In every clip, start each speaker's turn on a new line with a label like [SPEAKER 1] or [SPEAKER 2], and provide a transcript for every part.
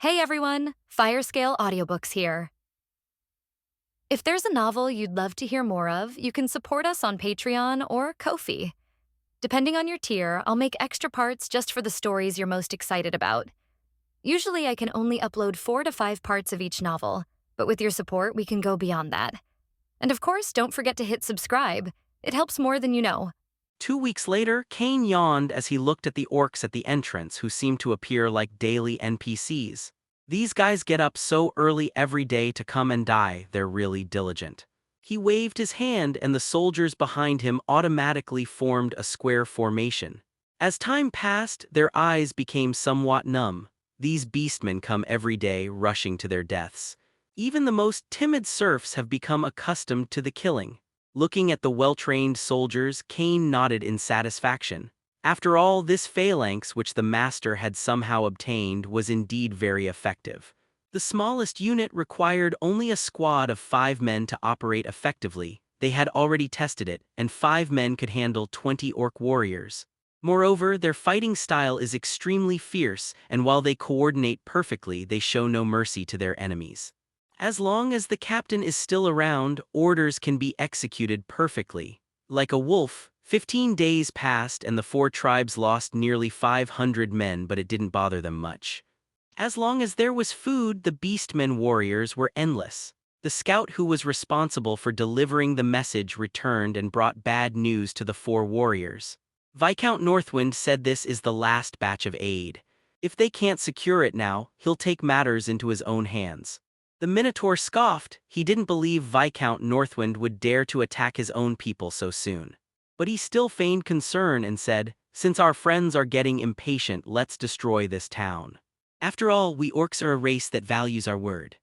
[SPEAKER 1] Hey everyone, Firescale Audiobooks here. If there's a novel you'd love to hear more of, you can support us on Patreon or Ko-fi. Depending on your tier, I'll make extra parts just for the stories you're most excited about. Usually I can only upload 4 to 5 parts of each novel, but with your support, we can go beyond that. And of course, don't forget to hit subscribe. It helps more than you know.
[SPEAKER 2] 2 weeks later, Kane yawned as he looked at the orcs at the entrance who seemed to appear like daily NPCs. These guys get up so early every day to come and die, they're really diligent. He waved his hand and the soldiers behind him automatically formed a square formation. As time passed, their eyes became somewhat numb. These beastmen come every day rushing to their deaths. Even the most timid serfs have become accustomed to the killing. Looking at the well-trained soldiers, Kane nodded in satisfaction. After all, this phalanx which the master had somehow obtained was indeed very effective. The smallest unit required only a squad of 5 men to operate effectively. They had already tested it, and 5 men could handle 20 orc warriors. Moreover, their fighting style is extremely fierce, and while they coordinate perfectly, they show no mercy to their enemies. As long as the captain is still around, orders can be executed perfectly. Like a wolf, 15 days passed and the 4 tribes lost nearly 500 men, but it didn't bother them much. As long as there was food, the beastmen warriors were endless. The scout who was responsible for delivering the message returned and brought bad news to the 4 warriors. Viscount Northwind said this is the last batch of aid. If they can't secure it now, he'll take matters into his own hands. The Minotaur scoffed. He didn't believe Viscount Northwind would dare to attack his own people so soon. But he still feigned concern and said, "Since our friends are getting impatient, let's destroy this town. After all, we orcs are a race that values our word."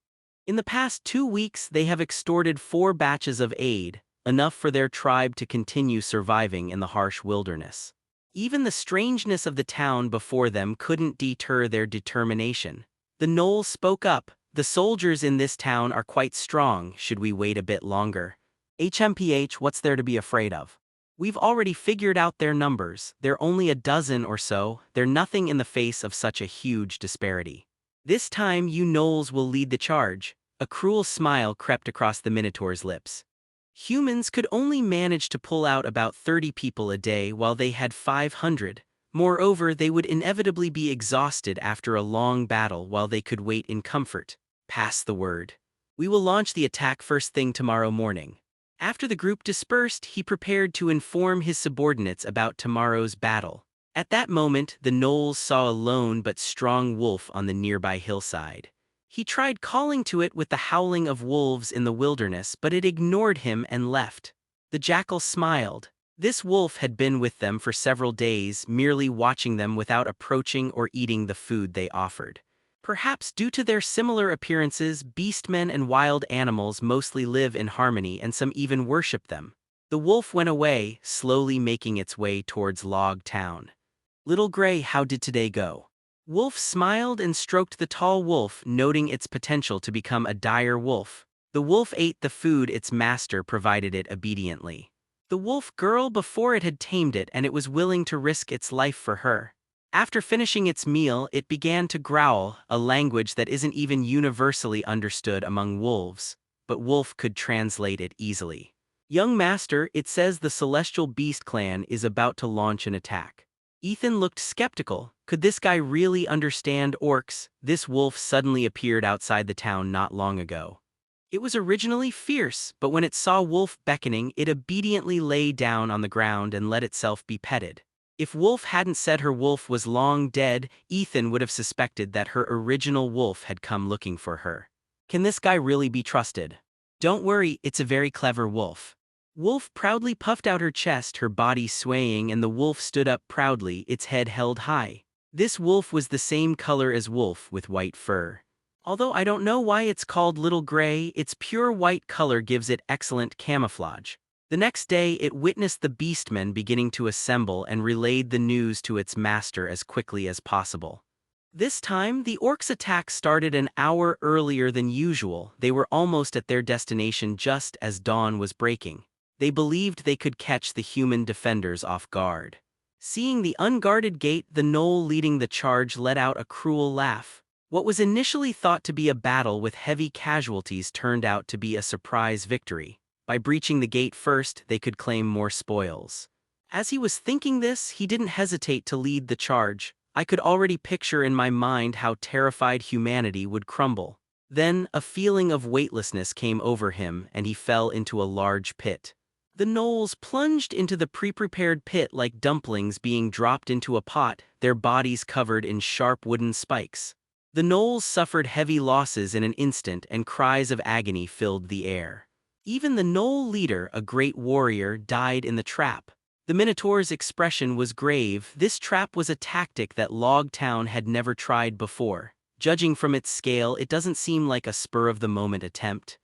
[SPEAKER 2] In the past 2 weeks, they have extorted 4 batches of aid, enough for their tribe to continue surviving in the harsh wilderness. Even the strangeness of the town before them couldn't deter their determination. The gnoll spoke up. "The soldiers in this town are quite strong. Should we wait a bit longer?" "HMPH, what's there to be afraid of? We've already figured out their numbers. They're only a dozen or so. They're nothing in the face of such a huge disparity. This time you gnolls will lead the charge." A cruel smile crept across the Minotaur's lips. Humans could only manage to pull out about 30 people a day while they had 500. Moreover, they would inevitably be exhausted after a long battle while they could wait in comfort. "Pass the word. We will launch the attack first thing tomorrow morning." After the group dispersed, he prepared to inform his subordinates about tomorrow's battle. At that moment, the gnolls saw a lone but strong wolf on the nearby hillside. He tried calling to it with the howling of wolves in the wilderness, but it ignored him and left. The jackal smiled. This wolf had been with them for several days, merely watching them without approaching or eating the food they offered. Perhaps due to their similar appearances, beastmen and wild animals mostly live in harmony and some even worship them. The wolf went away, slowly making its way towards Log Town. "Little Gray, how did today go?" Wolf smiled and stroked the tall wolf, noting its potential to become a dire wolf. The wolf ate the food its master provided it obediently. The wolf girl before it had tamed it, and it was willing to risk its life for her. After finishing its meal, it began to growl, a language that isn't even universally understood among wolves, but Wolf could translate it easily. "Young master, it says the Celestial Beast Clan is about to launch an attack." Ethan looked skeptical. Could this guy really understand orcs? This wolf suddenly appeared outside the town not long ago. It was originally fierce, but when it saw Wolf beckoning, it obediently lay down on the ground and let itself be petted. If Wolf hadn't said her wolf was long dead, Ethan would have suspected that her original wolf had come looking for her. Can this guy really be trusted? Don't worry, it's a very clever wolf. Wolf proudly puffed out her chest, her body swaying, and the wolf stood up proudly, its head held high. This wolf was the same color as Wolf, with white fur. Although I don't know why it's called Little Gray, its pure white color gives it excellent camouflage. The next day, it witnessed the beastmen beginning to assemble and relayed the news to its master as quickly as possible. This time, the orcs' attack started an hour earlier than usual. They were almost at their destination just as dawn was breaking. They believed they could catch the human defenders off guard. Seeing the unguarded gate, the gnoll leading the charge let out a cruel laugh. What was initially thought to be a battle with heavy casualties turned out to be a surprise victory. By breaching the gate first, they could claim more spoils. As he was thinking this, he didn't hesitate to lead the charge. I could already picture in my mind how terrified humanity would crumble. Then, a feeling of weightlessness came over him and he fell into a large pit. The gnolls plunged into the pre-prepared pit like dumplings being dropped into a pot, their bodies covered in sharp wooden spikes. The gnolls suffered heavy losses in an instant and cries of agony filled the air. Even the gnoll leader, a great warrior, died in the trap. The Minotaur's expression was grave. This trap was a tactic that Log Town had never tried before. Judging from its scale, it doesn't seem like a spur-of-the-moment attempt.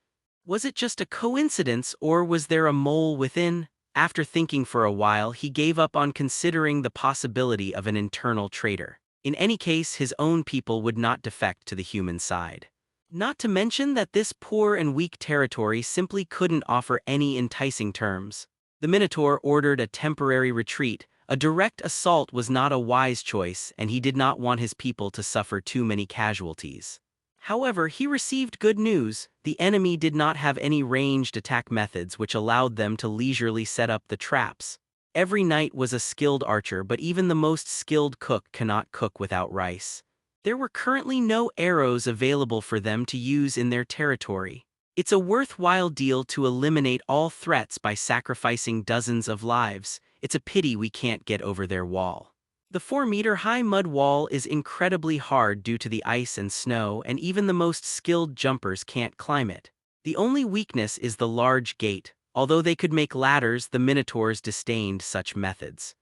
[SPEAKER 2] Was it just a coincidence, or was there a mole within? After thinking for a while, he gave up on considering the possibility of an internal traitor. In any case, his own people would not defect to the human side. Not to mention that this poor and weak territory simply couldn't offer any enticing terms. The Minotaur ordered a temporary retreat. A direct assault was not a wise choice, and he did not want his people to suffer too many casualties. However, he received good news. The enemy did not have any ranged attack methods which allowed them to leisurely set up the traps. Every knight was a skilled archer, but even the most skilled cook cannot cook without rice. There were currently no arrows available for them to use in their territory. It's a worthwhile deal to eliminate all threats by sacrificing dozens of lives. It's a pity we can't get over their wall. The 4-meter-high mud wall is incredibly hard due to the ice and snow, and even the most skilled jumpers can't climb it. The only weakness is the large gate. Although they could make ladders, the Minotaurs disdained such methods.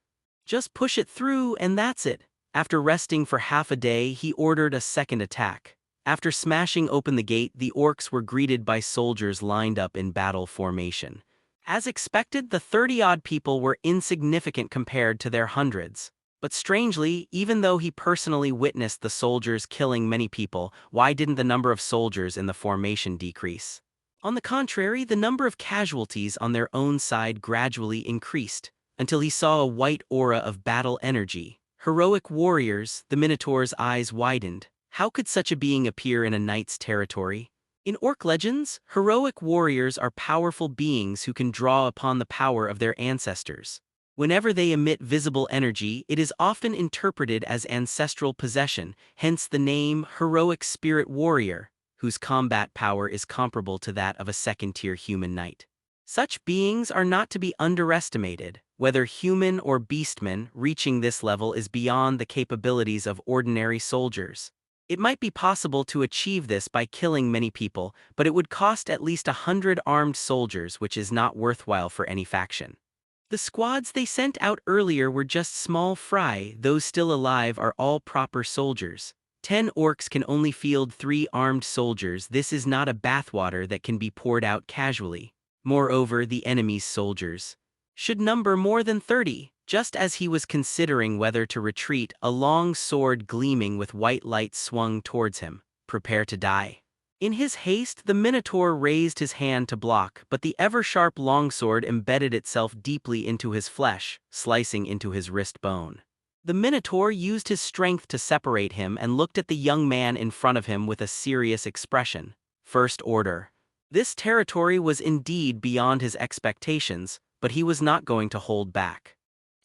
[SPEAKER 2] Just push it through and that's it. After resting for half a day, he ordered a second attack. After smashing open the gate, the orcs were greeted by soldiers lined up in battle formation. As expected, the 30-odd people were insignificant compared to their hundreds. But strangely, even though he personally witnessed the soldiers killing many people, why didn't the number of soldiers in the formation decrease? On the contrary, the number of casualties on their own side gradually increased, until he saw a white aura of battle energy. Heroic warriors, the Minotaur's eyes widened. How could such a being appear in a knight's territory? In orc legends, heroic warriors are powerful beings who can draw upon the power of their ancestors. Whenever they emit visible energy, it is often interpreted as ancestral possession, hence the name heroic spirit warrior, whose combat power is comparable to that of a second-tier human knight. Such beings are not to be underestimated. Whether human or beastmen, reaching this level is beyond the capabilities of ordinary soldiers. It might be possible to achieve this by killing many people, but it would cost at least 100 armed soldiers, which is not worthwhile for any faction. The squads they sent out earlier were just small fry. Those still alive are all proper soldiers. 10 orcs can only field 3 armed soldiers. This is not a bathwater that can be poured out casually. Moreover, the enemy's soldiers should number more than 30. Just as he was considering whether to retreat, a long sword gleaming with white light swung towards him. Prepare to die. In his haste, the Minotaur raised his hand to block, but the ever-sharp longsword embedded itself deeply into his flesh, slicing into his wrist bone. The Minotaur used his strength to separate him and looked at the young man in front of him with a serious expression. First order. This territory was indeed beyond his expectations, but he was not going to hold back.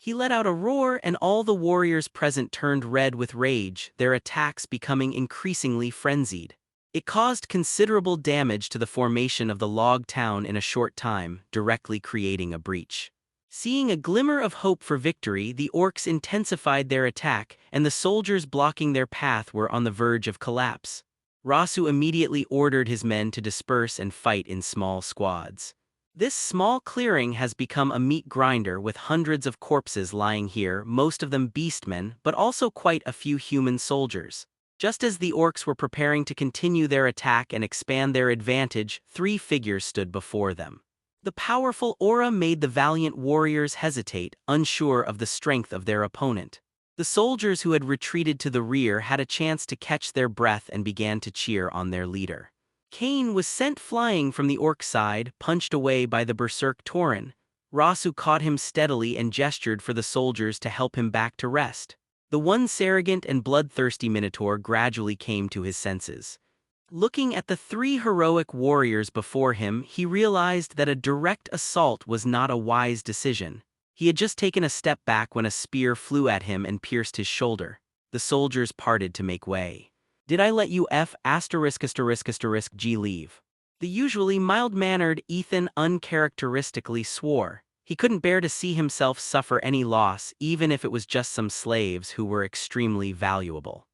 [SPEAKER 2] He let out a roar, and all the warriors present turned red with rage, their attacks becoming increasingly frenzied. It caused considerable damage to the formation of the log town in a short time, directly creating a breach. Seeing a glimmer of hope for victory, the orcs intensified their attack, and the soldiers blocking their path were on the verge of collapse. Rasu immediately ordered his men to disperse and fight in small squads. This small clearing has become a meat grinder with hundreds of corpses lying here, most of them beastmen, but also quite a few human soldiers. Just as the orcs were preparing to continue their attack and expand their advantage, 3 figures stood before them. The powerful aura made the valiant warriors hesitate, unsure of the strength of their opponent. The soldiers who had retreated to the rear had a chance to catch their breath and began to cheer on their leader. Cain was sent flying from the orc side, punched away by the berserk Tauren. Rasu caught him steadily and gestured for the soldiers to help him back to rest. The once arrogant and bloodthirsty Minotaur gradually came to his senses. Looking at the three heroic warriors before him, he realized that a direct assault was not a wise decision. He had just taken a step back when a spear flew at him and pierced his shoulder. The soldiers parted to make way. "Did I let you G leave?" The usually mild-mannered Ethan uncharacteristically swore. He couldn't bear to see himself suffer any loss, even if it was just some slaves who were extremely valuable.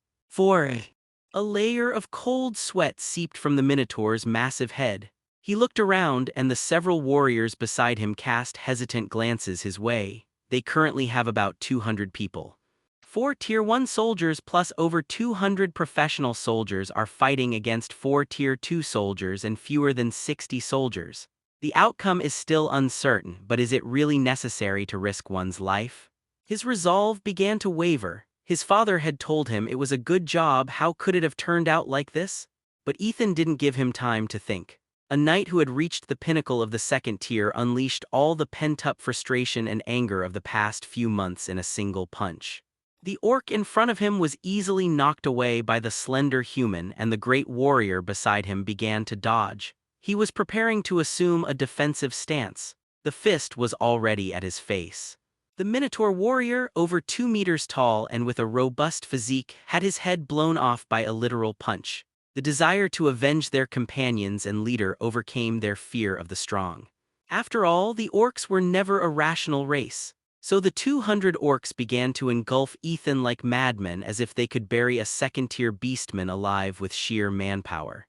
[SPEAKER 2] A layer of cold sweat seeped from the Minotaur's massive head. He looked around, and the several warriors beside him cast hesitant glances his way. They currently have about 200 people. 4 Tier 1 soldiers plus over 200 professional soldiers are fighting against 4 Tier 2 soldiers and fewer than 60 soldiers. The outcome is still uncertain, but is it really necessary to risk one's life? His resolve began to waver. His father had told him it was a good job, how could it have turned out like this? But Ethan didn't give him time to think. A knight who had reached the pinnacle of the second tier unleashed all the pent-up frustration and anger of the past few months in a single punch. The orc in front of him was easily knocked away by the slender human, and the great warrior beside him began to dodge. He was preparing to assume a defensive stance. The fist was already at his face. The Minotaur warrior, over 2 meters tall and with a robust physique, had his head blown off by a literal punch. The desire to avenge their companions and leader overcame their fear of the strong. After all, the orcs were never a rational race. So the 200 orcs began to engulf Ethan like madmen, as if they could bury a second-tier beastman alive with sheer manpower.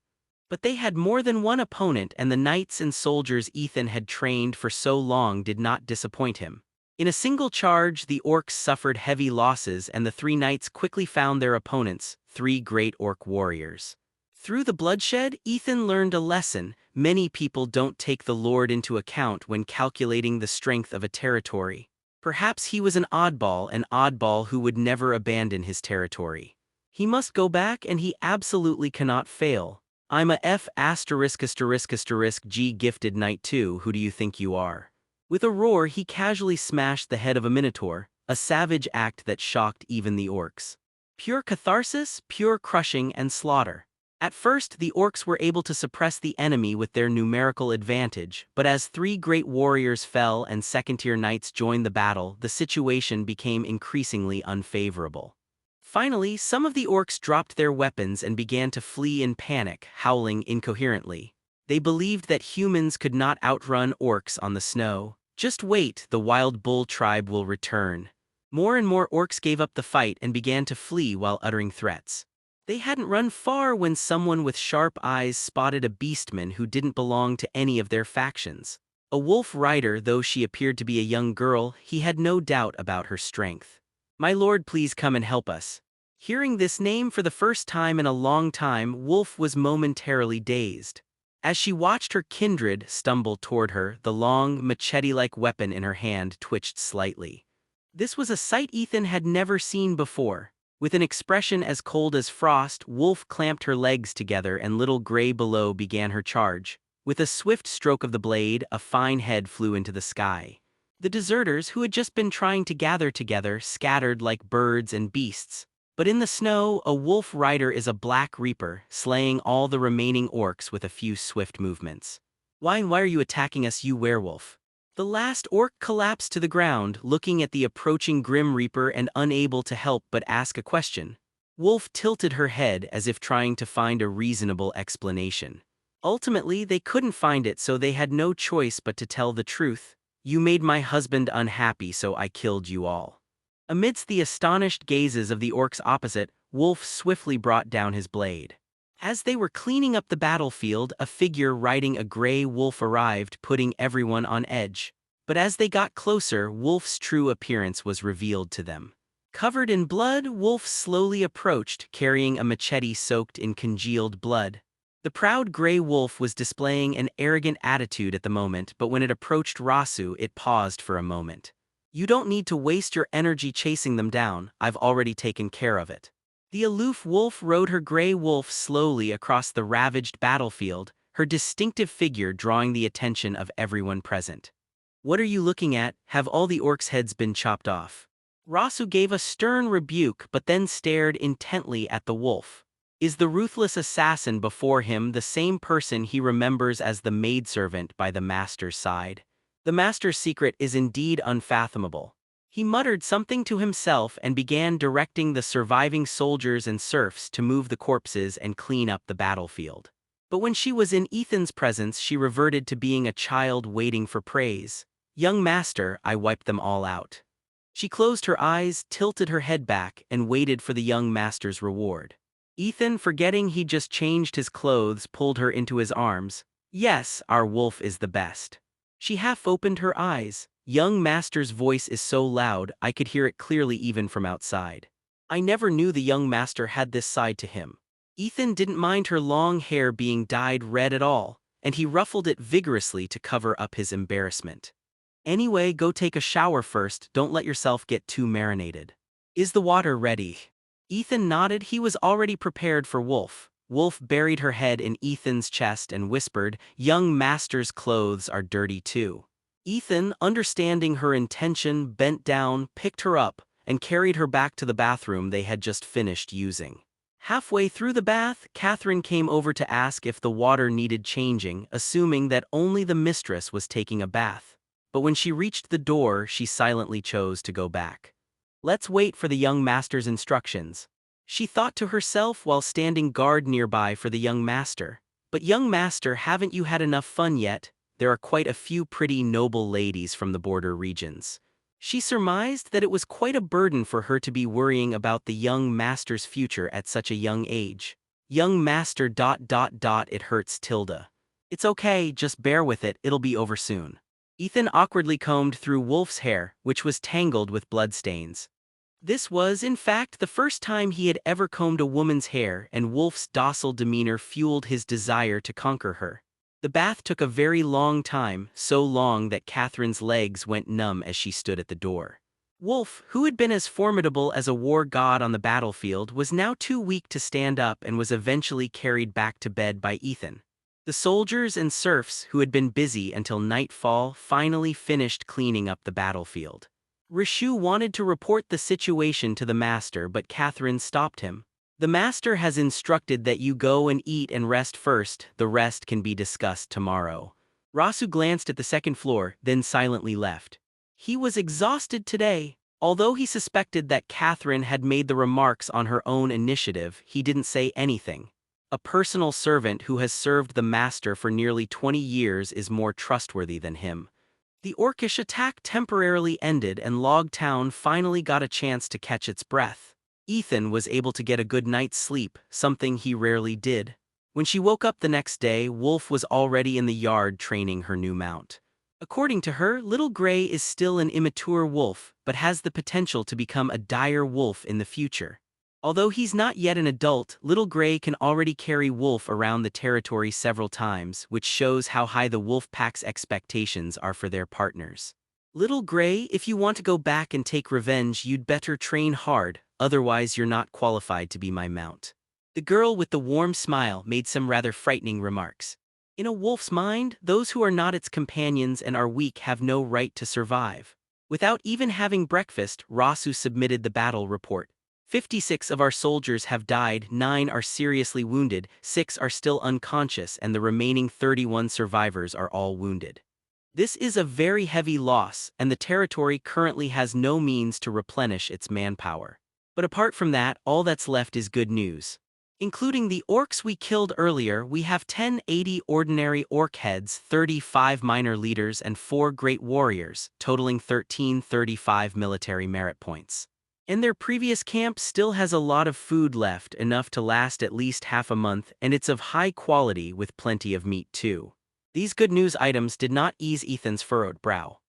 [SPEAKER 2] But they had more than one opponent, and the knights and soldiers Ethan had trained for so long did not disappoint him. In a single charge, the orcs suffered heavy losses, and the 3 knights quickly found their opponents, 3 great orc warriors. Through the bloodshed, Ethan learned a lesson. Many people don't take the Lord into account when calculating the strength of a territory. Perhaps he was an oddball who would never abandon his territory. He must go back, and he absolutely cannot fail. "I'm a G gifted knight too, who do you think you are?" With a roar, he casually smashed the head of a Minotaur, a savage act that shocked even the orcs. Pure catharsis, pure crushing and slaughter. At first, the orcs were able to suppress the enemy with their numerical advantage, but as 3 great warriors fell and second-tier knights joined the battle, the situation became increasingly unfavorable. Finally, some of the orcs dropped their weapons and began to flee in panic, howling incoherently. They believed that humans could not outrun orcs on the snow. "Just wait, the wild bull tribe will return." More and more orcs gave up the fight and began to flee while uttering threats. They hadn't run far when someone with sharp eyes spotted a beastman who didn't belong to any of their factions. A wolf rider, though she appeared to be a young girl, he had no doubt about her strength. "My lord, please come and help us." Hearing this name for the first time in a long time, Wolf was momentarily dazed. As she watched her kindred stumble toward her, the long, machete-like weapon in her hand twitched slightly. This was a sight Ethan had never seen before. With an expression as cold as frost, Wolf clamped her legs together, and little Gray below began her charge. With a swift stroke of the blade, a fine head flew into the sky. The deserters, who had just been trying to gather together, scattered like birds and beasts. But in the snow, a wolf rider is a black reaper, slaying all the remaining orcs with a few swift movements. Why are you attacking us, you werewolf?" The last orc collapsed to the ground, looking at the approaching Grim Reaper and unable to help but ask a question. Wolf tilted her head as if trying to find a reasonable explanation. Ultimately, they couldn't find it, so they had no choice but to tell the truth. "You made my husband unhappy, so I killed you all." Amidst the astonished gazes of the orcs opposite, Wolf swiftly brought down his blade. As they were cleaning up the battlefield, a figure riding a gray wolf arrived, putting everyone on edge. But as they got closer, Wolf's true appearance was revealed to them. Covered in blood, Wolf slowly approached, carrying a machete soaked in congealed blood. The proud gray wolf was displaying an arrogant attitude at the moment, but when it approached Rasu, it paused for a moment. "You don't need to waste your energy chasing them down, I've already taken care of it." The aloof wolf rode her gray wolf slowly across the ravaged battlefield, her distinctive figure drawing the attention of everyone present. "What are you looking at? Have all the orcs' heads been chopped off?" Rasu gave a stern rebuke but then stared intently at the wolf. Is the ruthless assassin before him the same person he remembers as the maidservant by the master's side? The master's secret is indeed unfathomable. He muttered something to himself and began directing the surviving soldiers and serfs to move the corpses and clean up the battlefield. But when she was in Ethan's presence, she reverted to being a child waiting for praise. Young master, I wiped them all out. She closed her eyes, tilted her head back, and waited for the young master's reward. Ethan, forgetting he'd just changed his clothes, pulled her into his arms. Yes, our wolf is the best. She half opened her eyes. Young master's voice is so loud, I could hear it clearly even from outside. I never knew the young master had this side to him. Ethan didn't mind her long hair being dyed red at all, and he ruffled it vigorously to cover up his embarrassment. Anyway, go take a shower first, don't let yourself get too marinated. Is the water ready? Ethan nodded. He was already prepared for Wolf. Wolf buried her head in Ethan's chest and whispered, young master's clothes are dirty too. Ethan, understanding her intention, bent down, picked her up, and carried her back to the bathroom they had just finished using. Halfway through the bath, Catherine came over to ask if the water needed changing, assuming that only the mistress was taking a bath. But when she reached the door, she silently chose to go back. Let's wait for the young master's instructions, she thought to herself while standing guard nearby for the young master. But young master, haven't you had enough fun yet? There are quite a few pretty noble ladies from the border regions. She surmised that it was quite a burden for her to be worrying about the young master's future at such a young age. Young master ... it hurts Tilda. It's okay, just bear with it, it'll be over soon. Ethan awkwardly combed through Wolf's hair, which was tangled with bloodstains. This was, in fact, the first time he had ever combed a woman's hair, and Wolf's docile demeanor fueled his desire to conquer her. The bath took a very long time, so long that Catherine's legs went numb as she stood at the door. Wolf, who had been as formidable as a war god on the battlefield, was now too weak to stand up and was eventually carried back to bed by Ethan. The soldiers and serfs, who had been busy until nightfall, finally finished cleaning up the battlefield. Rishu wanted to report the situation to the master, but Catherine stopped him. The master has instructed that you go and eat and rest first, the rest can be discussed tomorrow. Rasu glanced at the second floor, then silently left. He was exhausted today. Although he suspected that Catherine had made the remarks on her own initiative, he didn't say anything. A personal servant who has served the master for nearly 20 years is more trustworthy than him. The orcish attack temporarily ended and Log Town finally got a chance to catch its breath. Ethan was able to get a good night's sleep, something he rarely did. When she woke up the next day, Wolf was already in the yard training her new mount. According to her, Little Gray is still an immature wolf, but has the potential to become a dire wolf in the future. Although he's not yet an adult, Little Gray can already carry Wolf around the territory several times, which shows how high the wolf pack's expectations are for their partners. Little Gray, if you want to go back and take revenge, you'd better train hard, otherwise you're not qualified to be my mount. The girl with the warm smile made some rather frightening remarks. In a wolf's mind, those who are not its companions and are weak have no right to survive. Without even having breakfast, Rasu submitted the battle report. 56 of our soldiers have died, 9 are seriously wounded, 6 are still unconscious, and the remaining 31 survivors are all wounded. This is a very heavy loss, and the territory currently has no means to replenish its manpower. But apart from that, all that's left is good news. Including the orcs we killed earlier, we have 1080 ordinary orc heads, 35 minor leaders, and 4 great warriors, totaling 1335 military merit points. And their previous camp still has a lot of food left, enough to last at least half a month, and it's of high quality with plenty of meat too. These good news items did not ease Ethan's furrowed brow.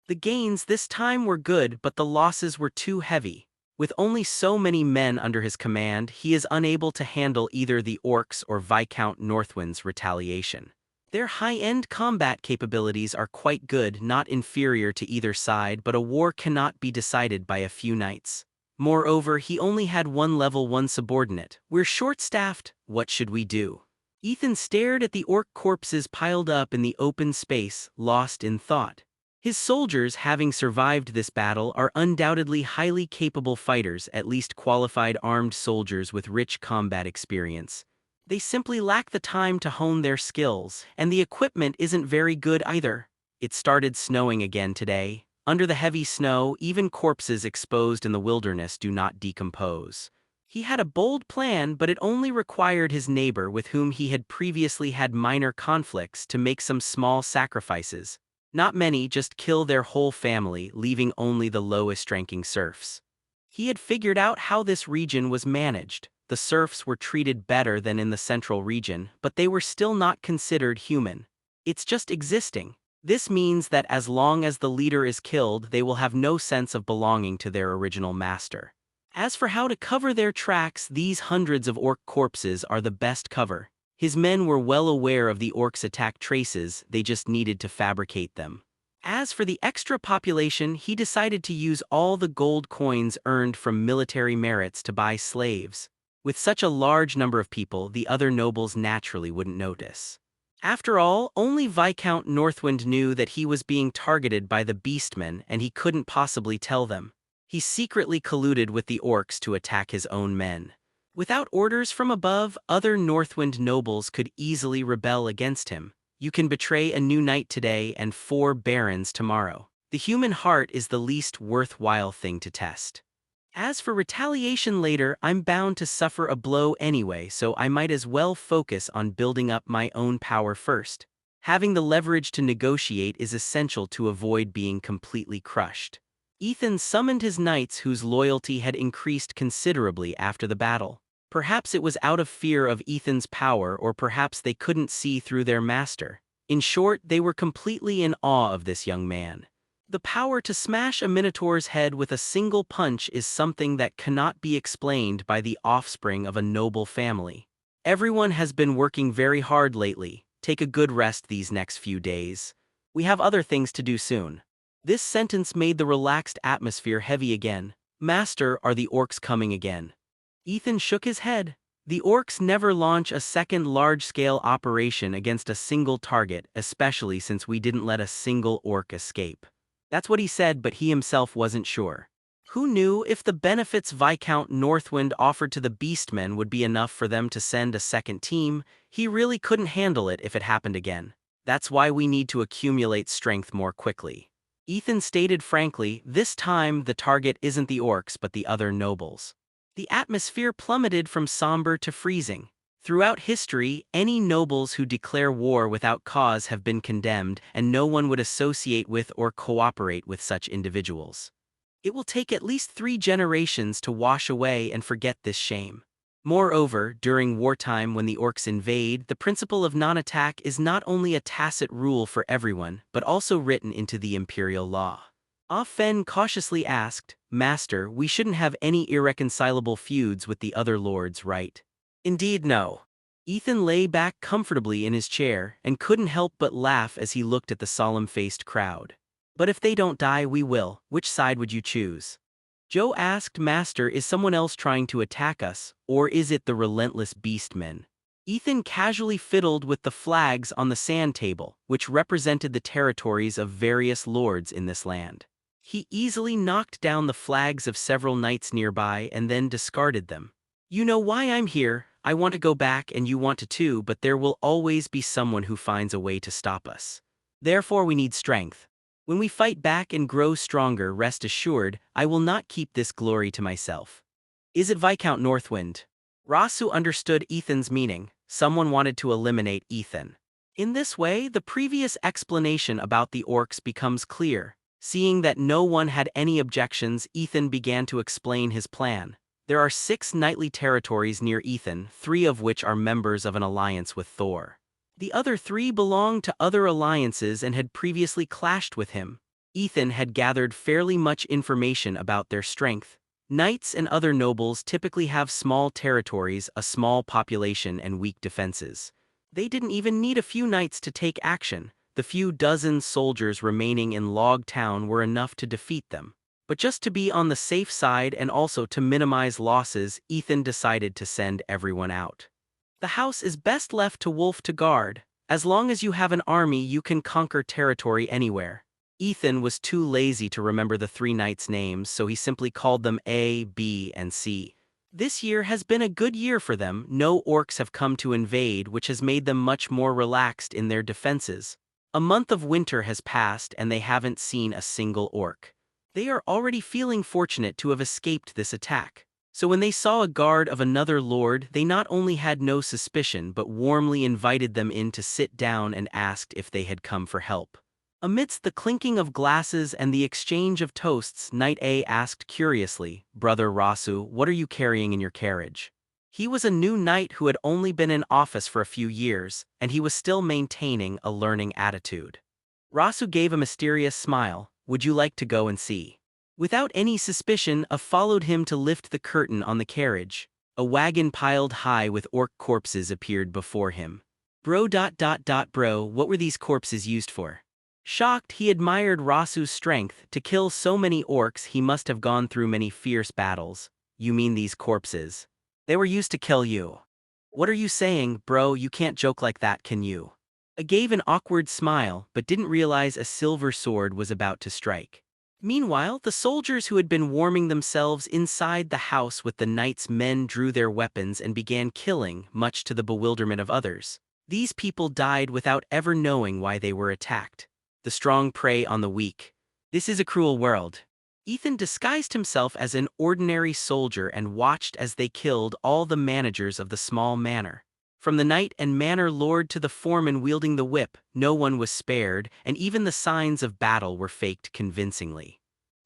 [SPEAKER 2] The gains this time were good, but the losses were too heavy. With only so many men under his command, he is unable to handle either the orcs or Viscount Northwind's retaliation. Their high-end combat capabilities are quite good, not inferior to either side, but a war cannot be decided by a few knights. Moreover, he only had one level 1 subordinate. We're short-staffed, what should we do? Ethan stared at the orc corpses piled up in the open space, lost in thought. His soldiers, having survived this battle, are undoubtedly highly capable fighters, at least qualified armed soldiers with rich combat experience. They simply lack the time to hone their skills, and the equipment isn't very good either. It started snowing again today. Under the heavy snow, even corpses exposed in the wilderness do not decompose. He had a bold plan, but it only required his neighbor, with whom he had previously had minor conflicts, to make some small sacrifices. Not many, just kill their whole family, leaving only the lowest-ranking serfs. He had figured out how this region was managed. The serfs were treated better than in the central region, but they were still not considered human. It's just existing. This means that as long as the leader is killed, they will have no sense of belonging to their original master. As for how to cover their tracks, these hundreds of orc corpses are the best cover. His men were well aware of the orcs' attack traces, they just needed to fabricate them. As for the extra population, he decided to use all the gold coins earned from military merits to buy slaves. With such a large number of people, the other nobles naturally wouldn't notice. After all, only Viscount Northwind knew that he was being targeted by the beastmen, and he couldn't possibly tell them. He secretly colluded with the orcs to attack his own men. Without orders from above, other Northwind nobles could easily rebel against him. You can betray a new knight today and 4 barons tomorrow. The human heart is the least worthwhile thing to test. As for retaliation later, I'm bound to suffer a blow anyway, so I might as well focus on building up my own power first. Having the leverage to negotiate is essential to avoid being completely crushed. Ethan summoned his knights, whose loyalty had increased considerably after the battle. Perhaps it was out of fear of Ethan's power, or perhaps they couldn't see through their master. In short, they were completely in awe of this young man. The power to smash a minotaur's head with a single punch is something that cannot be explained by the offspring of a noble family. Everyone has been working very hard lately. Take a good rest these next few days. We have other things to do soon. This sentence made the relaxed atmosphere heavy again. Master, are the orcs coming again? Ethan shook his head. The orcs never launch a second large-scale operation against a single target, especially since we didn't let a single orc escape. That's what he said, but he himself wasn't sure. Who knew if the benefits Viscount Northwind offered to the beastmen would be enough for them to send a second team? He really couldn't handle it if it happened again. That's why we need to accumulate strength more quickly. Ethan stated frankly, this time the target isn't the orcs but the other nobles. The atmosphere plummeted from somber to freezing. Throughout history, any nobles who declare war without cause have been condemned, and no one would associate with or cooperate with such individuals. It will take at least 3 generations to wash away and forget this shame. Moreover, during wartime when the orcs invade, the principle of non-attack is not only a tacit rule for everyone, but also written into the imperial law. Ah Fen cautiously asked, Master, we shouldn't have any irreconcilable feuds with the other lords, right? Indeed no. Ethan lay back comfortably in his chair and couldn't help but laugh as he looked at the solemn-faced crowd. But if they don't die, we will. Which side would you choose? Joe asked, Master, is someone else trying to attack us, or is it the relentless beastmen? Ethan casually fiddled with the flags on the sand table, which represented the territories of various lords in this land. He easily knocked down the flags of several knights nearby and then discarded them. You know why I'm here. I want to go back and you want to too, but there will always be someone who finds a way to stop us. Therefore we need strength. When we fight back and grow stronger, rest assured, I will not keep this glory to myself. Is it Viscount Northwind? Rasu understood Ethan's meaning. Someone wanted to eliminate Ethan. In this way, the previous explanation about the orcs becomes clear. Seeing that no one had any objections, Ethan began to explain his plan. There are 6 knightly territories near Ethan, 3 of which are members of an alliance with Thor. The other 3 belonged to other alliances and had previously clashed with him. Ethan had gathered fairly much information about their strength. Knights and other nobles typically have small territories, a small population, and weak defenses. They didn't even need a few knights to take action. The few dozen soldiers remaining in Log Town were enough to defeat them. But just to be on the safe side and also to minimize losses, Ethan decided to send everyone out. The house is best left to Wolf to guard. As long as you have an army, you can conquer territory anywhere. Ethan was too lazy to remember the three knights' names, so he simply called them A, B, and C. This year has been a good year for them. No orcs have come to invade, which has made them much more relaxed in their defenses. A month of winter has passed and they haven't seen a single orc. They are already feeling fortunate to have escaped this attack. So when they saw a guard of another lord, they not only had no suspicion but warmly invited them in to sit down and asked if they had come for help. Amidst the clinking of glasses and the exchange of toasts, Knight A asked curiously, "Brother Rasu, what are you carrying in your carriage?" He was a new knight who had only been in office for a few years, and he was still maintaining a learning attitude. Rasu gave a mysterious smile. "Would you like to go and see?" Without any suspicion, A followed him to lift the curtain on the carriage. A wagon piled high with orc corpses appeared before him. Bro, what were these corpses used for?" Shocked, he admired Rasu's strength. To kill so many orcs, he must have gone through many fierce battles. "You mean these corpses? They were used to kill you." "What are you saying, bro? You can't joke like that, can you?" I gave an awkward smile, but didn't realize a silver sword was about to strike. Meanwhile, the soldiers who had been warming themselves inside the house with the knight's men drew their weapons and began killing, much to the bewilderment of others. These people died without ever knowing why they were attacked. The strong prey on the weak. This is a cruel world. Ethan disguised himself as an ordinary soldier and watched as they killed all the managers of the small manor. From the knight and manor lord to the foreman wielding the whip, no one was spared, and even the signs of battle were faked convincingly.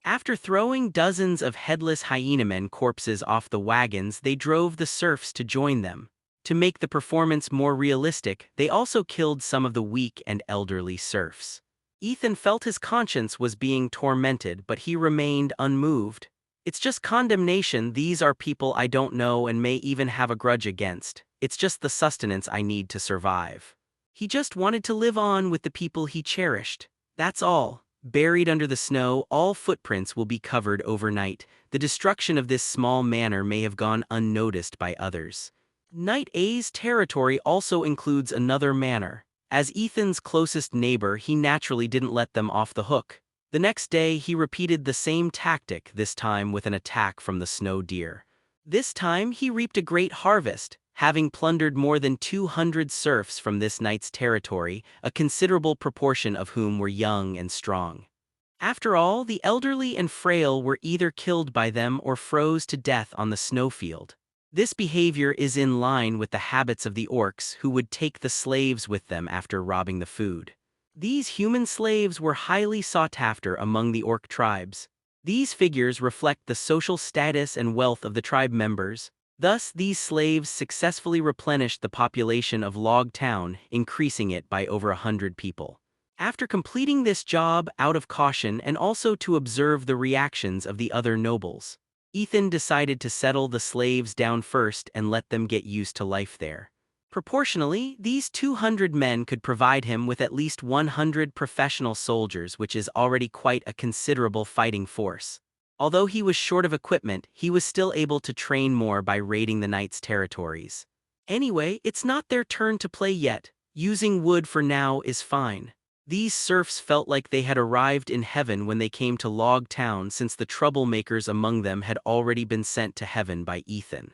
[SPEAKER 2] After throwing dozens of headless hyenamen corpses off the wagons, they drove the serfs to join them. To make the performance more realistic, they also killed some of the weak and elderly serfs. Ethan felt his conscience was being tormented, but he remained unmoved. "It's just condemnation. These are people I don't know and may even have a grudge against. It's just the sustenance I need to survive." He just wanted to live on with the people he cherished. That's all. Buried under the snow, all footprints will be covered overnight. The destruction of this small manor may have gone unnoticed by others. Knight A's territory also includes another manor. As Ethan's closest neighbor, he naturally didn't let them off the hook. The next day, he repeated the same tactic, this time with an attack from the snow deer. This time, he reaped a great harvest, having plundered more than 200 serfs from this knight's territory, a considerable proportion of whom were young and strong. After all, the elderly and frail were either killed by them or froze to death on the snowfield. This behavior is in line with the habits of the orcs, who would take the slaves with them after robbing the food. These human slaves were highly sought after among the orc tribes. These figures reflect the social status and wealth of the tribe members. Thus, these slaves successfully replenished the population of Log Town, increasing it by over 100 people. After completing this job out of caution and also to observe the reactions of the other nobles, Ethan decided to settle the slaves down first and let them get used to life there. Proportionally, these 200 men could provide him with at least 100 professional soldiers, which is already quite a considerable fighting force. Although he was short of equipment, he was still able to train more by raiding the knight's territories. Anyway, it's not their turn to play yet. Using wood for now is fine. These serfs felt like they had arrived in heaven when they came to Log Town, since the troublemakers among them had already been sent to heaven by Ethan.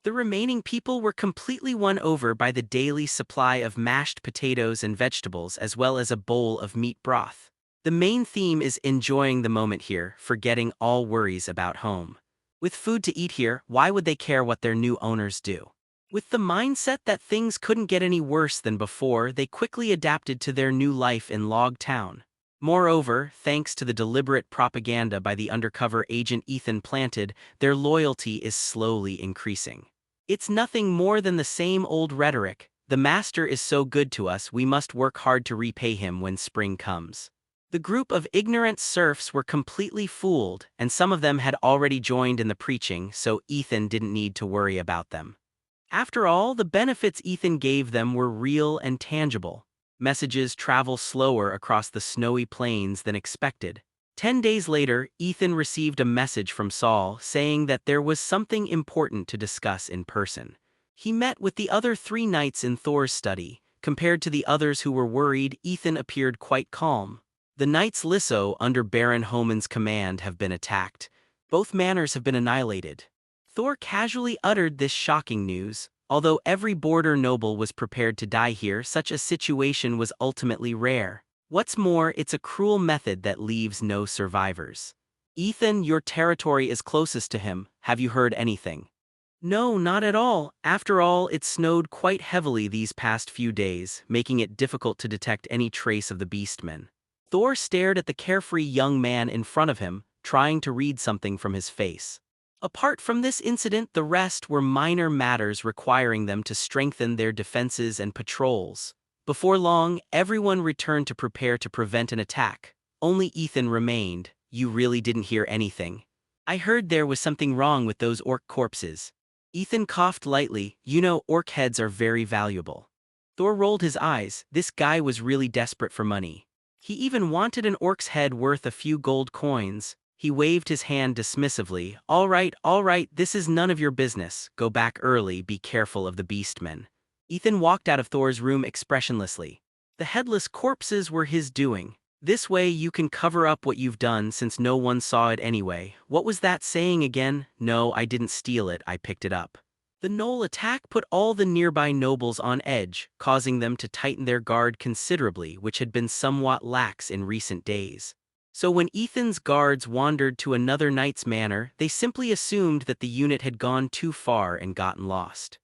[SPEAKER 2] The remaining people were completely won over by the daily supply of mashed potatoes and vegetables, as well as a bowl of meat broth. The main theme is enjoying the moment here, forgetting all worries about home. With food to eat here, why would they care what their new owners do? With the mindset that things couldn't get any worse than before, they quickly adapted to their new life in Log Town. Moreover, thanks to the deliberate propaganda by the undercover agent Ethan planted, their loyalty is slowly increasing. It's nothing more than the same old rhetoric. The master is so good to us, we must work hard to repay him when spring comes. The group of ignorant serfs were completely fooled, and some of them had already joined in the preaching, so Ethan didn't need to worry about them. After all, the benefits Ethan gave them were real and tangible. Messages travel slower across the snowy plains than expected. 10 days later, Ethan received a message from Saul saying that there was something important to discuss in person. He met with the other 3 knights in Thor's study. Compared to the others who were worried, Ethan appeared quite calm. The knights Lisso under Baron Homan's command have been attacked. Both manors have been annihilated. Thor casually uttered this shocking news. Although every border noble was prepared to die here, such a situation was ultimately rare. What's more, it's a cruel method that leaves no survivors. Ethan, your territory is closest to him. Have you heard anything? No, not at all. After all, it snowed quite heavily these past few days, making it difficult to detect any trace of the beastmen. Thor stared at the carefree young man in front of him, trying to read something from his face. Apart from this incident, the rest were minor matters requiring them to strengthen their defenses and patrols. Before long, everyone returned to prepare to prevent an attack. Only Ethan remained. You really didn't hear anything? I heard there was something wrong with those orc corpses. Ethan coughed lightly. You know, orc heads are very valuable. Thor rolled his eyes. This guy was really desperate for money. He even wanted an orc's head worth a few gold coins. He waved his hand dismissively. All right, this is none of your business. Go back early, be careful of the beastmen. Ethan walked out of Thor's room expressionlessly. The headless corpses were his doing. This way you can cover up what you've done since no one saw it anyway. What was that saying again? No, I didn't steal it, I picked it up. The Knoll attack put all the nearby nobles on edge, causing them to tighten their guard considerably, which had been somewhat lax in recent days. So when Ethan's guards wandered to another knight's manor, they simply assumed that the unit had gone too far and gotten lost.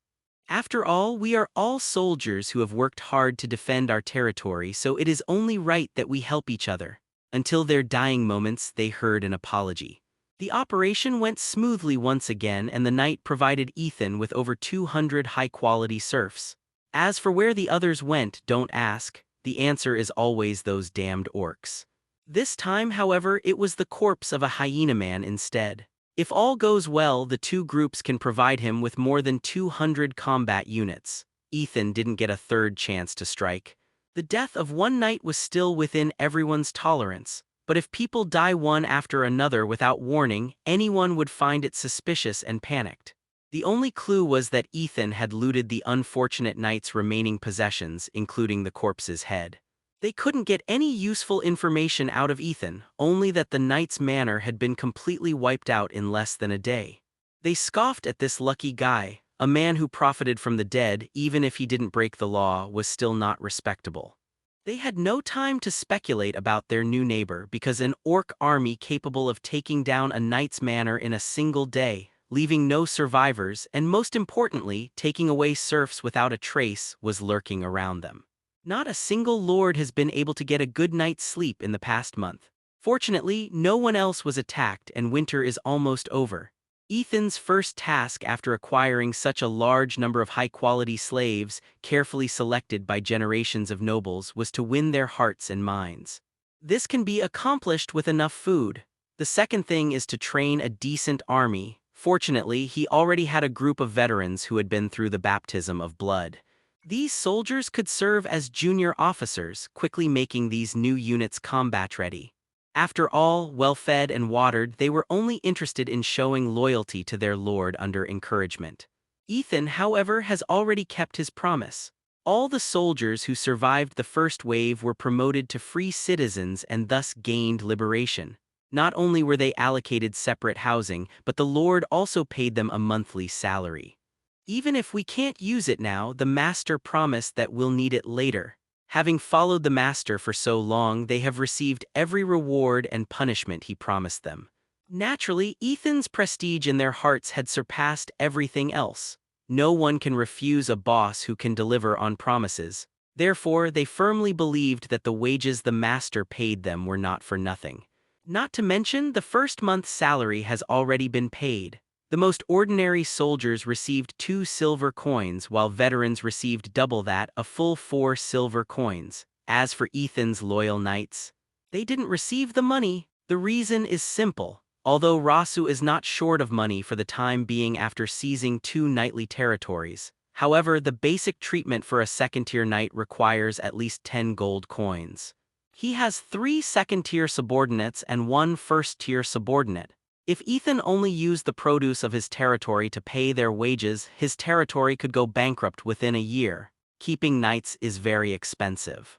[SPEAKER 2] After all, we are all soldiers who have worked hard to defend our territory, so it is only right that we help each other. Until their dying moments, they heard an apology. The operation went smoothly once again, and the knight provided Ethan with over 200 high-quality serfs. As for where the others went, don't ask. The answer is always those damned orcs. This time, however, it was the corpse of a hyena man instead. If all goes well, the two groups can provide him with more than 200 combat units. Ethan didn't get a third chance to strike. The death of one knight was still within everyone's tolerance, but if people die one after another without warning, anyone would find it suspicious and panicked. The only clue was that Ethan had looted the unfortunate knight's remaining possessions, including the corpse's head. They couldn't get any useful information out of Ethan, only that the knight's manor had been completely wiped out in less than a day. They scoffed at this lucky guy. A man who profited from the dead, even if he didn't break the law, was still not respectable. They had no time to speculate about their new neighbor because an orc army capable of taking down a knight's manor in a single day, leaving no survivors, and most importantly, taking away serfs without a trace, was lurking around them. Not a single lord has been able to get a good night's sleep in the past month. Fortunately, no one else was attacked and winter is almost over. Ethan's first task after acquiring such a large number of high-quality slaves, carefully selected by generations of nobles, was to win their hearts and minds. This can be accomplished with enough food. The second thing is to train a decent army. Fortunately, he already had a group of veterans who had been through the baptism of blood. These soldiers could serve as junior officers, quickly making these new units combat-ready. After all, well-fed and watered, they were only interested in showing loyalty to their lord under encouragement. Ethan, however, has already kept his promise. All the soldiers who survived the first wave were promoted to free citizens and thus gained liberation. Not only were they allocated separate housing, but the lord also paid them a monthly salary. Even if we can't use it now, the master promised that we'll need it later. Having followed the master for so long, they have received every reward and punishment he promised them. Naturally, Ethan's prestige in their hearts had surpassed everything else. No one can refuse a boss who can deliver on promises. Therefore, they firmly believed that the wages the master paid them were not for nothing. Not to mention, the first month's salary has already been paid. The most ordinary soldiers received 2 silver coins, while veterans received double that, a full 4 silver coins. As for Ethan's loyal knights, they didn't receive the money. The reason is simple. Although Rasu is not short of money for the time being after seizing 2 knightly territories, however, the basic treatment for a second-tier knight requires at least 10 gold coins. He has 3 second-tier subordinates and 1 first-tier subordinate. If Ethan only used the produce of his territory to pay their wages, his territory could go bankrupt within a year. Keeping knights is very expensive.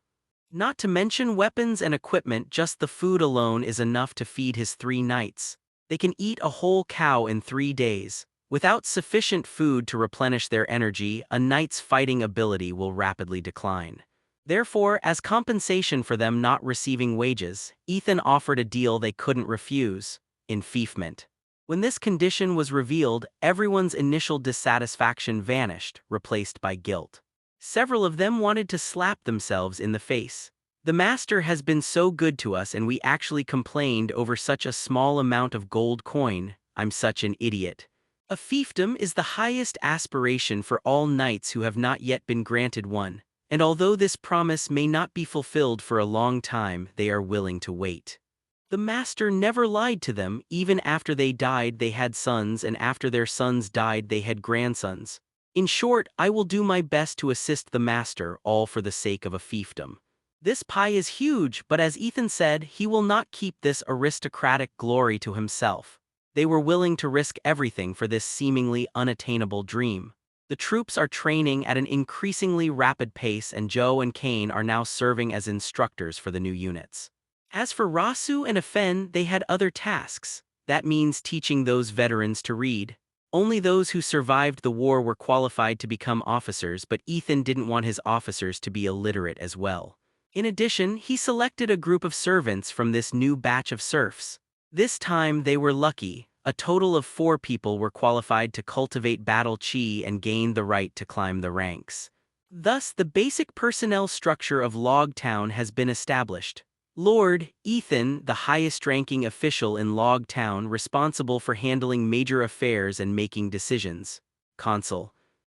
[SPEAKER 2] Not to mention weapons and equipment, just the food alone is enough to feed his 3 knights. They can eat a whole cow in 3 days. Without sufficient food to replenish their energy, a knight's fighting ability will rapidly decline. Therefore, as compensation for them not receiving wages, Ethan offered a deal they couldn't refuse: enfeoffment. When this condition was revealed, everyone's initial dissatisfaction vanished, replaced by guilt. Several of them wanted to slap themselves in the face. The master has been so good to us and we actually complained over such a small amount of gold coin. I'm such an idiot. A fiefdom is the highest aspiration for all knights who have not yet been granted one, and although this promise may not be fulfilled for a long time, they are willing to wait. The master never lied to them. Even after they died they had sons, and after their sons died they had grandsons. In short, I will do my best to assist the master, all for the sake of a fiefdom. This pie is huge, but as Ethan said, he will not keep this aristocratic glory to himself. They were willing to risk everything for this seemingly unattainable dream. The troops are training at an increasingly rapid pace, and Joe and Kane are now serving as instructors for the new units. As for Rasu and Afen, they had other tasks. That means teaching those veterans to read. Only those who survived the war were qualified to become officers, but Ethan didn't want his officers to be illiterate as well. In addition, he selected a group of servants from this new batch of serfs. This time they were lucky. A total of 4 people were qualified to cultivate battle chi and gained the right to climb the ranks. Thus, the basic personnel structure of Log Town has been established. Lord Ethan, the highest-ranking official in Log Town, responsible for handling major affairs and making decisions. Consul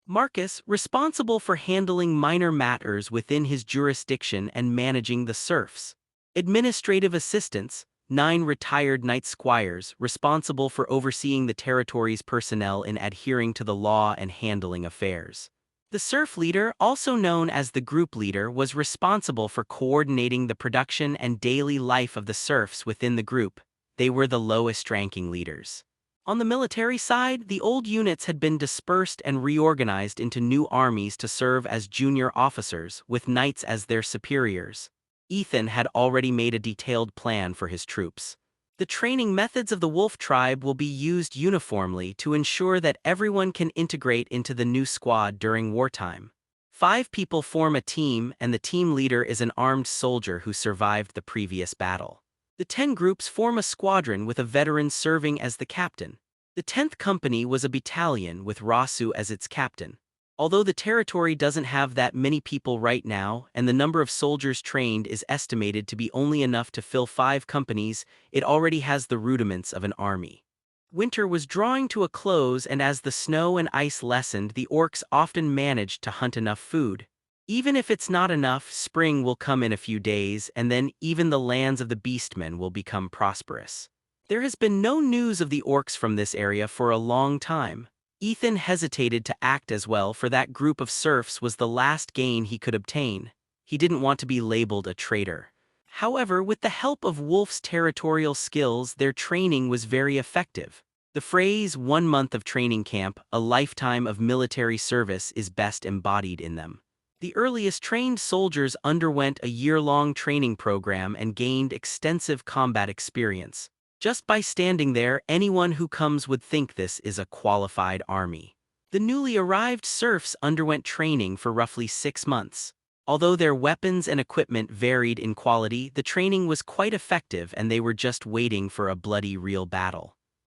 [SPEAKER 2] Marcus, responsible for handling minor matters within his jurisdiction and managing the serfs. Administrative assistants, 9 retired knight squires, responsible for overseeing the territory's personnel in adhering to the law and handling affairs. The serf leader, also known as the group leader, was responsible for coordinating the production and daily life of the serfs within the group. They were the lowest-ranking leaders. On the military side, the old units had been dispersed and reorganized into new armies to serve as junior officers, with knights as their superiors. Ethan had already made a detailed plan for his troops. The training methods of the wolf tribe will be used uniformly to ensure that everyone can integrate into the new squad during wartime. 5 people form a team, and the team leader is an armed soldier who survived the previous battle. The 10 groups form a squadron with a veteran serving as the captain. The 10th company was a battalion with Rasu as its captain. Although the territory doesn't have that many people right now, and the number of soldiers trained is estimated to be only enough to fill 5 companies, it already has the rudiments of an army. Winter was drawing to a close, and as the snow and ice lessened, the orcs often managed to hunt enough food. Even if it's not enough, spring will come in a few days, and then even the lands of the beastmen will become prosperous. There has been no news of the orcs from this area for a long time. Ethan hesitated to act as well, for that group of serfs was the last gain he could obtain. He didn't want to be labeled a traitor. However, with the help of Wolf's territorial skills, their training was very effective. The phrase 1 month of training camp, a lifetime of military service, is best embodied in them. The earliest trained soldiers underwent a year-long training program and gained extensive combat experience. Just by standing there, anyone who comes would think this is a qualified army. The newly arrived serfs underwent training for roughly 6 months. Although their weapons and equipment varied in quality, the training was quite effective and they were just waiting for a bloody real battle.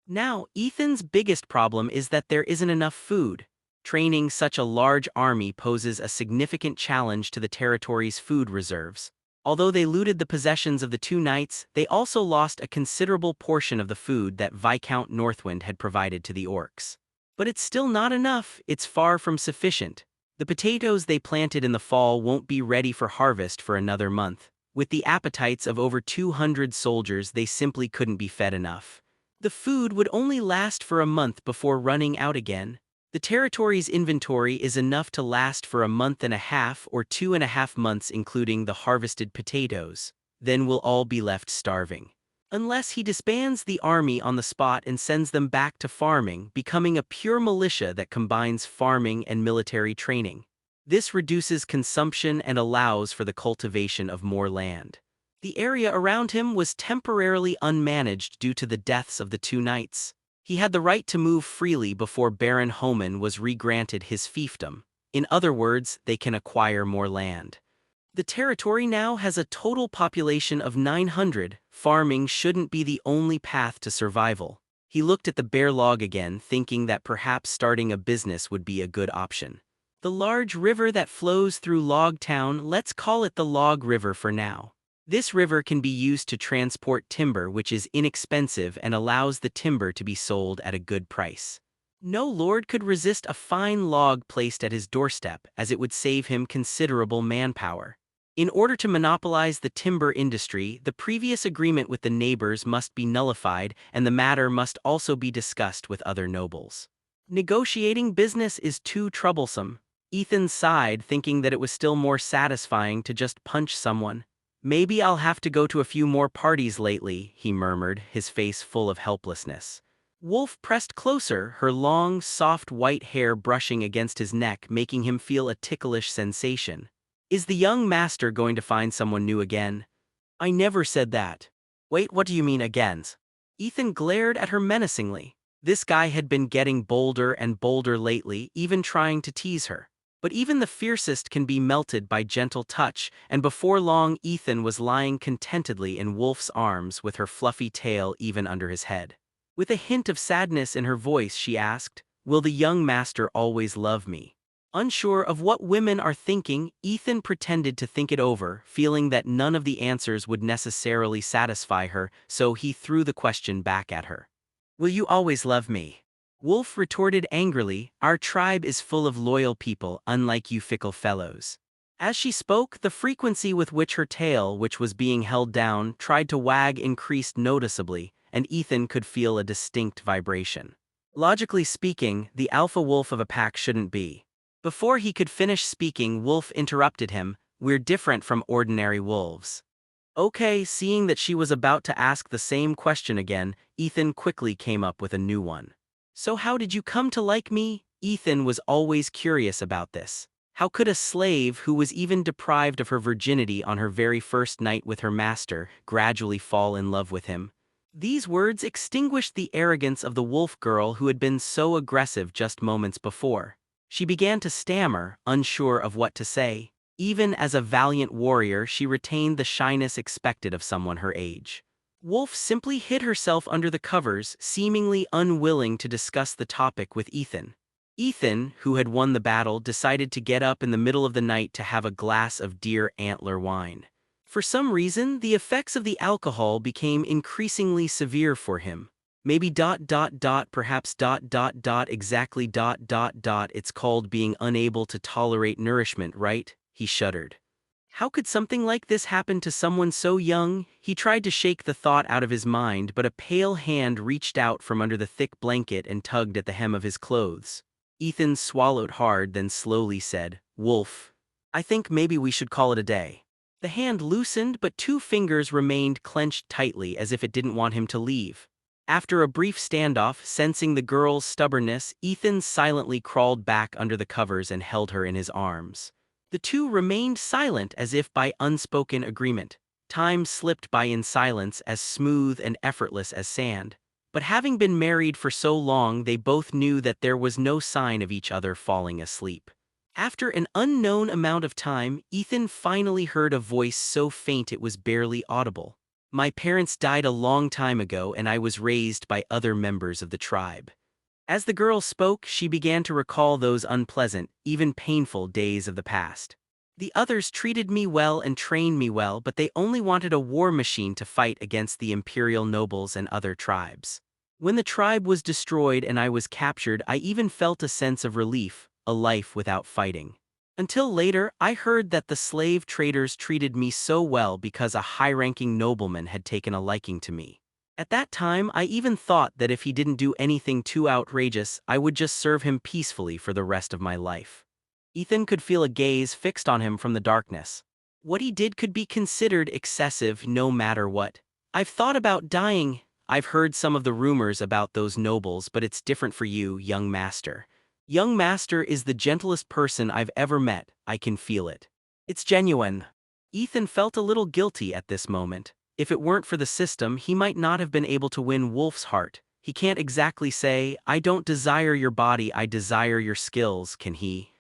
[SPEAKER 2] Now, Ethan's biggest problem is that there isn't enough food. Training such a large army poses a significant challenge to the territory's food reserves. Although they looted the possessions of the 2 knights, they also lost a considerable portion of the food that Viscount Northwind had provided to the orcs. But it's still not enough. It's far from sufficient. The potatoes they planted in the fall won't be ready for harvest for another month. With the appetites of over 200 soldiers, they simply couldn't be fed enough. The food would only last for a month before running out again. The territory's inventory is enough to last for a month and a half or 2.5 months, including the harvested potatoes. Then we'll all be left starving. Unless he disbands the army on the spot and sends them back to farming, becoming a pure militia that combines farming and military training. This reduces consumption and allows for the cultivation of more land. The area around him was temporarily unmanaged due to the deaths of the two knights. He had the right to move freely before Baron Homan was regranted his fiefdom. In other words, they can acquire more land. The territory now has a total population of 900. Farming shouldn't be the only path to survival. He looked at the bare log again, thinking that perhaps starting a business would be a good option. The large river that flows through Log Town, let's call it the Log River for now. This river can be used to transport timber, which is inexpensive and allows the timber to be sold at a good price. No lord could resist a fine log placed at his doorstep, as it would save him considerable manpower. In order to monopolize the timber industry, the previous agreement with the neighbors must be nullified, and the matter must also be discussed with other nobles. Negotiating business is too troublesome. Ethan sighed, thinking that it was still more satisfying to just punch someone. Maybe I'll have to go to a few more parties lately, he murmured, his face full of helplessness. Wolf pressed closer, her long, soft white hair brushing against his neck, making him feel a ticklish sensation. Is the young master going to find someone new again? I never said that. Wait, what do you mean again? Ethan glared at her menacingly. This guy had been getting bolder and bolder lately, even trying to tease her. But even the fiercest can be melted by gentle touch, and before long Ethan was lying contentedly in Wolf's arms with her fluffy tail even under his head. With a hint of sadness in her voice, she asked, "Will the young master always love me?" Unsure of what women are thinking, Ethan pretended to think it over, feeling that none of the answers would necessarily satisfy her, so he threw the question back at her. Will you always love me? Wolf retorted angrily, our tribe is full of loyal people, unlike you fickle fellows. As she spoke, the frequency with which her tail, which was being held down, tried to wag increased noticeably, and Ethan could feel a distinct vibration. Logically speaking, the alpha wolf of a pack shouldn't be. Before he could finish speaking, Wolf interrupted him, we're different from ordinary wolves. Okay, seeing that she was about to ask the same question again, Ethan quickly came up with a new one. So how did you come to like me? Ethan was always curious about this. How could a slave who was even deprived of her virginity on her very first night with her master gradually fall in love with him? These words extinguished the arrogance of the wolf girl who had been so aggressive just moments before. She began to stammer, unsure of what to say. Even as a valiant warrior, she retained the shyness expected of someone her age. Wolf simply hid herself under the covers, seemingly unwilling to discuss the topic with Ethan. Ethan, who had won the battle, decided to get up in the middle of the night to have a glass of deer antler wine. For some reason, the effects of the alcohol became increasingly severe for him. Maybe perhaps exactly it's called being unable to tolerate nourishment, right? He shuddered. How could something like this happen to someone so young? He tried to shake the thought out of his mind, but a pale hand reached out from under the thick blanket and tugged at the hem of his clothes. Ethan swallowed hard, then slowly said, Wolf, I think maybe we should call it a day. The hand loosened, but two fingers remained clenched tightly as if it didn't want him to leave. After a brief standoff, sensing the girl's stubbornness, Ethan silently crawled back under the covers and held her in his arms. The two remained silent as if by unspoken agreement. Time slipped by in silence, as smooth and effortless as sand. But having been married for so long, they both knew that there was no sign of each other falling asleep. After an unknown amount of time, Ethan finally heard a voice so faint it was barely audible. My parents died a long time ago, and I was raised by other members of the tribe. As the girl spoke, she began to recall those unpleasant, even painful days of the past. The others treated me well and trained me well, but they only wanted a war machine to fight against the imperial nobles and other tribes. When the tribe was destroyed and I was captured, I even felt a sense of relief, a life without fighting. Until later, I heard that the slave traders treated me so well because a high-ranking nobleman had taken a liking to me. At that time, I even thought that if he didn't do anything too outrageous, I would just serve him peacefully for the rest of my life. Ethan could feel a gaze fixed on him from the darkness. What he did could be considered excessive no matter what. I've thought about dying. I've heard some of the rumors about those nobles, but it's different for you, young master. Young master is the gentlest person I've ever met, I can feel it. It's genuine. Ethan felt a little guilty at this moment. If it weren't for the system, he might not have been able to win Wolf's heart. He can't exactly say, I don't desire your body, I desire your skills, can he?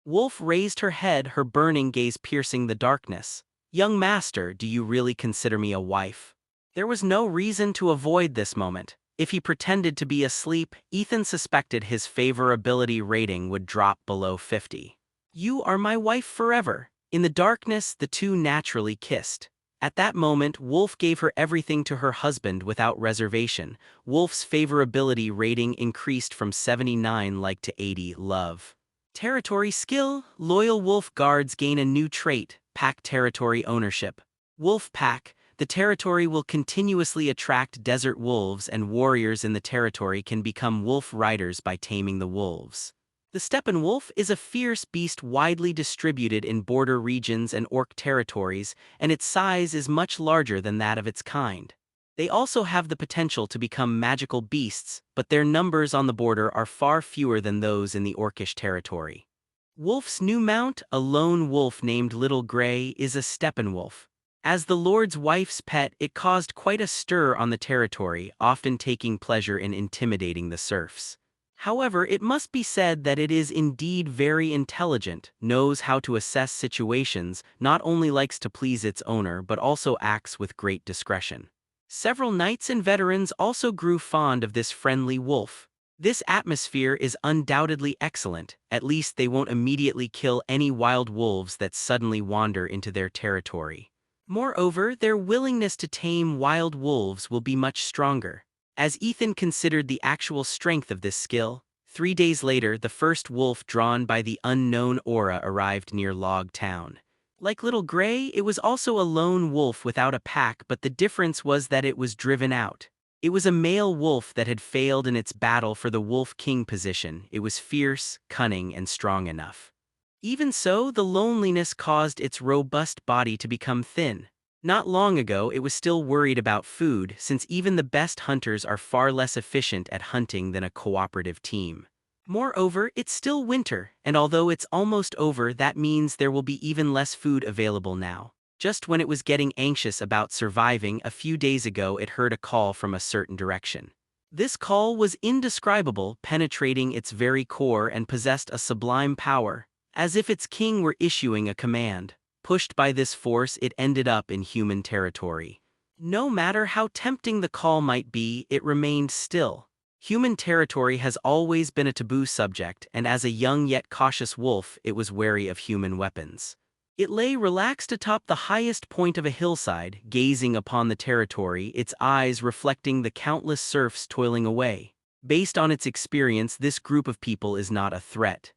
[SPEAKER 2] Wolf raised her head, her burning gaze piercing the darkness. Young master, do you really consider me a wife? There was no reason to avoid this moment. If he pretended to be asleep, Ethan suspected his favorability rating would drop below 50. You are my wife forever. In the darkness, the two naturally kissed. At that moment, Wolf gave her everything to her husband without reservation. Wolf's favorability rating increased from 79 like to 80 love. Territory skill, loyal wolf guards gain a new trait, pack territory ownership. Wolf pack, the territory will continuously attract desert wolves and warriors in the territory can become wolf riders by taming the wolves. The Steppenwolf is a fierce beast widely distributed in border regions and orc territories, and its size is much larger than that of its kind. They also have the potential to become magical beasts, but their numbers on the border are far fewer than those in the orcish territory. Wolf's new mount, a lone wolf named Little Grey, is a Steppenwolf. As the Lord's wife's pet, it caused quite a stir on the territory, often taking pleasure in intimidating the serfs. However, it must be said that it is indeed very intelligent, knows how to assess situations, not only likes to please its owner but also acts with great discretion. Several knights and veterans also grew fond of this friendly wolf. This atmosphere is undoubtedly excellent, at least they won't immediately kill any wild wolves that suddenly wander into their territory. Moreover, their willingness to tame wild wolves will be much stronger. As Ethan considered the actual strength of this skill, 3 days later the first wolf drawn by the unknown aura arrived near Log Town. Like Little Grey, it was also a lone wolf without a pack, but the difference was that it was driven out. It was a male wolf that had failed in its battle for the Wolf King position. It was fierce, cunning, and strong enough. Even so, the loneliness caused its robust body to become thin. Not long ago, it was still worried about food, since even the best hunters are far less efficient at hunting than a cooperative team. Moreover, it's still winter, and although it's almost over, that means there will be even less food available now. Just when it was getting anxious about surviving, a few days ago it heard a call from a certain direction. This call was indescribable, penetrating its very core and possessed a sublime power, as if its king were issuing a command. Pushed by this force, it ended up in human territory. No matter how tempting the call might be, it remained still. Human territory has always been a taboo subject, and as a young yet cautious wolf, it was wary of human weapons. It lay relaxed atop the highest point of a hillside, gazing upon the territory, its eyes reflecting the countless serfs toiling away. Based on its experience, this group of people is not a threat.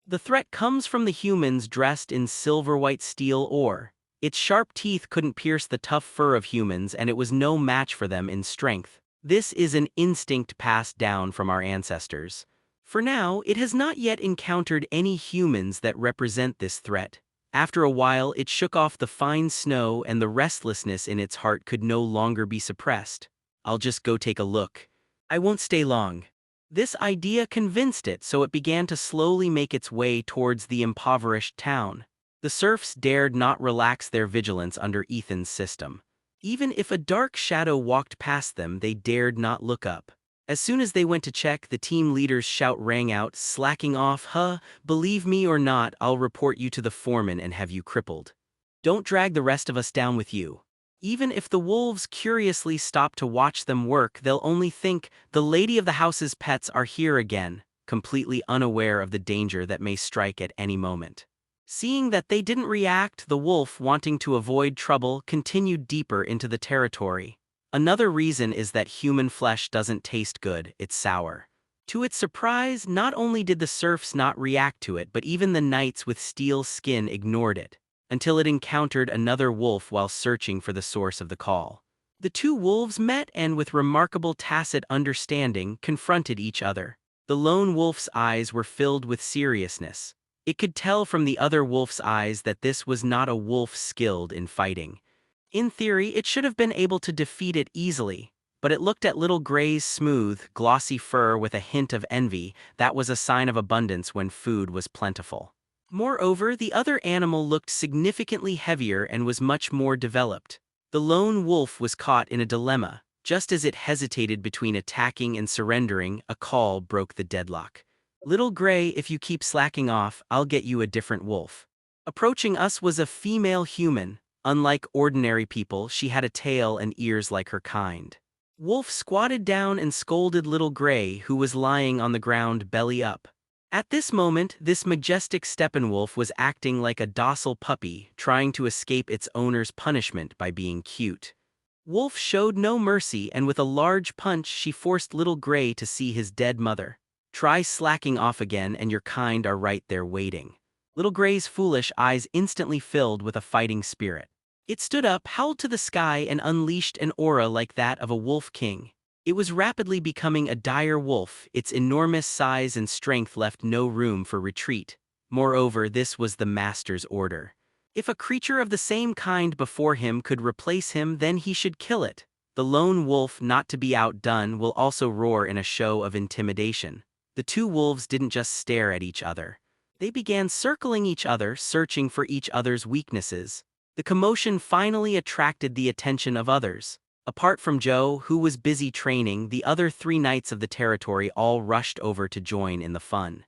[SPEAKER 2] The threat comes from the humans dressed in silver-white steel ore. Its sharp teeth couldn't pierce the tough fur of humans, and it was no match for them in strength. This is an instinct passed down from our ancestors. For now, it has not yet encountered any humans that represent this threat. After a while, it shook off the fine snow, and the restlessness in its heart could no longer be suppressed. I'll just go take a look. I won't stay long. This idea convinced it, so it began to slowly make its way towards the impoverished town. The serfs dared not relax their vigilance under Ethan's system. Even if a dark shadow walked past them, they dared not look up. As soon as they went to check, the team leader's shout rang out, slacking off, believe me or not, I'll report you to the foreman and have you crippled. Don't drag the rest of us down with you. Even if the wolves curiously stop to watch them work, they'll only think, the lady of the house's pets are here again, completely unaware of the danger that may strike at any moment. Seeing that they didn't react, the wolf, wanting to avoid trouble, continued deeper into the territory. Another reason is that human flesh doesn't taste good, it's sour. To its surprise, not only did the serfs not react to it, but even the knights with steel skin ignored it, until it encountered another wolf while searching for the source of the call. The two wolves met and, with remarkable tacit understanding, confronted each other. The lone wolf's eyes were filled with seriousness. It could tell from the other wolf's eyes that this was not a wolf skilled in fighting. In theory, it should have been able to defeat it easily, but it looked at Little Gray's smooth, glossy fur with a hint of envy. That was a sign of abundance when food was plentiful. Moreover, the other animal looked significantly heavier and was much more developed. The lone wolf was caught in a dilemma. Just as it hesitated between attacking and surrendering, a call broke the deadlock. "Little Gray, if you keep slacking off, I'll get you a different wolf." Approaching us was a female human. Unlike ordinary people, she had a tail and ears like her kind. Wolf squatted down and scolded Little Gray, who was lying on the ground belly up. At this moment, this majestic Steppenwolf was acting like a docile puppy, trying to escape its owner's punishment by being cute. Wolf showed no mercy, and with a large punch she forced Little Gray to see his dead mother. "Try slacking off again and your kind are right there waiting." Little Gray's foolish eyes instantly filled with a fighting spirit. It stood up, howled to the sky, and unleashed an aura like that of a wolf king. It was rapidly becoming a dire wolf. Its enormous size and strength left no room for retreat. Moreover, this was the master's order. If a creature of the same kind before him could replace him, then he should kill it. The lone wolf, not to be outdone, will also roar in a show of intimidation. The two wolves didn't just stare at each other. They began circling each other, searching for each other's weaknesses. The commotion finally attracted the attention of others. Apart from Joe, who was busy training, the other 3 knights of the territory all rushed over to join in the fun.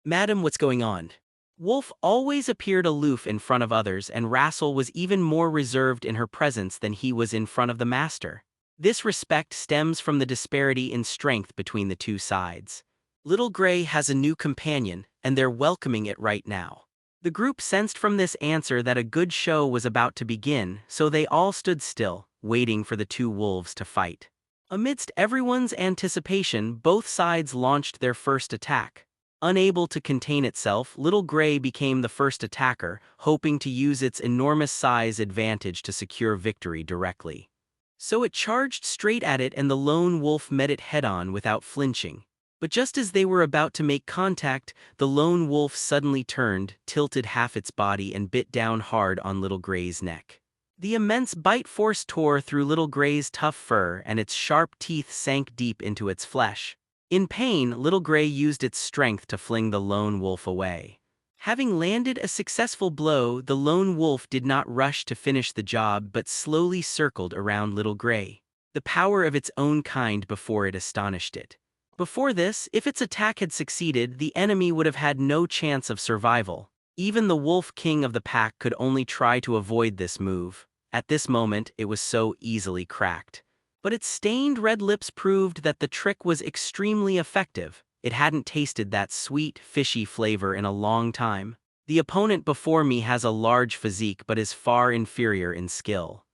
[SPEAKER 2] "Madam, what's going on?" Wolf always appeared aloof in front of others, and Rassel was even more reserved in her presence than he was in front of the master. This respect stems from the disparity in strength between the two sides. Little Gray has a new companion, and they're welcoming it right now. The group sensed from this answer that a good show was about to begin, so they all stood still, waiting for the two wolves to fight. Amidst everyone's anticipation, both sides launched their first attack. Unable to contain itself, Little Gray became the first attacker, hoping to use its enormous size advantage to secure victory directly. So it charged straight at it, and the lone wolf met it head-on without flinching. But just as they were about to make contact, the lone wolf suddenly turned, tilted half its body, and bit down hard on Little Gray's neck. The immense bite force tore through Little Gray's tough fur, and its sharp teeth sank deep into its flesh. In pain, Little Gray used its strength to fling the lone wolf away. Having landed a successful blow, the lone wolf did not rush to finish the job but slowly circled around Little Gray. The power of its own kind before it astonished it. Before this, if its attack had succeeded, the enemy would have had no chance of survival. Even the wolf king of the pack could only try to avoid this move. At this moment, it was so easily cracked. But its stained red lips proved that the trick was extremely effective. It hadn't tasted that sweet, fishy flavor in a long time. "The opponent before me has a large physique but is far inferior in skill.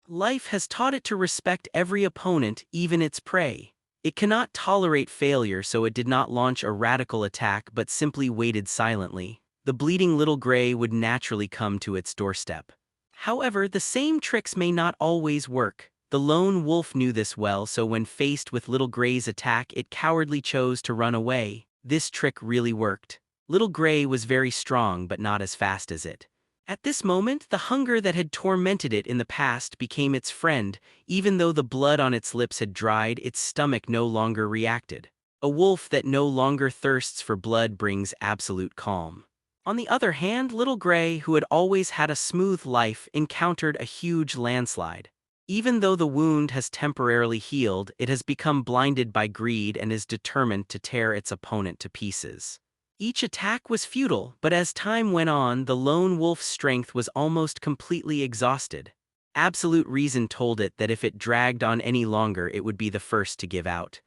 [SPEAKER 2] Life has taught it to respect every opponent, even its prey. It cannot tolerate failure, so it did not launch a radical attack but simply waited silently. The bleeding Little Gray would naturally come to its doorstep. However, the same tricks may not always work. The lone wolf knew this well, so when faced with Little Gray's attack, it cowardly chose to run away. This trick really worked. Little Gray was very strong but not as fast as it. At this moment, the hunger that had tormented it in the past became its friend. Even though the blood on its lips had dried, its stomach no longer reacted. A wolf that no longer thirsts for blood brings absolute calm. On the other hand, Little Gray, who had always had a smooth life, encountered a huge landslide. Even though the wound has temporarily healed, it has become blinded by greed and is determined to tear its opponent to pieces. Each attack was futile, but as time went on, the lone wolf's strength was almost completely exhausted. Absolute reason told it that if it dragged on any longer, it would be the first to give out.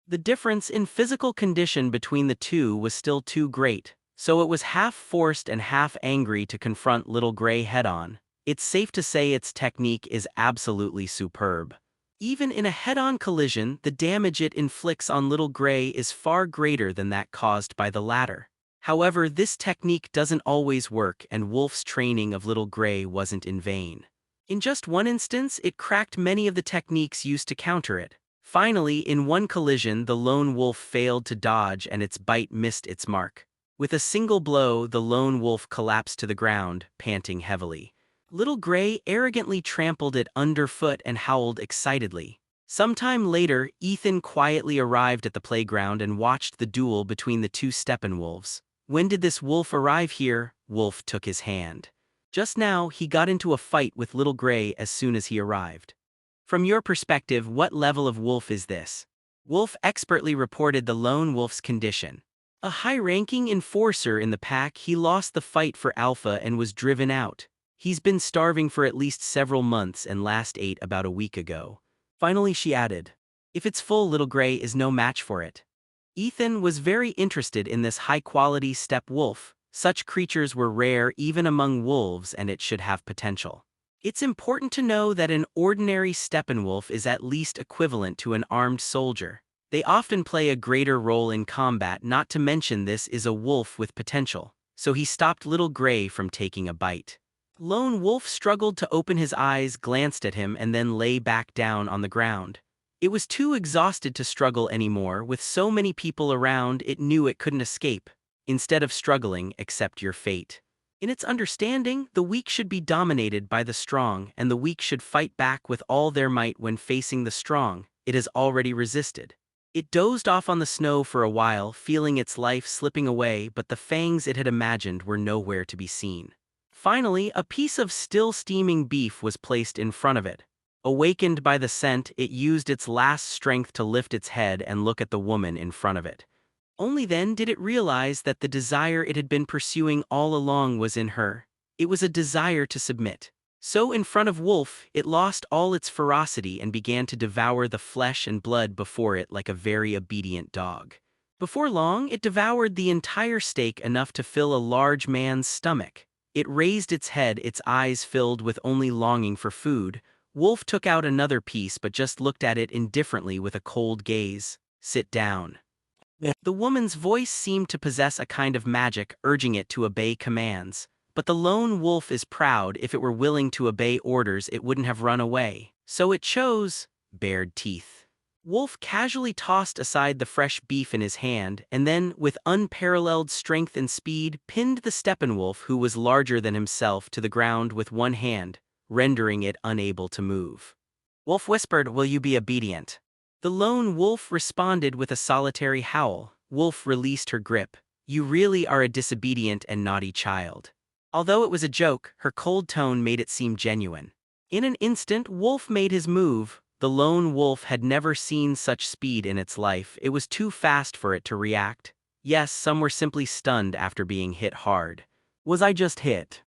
[SPEAKER 2] The difference in physical condition between the two was still too great, so it was half forced and half angry to confront Little Gray head-on. It's safe to say its technique is absolutely superb. Even in a head-on collision, the damage it inflicts on Little Gray is far greater than that caused by the latter. However, this technique doesn't always work, and Wolf's training of Little Gray wasn't in vain. In just one instance, it cracked many of the techniques used to counter it. Finally, in one collision, the lone wolf failed to dodge and its bite missed its mark. With a single blow, the lone wolf collapsed to the ground, panting heavily. Little Gray arrogantly trampled it underfoot and howled excitedly. Sometime later, Ethan quietly arrived at the playground and watched the duel between the two Steppenwolves. When did this wolf arrive here? Wolf took his hand. Just now, he got into a fight with Little Gray as soon as he arrived. From your perspective, what level of wolf is this? Wolf expertly reported the lone wolf's condition. A high-ranking enforcer in the pack, he lost the fight for Alpha and was driven out. He's been starving for at least several months and last ate about a week ago. Finally, she added, if it's full, Little Gray is no match for it. Ethan was very interested in this high-quality steppe wolf. Such creatures were rare even among wolves, and it should have potential. It's important to know that an ordinary Steppenwolf is at least equivalent to an armed soldier. They often play a greater role in combat, not to mention this is a wolf with potential. So he stopped Little Gray from taking a bite. Lone Wolf struggled to open his eyes, glanced at him, and then lay back down on the ground. It was too exhausted to struggle anymore. With so many people around, it knew it couldn't escape. Instead of struggling, accept your fate. In its understanding, the weak should be dominated by the strong, and the weak should fight back with all their might when facing the strong. It has already resisted. It dozed off on the snow for a while, feeling its life slipping away, but the fangs it had imagined were nowhere to be seen. Finally, a piece of still steaming beef was placed in front of it. Awakened by the scent, it used its last strength to lift its head and look at the woman in front of it. Only then did it realize that the desire it had been pursuing all along was in her. It was a desire to submit. So in front of Wolf, it lost all its ferocity and began to devour the flesh and blood before it like a very obedient dog. Before long, it devoured the entire steak, enough to fill a large man's stomach. It raised its head, its eyes filled with only longing for food. Wolf took out another piece but just looked at it indifferently with a cold gaze. Sit down. The woman's voice seemed to possess a kind of magic, urging it to obey commands. But the lone wolf is proud. If it were willing to obey orders, it wouldn't have run away. So it chose bared teeth. Wolf casually tossed aside the fresh beef in his hand, and then, with unparalleled strength and speed, pinned the Steppenwolf, who was larger than himself, to the ground with one hand, rendering it unable to move. Wolf whispered, "Will you be obedient?" The lone wolf responded with a solitary howl. Wolf released her grip. "You really are a disobedient and naughty child." Although it was a joke, her cold tone made it seem genuine. In an instant, Wolf made his move. The lone wolf had never seen such speed in its life. It was too fast for it to react. Yes, some were simply stunned after being hit hard. Was I just hit?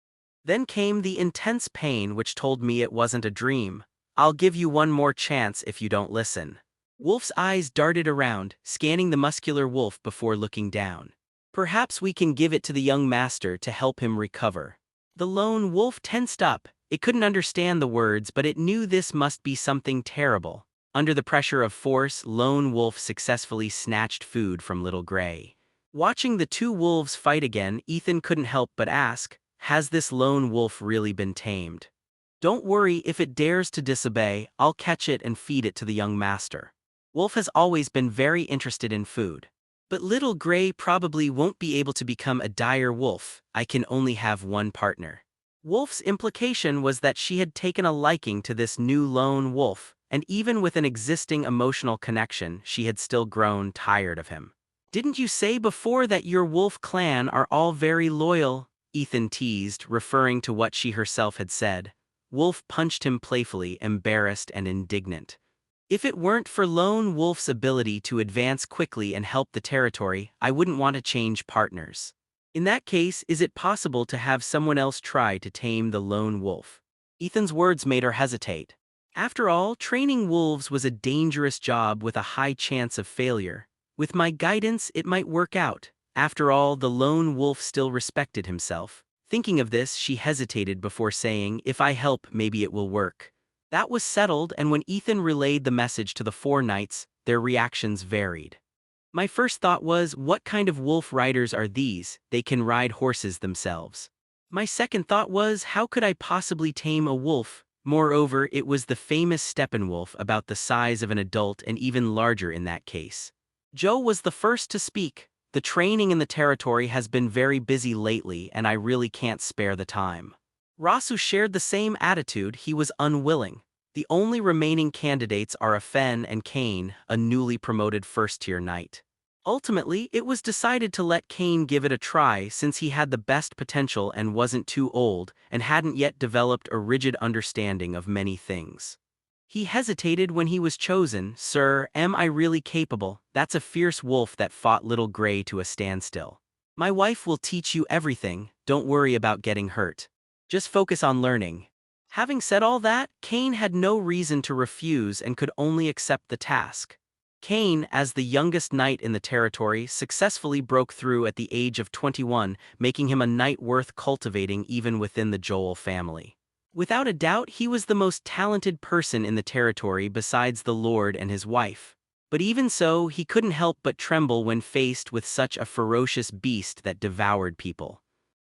[SPEAKER 2] Then came the intense pain which told me it wasn't a dream. I'll give you one more chance if you don't listen. Wolf's eyes darted around, scanning the muscular wolf before looking down. Perhaps we can give it to the young master to help him recover. The lone wolf tensed up. It couldn't understand the words, but it knew this must be something terrible. Under the pressure of force, Lone Wolf successfully snatched food from Little Gray. Watching the two wolves fight again, Ethan couldn't help but ask, has this lone wolf really been tamed? Don't worry, if it dares to disobey, I'll catch it and feed it to the young master. Wolf has always been very interested in food. But Little Gray probably won't be able to become a dire wolf. I can only have one partner. Wolf's implication was that she had taken a liking to this new lone wolf, and even with an existing emotional connection, she had still grown tired of him. Didn't you say before that your wolf clan are all very loyal? Ethan teased, referring to what she herself had said. Wolf punched him playfully, embarrassed and indignant. If it weren't for Lone Wolf's ability to advance quickly and help the territory, I wouldn't want to change partners. In that case, is it possible to have someone else try to tame the lone wolf? Ethan's words made her hesitate. After all, training wolves was a dangerous job with a high chance of failure. With my guidance, it might work out. After all, the lone wolf still respected himself. Thinking of this, she hesitated before saying, if I help, maybe it will work. That was settled, and when Ethan relayed the message to the four knights, their reactions varied. My first thought was, what kind of wolf riders are these? They can ride horses themselves. My second thought was, how could I possibly tame a wolf? Moreover, it was the famous Steppenwolf, about the size of an adult and even larger in that case. Joe was the first to speak. The training in the territory has been very busy lately, and I really can't spare the time. Rasu shared the same attitude. He was unwilling. The only remaining candidates are Afen and Cain, a newly promoted first-tier knight. Ultimately, it was decided to let Cain give it a try since he had the best potential and wasn't too old and hadn't yet developed a rigid understanding of many things. He hesitated when he was chosen. "Sir, am I really capable?" "That's a fierce wolf that fought Little Gray to a standstill. My wife will teach you everything, don't worry about getting hurt. Just focus on learning." Having said all that, Cain had no reason to refuse and could only accept the task. Cain, as the youngest knight in the territory, successfully broke through at the age of 21, making him a knight worth cultivating even within the Joel family. Without a doubt, he was the most talented person in the territory besides the Lord and his wife. But even so, he couldn't help but tremble when faced with such a ferocious beast that devoured people.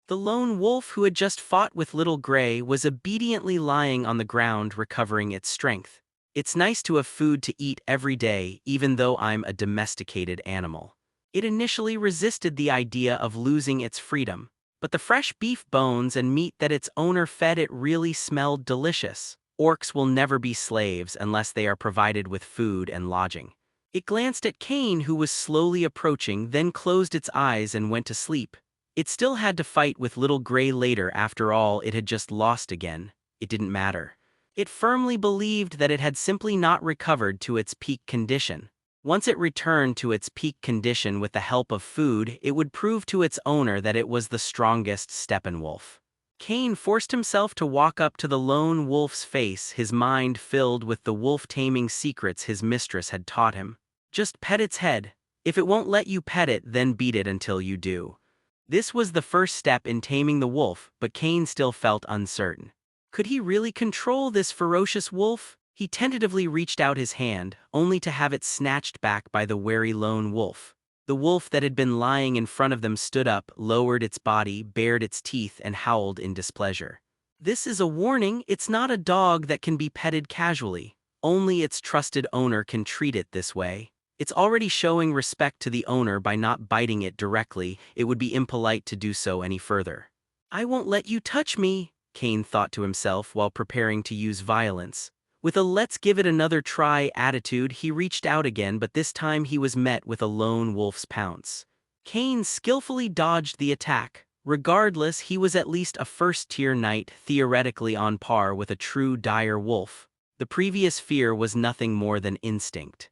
[SPEAKER 2] The lone wolf who had just fought with Little Gray was obediently lying on the ground recovering its strength. "It's nice to have food to eat every day, even though I'm a domesticated animal." It initially resisted the idea of losing its freedom, but the fresh beef bones and meat that its owner fed it really smelled delicious. Orcs will never be slaves unless they are provided with food and lodging. It glanced at Cain, who was slowly approaching, then closed its eyes and went to sleep. It still had to fight with Little Gray later. After all, it had just lost again. It didn't matter. It firmly believed that it had simply not recovered to its peak condition. Once it returned to its peak condition with the help of food, it would prove to its owner that it was the strongest Steppenwolf. Cain forced himself to walk up to the lone wolf's face, his mind filled with the wolf-taming secrets his mistress had taught him. "Just pet its head. If it won't let you pet it, then beat it until you do." This was the first step in taming the wolf, but Cain still felt uncertain. Could he really control this ferocious wolf? He tentatively reached out his hand, only to have it snatched back by the wary lone wolf. The wolf that had been lying in front of them stood up, lowered its body, bared its teeth, and howled in displeasure. "This is a warning. It's not a dog that can be petted casually. Only its trusted owner can treat it this way. It's already showing respect to the owner by not biting it directly. It would be impolite to do so any further." "I won't let you touch me," Cain thought to himself while preparing to use violence. With a "let's give it another try" attitude, he reached out again, but this time he was met with a lone wolf's pounce. Cain skillfully dodged the attack. Regardless, he was at least a first-tier knight, theoretically on par with a true dire wolf. The previous fear was nothing more than instinct.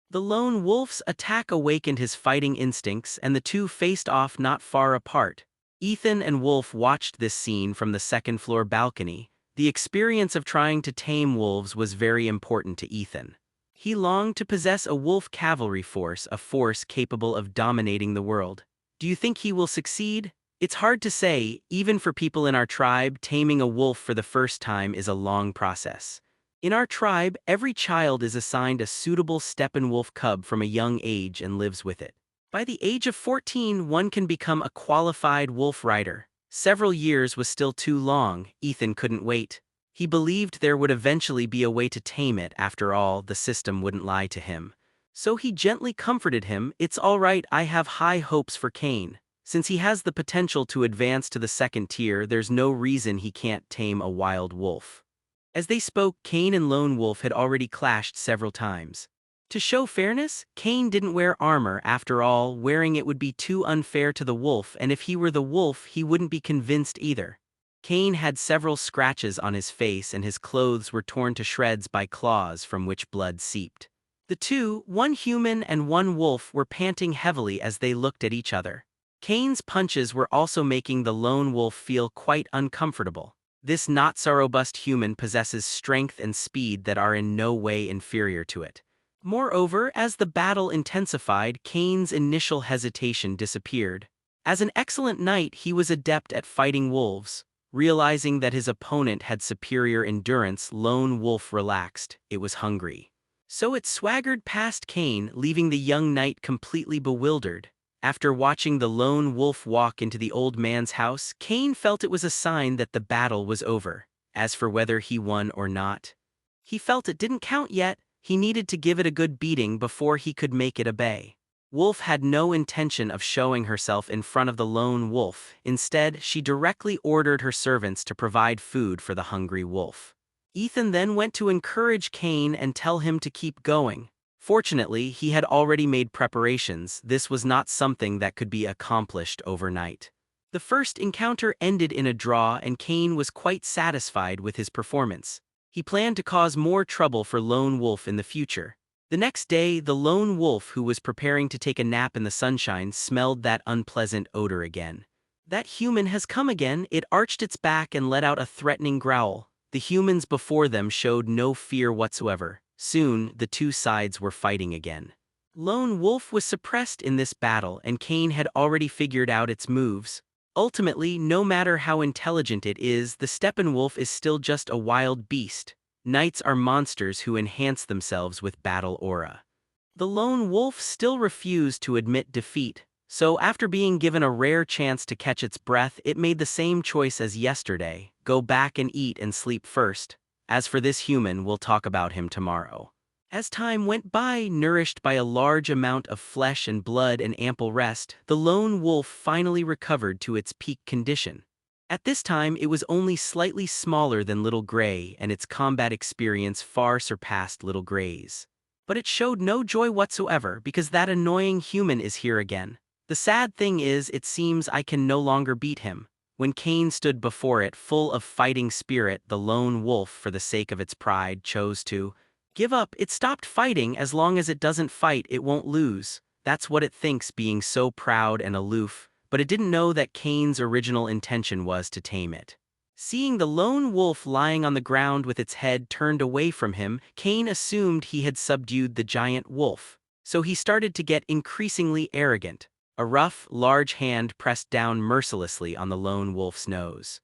[SPEAKER 2] The lone wolf's attack awakened his fighting instincts, and the two faced off not far apart. Ethan and Wolf watched this scene from the second-floor balcony. The experience of trying to tame wolves was very important to Ethan. He longed to possess a wolf cavalry force, a force capable of dominating the world. Do you think he will succeed? It's hard to say. Even for people in our tribe, taming a wolf for the first time is a long process. In our tribe, every child is assigned a suitable Steppenwolf cub from a young age and lives with it. By the age of 14, one can become a qualified wolf rider. Several years was still too long. Ethan couldn't wait. He believed there would eventually be a way to tame it. After all, the system wouldn't lie to him. So he gently comforted him. "It's all right, I have high hopes for Cain. Since he has the potential to advance to the second tier, there's no reason he can't tame a wild wolf." As they spoke, Cain and Lone Wolf had already clashed several times. To show fairness, Cain didn't wear armor. After all, wearing it would be too unfair to the wolf, and if he were the wolf, he wouldn't be convinced either. Cain had several scratches on his face, and his clothes were torn to shreds by claws from which blood seeped. The two, one human and one wolf, were panting heavily as they looked at each other. Cain's punches were also making the lone wolf feel quite uncomfortable. This not-so-robust human possesses strength and speed that are in no way inferior to it. Moreover, as the battle intensified, Cain's initial hesitation disappeared. As an excellent knight, he was adept at fighting wolves. Realizing that his opponent had superior endurance, Lone Wolf relaxed. It was hungry. So it swaggered past Cain, leaving the young knight completely bewildered. After watching the lone wolf walk into the old man's house, Cain felt it was a sign that the battle was over. As for whether he won or not, he felt it didn't count yet. He needed to give it a good beating before he could make it obey. Wolf had no intention of showing herself in front of the lone wolf. Instead, she directly ordered her servants to provide food for the hungry wolf. Ethan then went to encourage Cain and tell him to keep going. Fortunately, he had already made preparations. This was not something that could be accomplished overnight. The first encounter ended in a draw, and Cain was quite satisfied with his performance. He planned to cause more trouble for Lone Wolf in the future. The next day, the lone wolf who was preparing to take a nap in the sunshine smelled that unpleasant odor again. That human has come again. It arched its back and let out a threatening growl. The humans before them showed no fear whatsoever. Soon, the two sides were fighting again. Lone Wolf was suppressed in this battle, and Cain had already figured out its moves. Ultimately, no matter how intelligent it is, the Steppenwolf is still just a wild beast. Knights are monsters who enhance themselves with battle aura. The lone wolf still refused to admit defeat, so after being given a rare chance to catch its breath, it made the same choice as yesterday: go back and eat and sleep first. As for this human, we'll talk about him tomorrow. As time went by, nourished by a large amount of flesh and blood and ample rest, the lone wolf finally recovered to its peak condition. At this time, it was only slightly smaller than Little Gray, and its combat experience far surpassed Little Gray's. But it showed no joy whatsoever because that annoying human is here again. The sad thing is, it seems I can no longer beat him. When Cain stood before it, full of fighting spirit, the lone wolf, for the sake of its pride, chose to give up. It stopped fighting. As long as it doesn't fight, it won't lose. That's what it thinks, being so proud and aloof, but it didn't know that Cain's original intention was to tame it. Seeing the lone wolf lying on the ground with its head turned away from him, Cain assumed he had subdued the giant wolf. So he started to get increasingly arrogant. A rough, large hand pressed down mercilessly on the lone wolf's nose.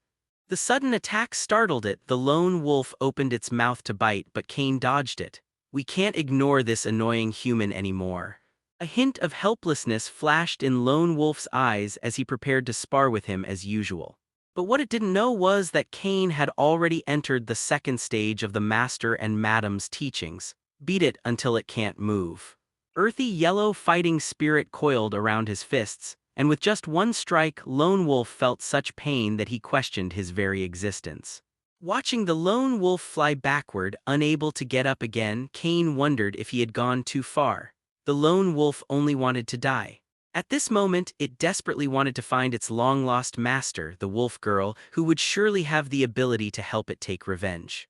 [SPEAKER 2] The sudden attack startled it. The lone wolf opened its mouth to bite, but Cain dodged it. We can't ignore this annoying human anymore. A hint of helplessness flashed in Lone Wolf's eyes as he prepared to spar with him as usual. But what it didn't know was that Cain had already entered the second stage of the Master and Madam's teachings: beat it until it can't move. Earthy yellow fighting spirit coiled around his fists, and with just one strike, Lone Wolf felt such pain that he questioned his very existence. Watching the lone wolf fly backward, unable to get up again, Cain wondered if he had gone too far. The lone wolf only wanted to die. At this moment, it desperately wanted to find its long-lost master, the wolf girl, who would surely have the ability to help it take revenge.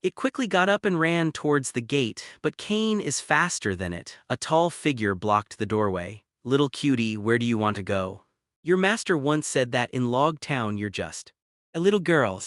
[SPEAKER 2] It quickly got up and ran towards the gate, but Cain is faster than it. A tall figure blocked the doorway. "Little cutie, where do you want to go? Your master once said that in Log Town you're just a little girl."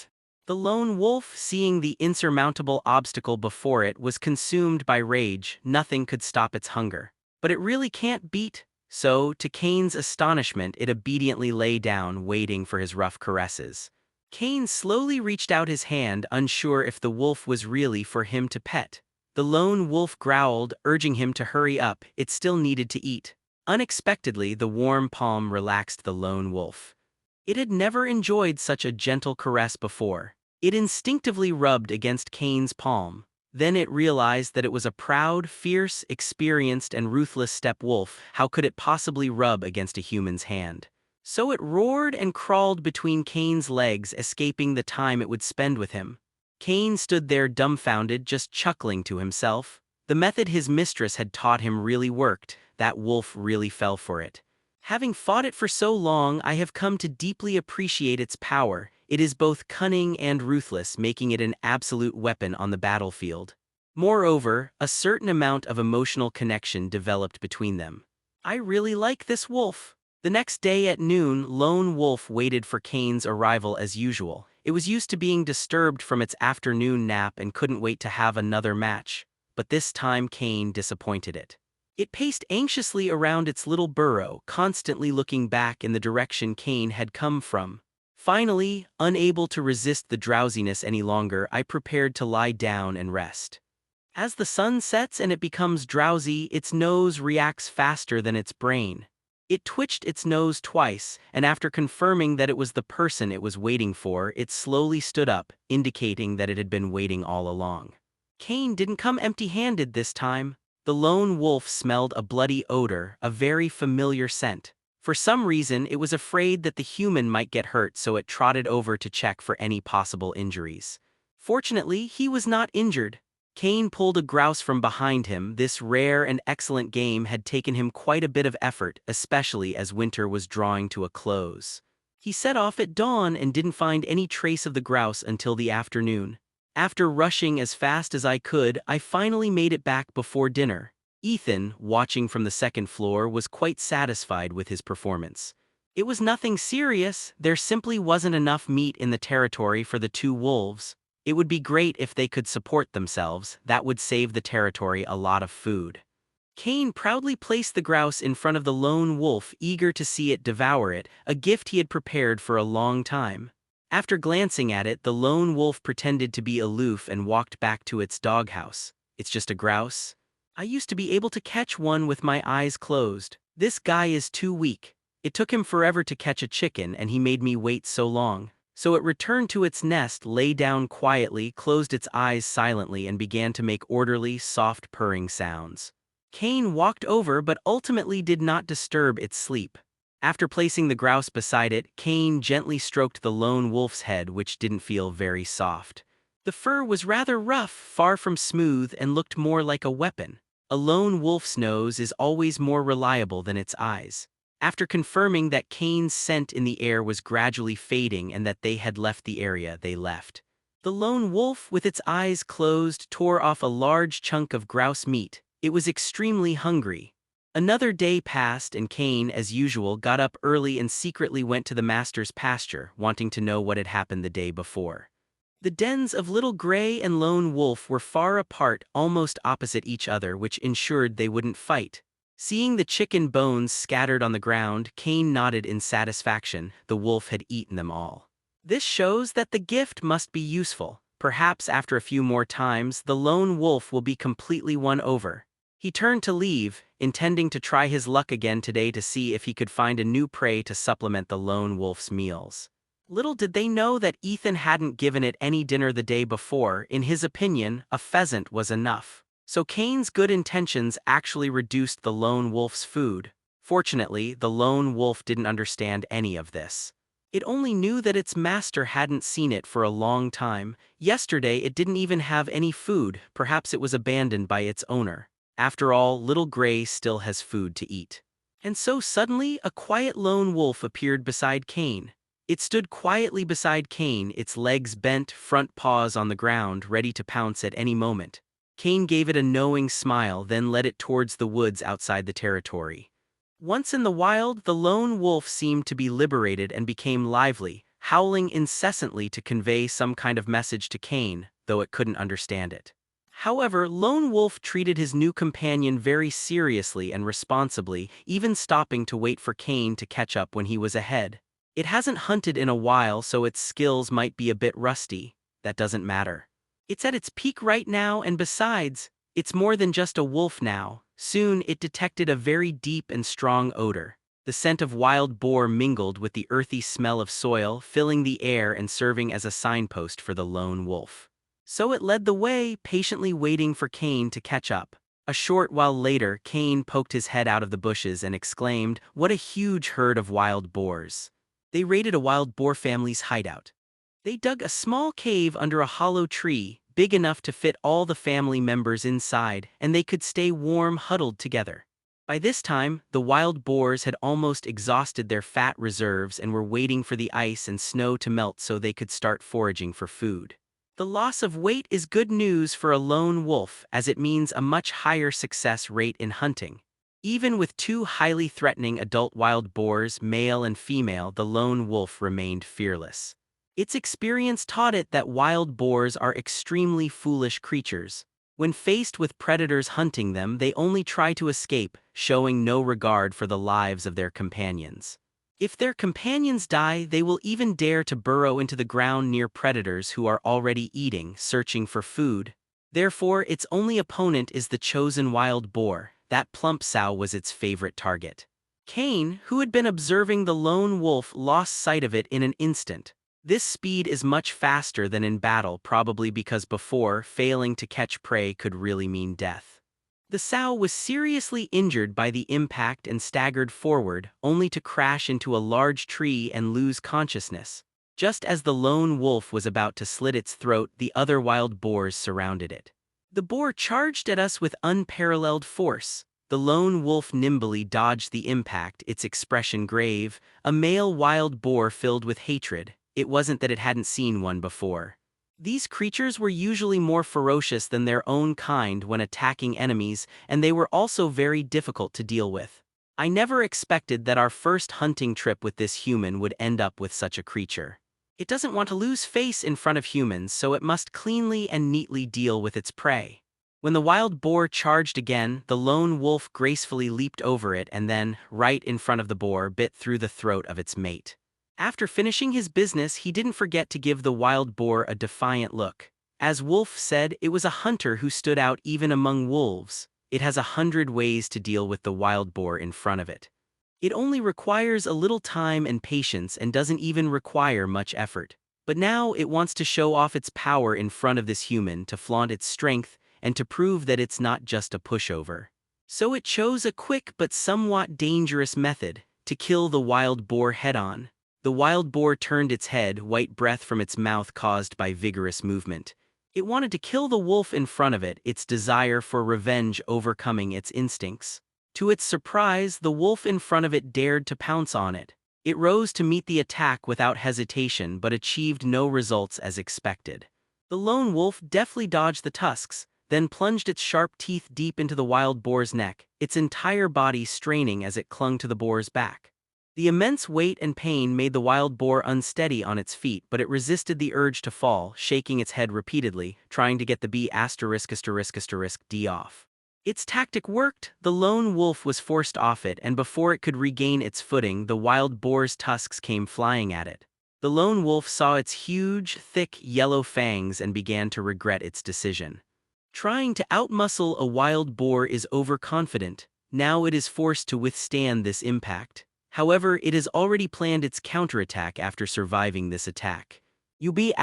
[SPEAKER 2] The lone wolf, seeing the insurmountable obstacle before it, was consumed by rage. Nothing could stop its hunger. But it really can't beat, so, to Cain's astonishment, it obediently lay down, waiting for his rough caresses. Cain slowly reached out his hand, unsure if the wolf was really for him to pet. The lone wolf growled, urging him to hurry up. It still needed to eat. Unexpectedly, the warm palm relaxed the lone wolf. It had never enjoyed such a gentle caress before. It instinctively rubbed against Cain's palm. Then it realized that it was a proud, fierce, experienced, and ruthless steppe wolf. How could it possibly rub against a human's hand? So it roared and crawled between Cain's legs, escaping the time it would spend with him. Cain stood there dumbfounded, just chuckling to himself. The method his mistress had taught him really worked. That wolf really fell for it. Having fought it for so long, I have come to deeply appreciate its power. It is both cunning and ruthless, making it an absolute weapon on the battlefield. Moreover, a certain amount of emotional connection developed between them. I really like this wolf. The next day at noon, Lone Wolf waited for Cain's arrival as usual. It was used to being disturbed from its afternoon nap and couldn't wait to have another match. But this time Cain disappointed it. It paced anxiously around its little burrow, constantly looking back in the direction Cain had come from. Finally, unable to resist the drowsiness any longer, I prepared to lie down and rest. As the sun sets and it becomes drowsy, its nose reacts faster than its brain. It twitched its nose twice, and after confirming that it was the person it was waiting for, it slowly stood up, indicating that it had been waiting all along. Cain didn't come empty-handed this time. The lone wolf smelled a bloody odor, a very familiar scent. For some reason, it was afraid that the human might get hurt, so it trotted over to check for any possible injuries. Fortunately, he was not injured. Cain pulled a grouse from behind him. This rare and excellent game had taken him quite a bit of effort, especially as winter was drawing to a close. He set off at dawn and didn't find any trace of the grouse until the afternoon. After rushing as fast as I could, I finally made it back before dinner. Ethan, watching from the second floor, was quite satisfied with his performance. It was nothing serious. There simply wasn't enough meat in the territory for the two wolves. It would be great if they could support themselves. That would save the territory a lot of food. Cain proudly placed the grouse in front of the lone wolf, eager to see it devour it, a gift he had prepared for a long time. After glancing at it, the lone wolf pretended to be aloof and walked back to its doghouse. It's just a grouse. I used to be able to catch one with my eyes closed. This guy is too weak. It took him forever to catch a chicken, and he made me wait so long. So it returned to its nest, lay down quietly, closed its eyes silently, and began to make orderly, soft purring sounds. Cain walked over but ultimately did not disturb its sleep. After placing the grouse beside it, Cain gently stroked the lone wolf's head, which didn't feel very soft. The fur was rather rough, far from smooth, and looked more like a weapon. A lone wolf's nose is always more reliable than its eyes. After confirming that Cain's scent in the air was gradually fading and that they had left the area, they left. The lone wolf, with its eyes closed, tore off a large chunk of grouse meat. It was extremely hungry. Another day passed, and Cain, as usual, got up early and secretly went to the master's pasture, wanting to know what had happened the day before. The dens of Little Gray and Lone Wolf were far apart, almost opposite each other, which ensured they wouldn't fight. Seeing the chicken bones scattered on the ground, Cain nodded in satisfaction. The wolf had eaten them all. This shows that the gift must be useful. Perhaps after a few more times, the lone wolf will be completely won over. He turned to leave, intending to try his luck again today to see if he could find a new prey to supplement the lone wolf's meals. Little did they know that Ethan hadn't given it any dinner the day before. In his opinion, a pheasant was enough. So Cain's good intentions actually reduced the lone wolf's food. Fortunately, the lone wolf didn't understand any of this. It only knew that its master hadn't seen it for a long time. Yesterday it didn't even have any food. Perhaps it was abandoned by its owner. After all, Little Gray still has food to eat. And so suddenly, a quiet lone wolf appeared beside Cain. It stood quietly beside Cain, its legs bent, front paws on the ground, ready to pounce at any moment. Cain gave it a knowing smile, then led it towards the woods outside the territory. Once in the wild, the lone wolf seemed to be liberated and became lively, howling incessantly to convey some kind of message to Cain, though it couldn't understand it. However, Lone Wolf treated his new companion very seriously and responsibly, even stopping to wait for Cain to catch up when he was ahead. It hasn't hunted in a while, so its skills might be a bit rusty. That doesn't matter. It's at its peak right now, and besides, it's more than just a wolf now. Soon it detected a very deep and strong odor. The scent of wild boar mingled with the earthy smell of soil, filling the air and serving as a signpost for the lone wolf. So it led the way, patiently waiting for Cain to catch up. A short while later, Cain poked his head out of the bushes and exclaimed, "What a huge herd of wild boars!" They raided a wild boar family's hideout. They dug a small cave under a hollow tree, big enough to fit all the family members inside, and they could stay warm huddled together. By this time, the wild boars had almost exhausted their fat reserves and were waiting for the ice and snow to melt so they could start foraging for food. The loss of weight is good news for a lone wolf, as it means a much higher success rate in hunting. Even with two highly threatening adult wild boars, male and female, the lone wolf remained fearless. Its experience taught it that wild boars are extremely foolish creatures. When faced with predators hunting them, they only try to escape, showing no regard for the lives of their companions. If their companions die, they will even dare to burrow into the ground near predators who are already eating, searching for food. Therefore, its only opponent is the chosen wild boar. That plump sow was its favorite target. Cain, who had been observing the lone wolf, lost sight of it in an instant. This speed is much faster than in battle, probably because before, failing to catch prey could really mean death. The sow was seriously injured by the impact and staggered forward, only to crash into a large tree and lose consciousness. Just as the lone wolf was about to slit its throat, the other wild boars surrounded it. The boar charged at us with unparalleled force. The lone wolf nimbly dodged the impact, its expression grave, a male wild boar filled with hatred. It wasn't that it hadn't seen one before. These creatures were usually more ferocious than their own kind when attacking enemies, and they were also very difficult to deal with. I never expected that our first hunting trip with this human would end up with such a creature. It doesn't want to lose face in front of humans, so it must cleanly and neatly deal with its prey. When the wild boar charged again, the lone wolf gracefully leaped over it and then, right in front of the boar, bit through the throat of its mate. After finishing his business, he didn't forget to give the wild boar a defiant look. As Wolf said, it was a hunter who stood out even among wolves. It has 100 ways to deal with the wild boar in front of it. It only requires a little time and patience and doesn't even require much effort. But now it wants to show off its power in front of this human, to flaunt its strength, and to prove that it's not just a pushover. So it chose a quick but somewhat dangerous method: to kill the wild boar head-on. The wild boar turned its head, white breath from its mouth caused by vigorous movement. It wanted to kill the wolf in front of it, its desire for revenge overcoming its instincts. To its surprise, the wolf in front of it dared to pounce on it. It rose to meet the attack without hesitation but achieved no results as expected. The lone wolf deftly dodged the tusks, then plunged its sharp teeth deep into the wild boar's neck, its entire body straining as it clung to the boar's back. The immense weight and pain made the wild boar unsteady on its feet, but it resisted the urge to fall, shaking its head repeatedly, trying to get the B******D off. Its tactic worked. The lone wolf was forced off it, and before it could regain its footing, the wild boar's tusks came flying at it. The lone wolf saw its huge, thick, yellow fangs and began to regret its decision. Trying to outmuscle a wild boar is overconfident. Now it is forced to withstand this impact. However, it has already planned its counterattack after surviving this attack. UB******D.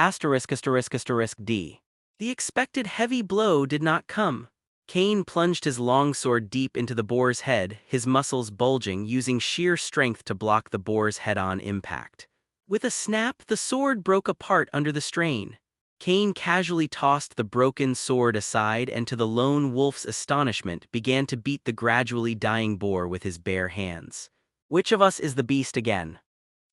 [SPEAKER 2] The expected heavy blow did not come. Cain plunged his longsword deep into the boar's head, his muscles bulging, using sheer strength to block the boar's head-on impact. With a snap, the sword broke apart under the strain. Cain casually tossed the broken sword aside and, to the lone wolf's astonishment, began to beat the gradually dying boar with his bare hands. Which of us is the beast again?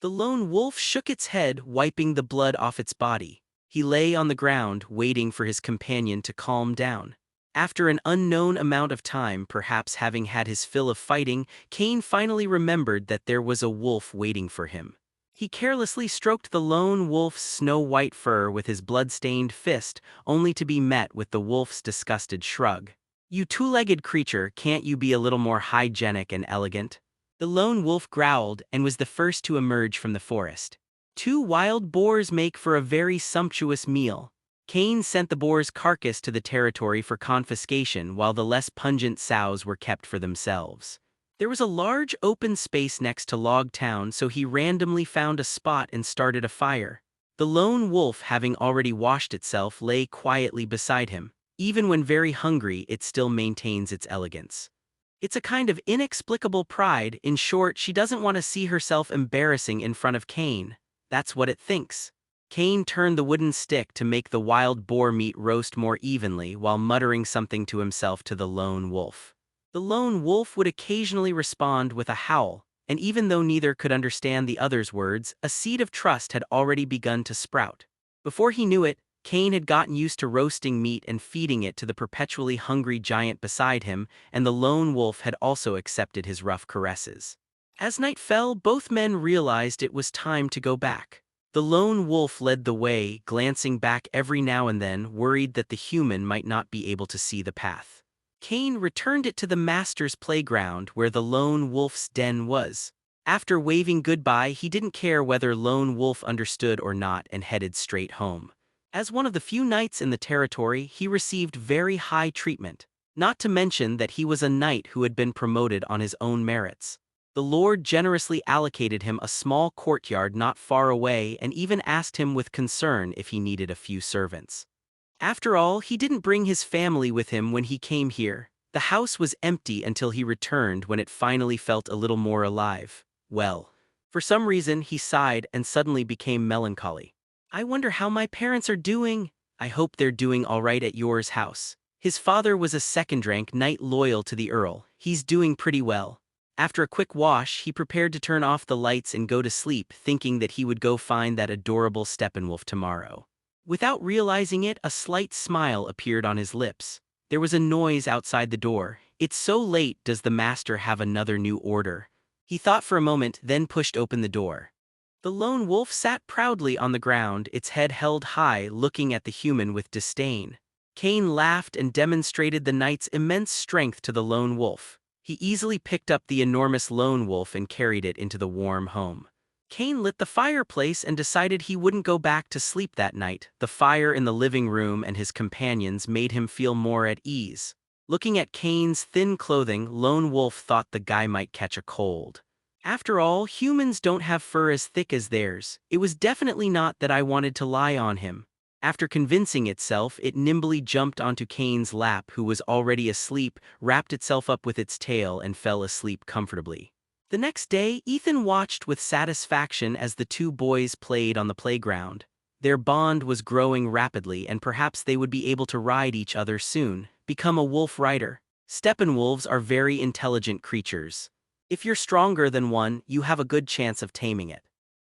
[SPEAKER 2] The lone wolf shook its head, wiping the blood off its body. He lay on the ground, waiting for his companion to calm down. After an unknown amount of time, perhaps having had his fill of fighting, Cain finally remembered that there was a wolf waiting for him. He carelessly stroked the lone wolf's snow-white fur with his blood-stained fist, only to be met with the wolf's disgusted shrug. "You two-legged creature, can't you be a little more hygienic and elegant?" The lone wolf growled and was the first to emerge from the forest. 2 wild boars make for a very sumptuous meal. Cain sent the boar's carcass to the territory for confiscation, while the less pungent sows were kept for themselves. There was a large open space next to Log Town, so he randomly found a spot and started a fire. The lone wolf, having already washed itself, lay quietly beside him. Even when very hungry, it still maintains its elegance. It's a kind of inexplicable pride. In short, she doesn't want to see herself embarrassing in front of Cain. That's what it thinks. Cain turned the wooden stick to make the wild boar meat roast more evenly while muttering something to himself to the lone wolf. The lone wolf would occasionally respond with a howl, and even though neither could understand the other's words, a seed of trust had already begun to sprout. Before he knew it, Cain had gotten used to roasting meat and feeding it to the perpetually hungry giant beside him, and the lone wolf had also accepted his rough caresses. As night fell, both men realized it was time to go back. The lone wolf led the way, glancing back every now and then, worried that the human might not be able to see the path. Cain returned it to the master's playground where the lone wolf's den was. After waving goodbye, he didn't care whether lone wolf understood or not and headed straight home. As one of the few knights in the territory, he received very high treatment, not to mention that he was a knight who had been promoted on his own merits. The Lord generously allocated him a small courtyard not far away and even asked him with concern if he needed a few servants. After all, he didn't bring his family with him when he came here. The house was empty until he returned, when it finally felt a little more alive. Well, For some reason, he sighed and suddenly became melancholy. I wonder how my parents are doing. I hope they're doing all right at yours house. His father was a second-rank knight loyal to the Earl. He's doing pretty well. After a quick wash, he prepared to turn off the lights and go to sleep, thinking that he would go find that adorable Steppenwolf tomorrow. Without realizing it, a slight smile appeared on his lips. There was a noise outside the door. It's so late, does the master have another new order? He thought for a moment, then pushed open the door. The lone wolf sat proudly on the ground, its head held high, looking at the human with disdain. Cain laughed and demonstrated the knight's immense strength to the lone wolf. He easily picked up the enormous lone wolf and carried it into the warm home. Cain lit the fireplace and decided he wouldn't go back to sleep that night. The fire in the living room and his companions made him feel more at ease. Looking at Cain's thin clothing, Lone Wolf thought the guy might catch a cold. After all, humans don't have fur as thick as theirs. It was definitely not that I wanted to lie on him. After convincing itself, it nimbly jumped onto Cain's lap, who was already asleep, wrapped itself up with its tail, and fell asleep comfortably. The next day, Ethan watched with satisfaction as the two boys played on the playground. Their bond was growing rapidly, and perhaps they would be able to ride each other soon, become a wolf rider. Steppenwolves are very intelligent creatures. If you're stronger than one, you have a good chance of taming it.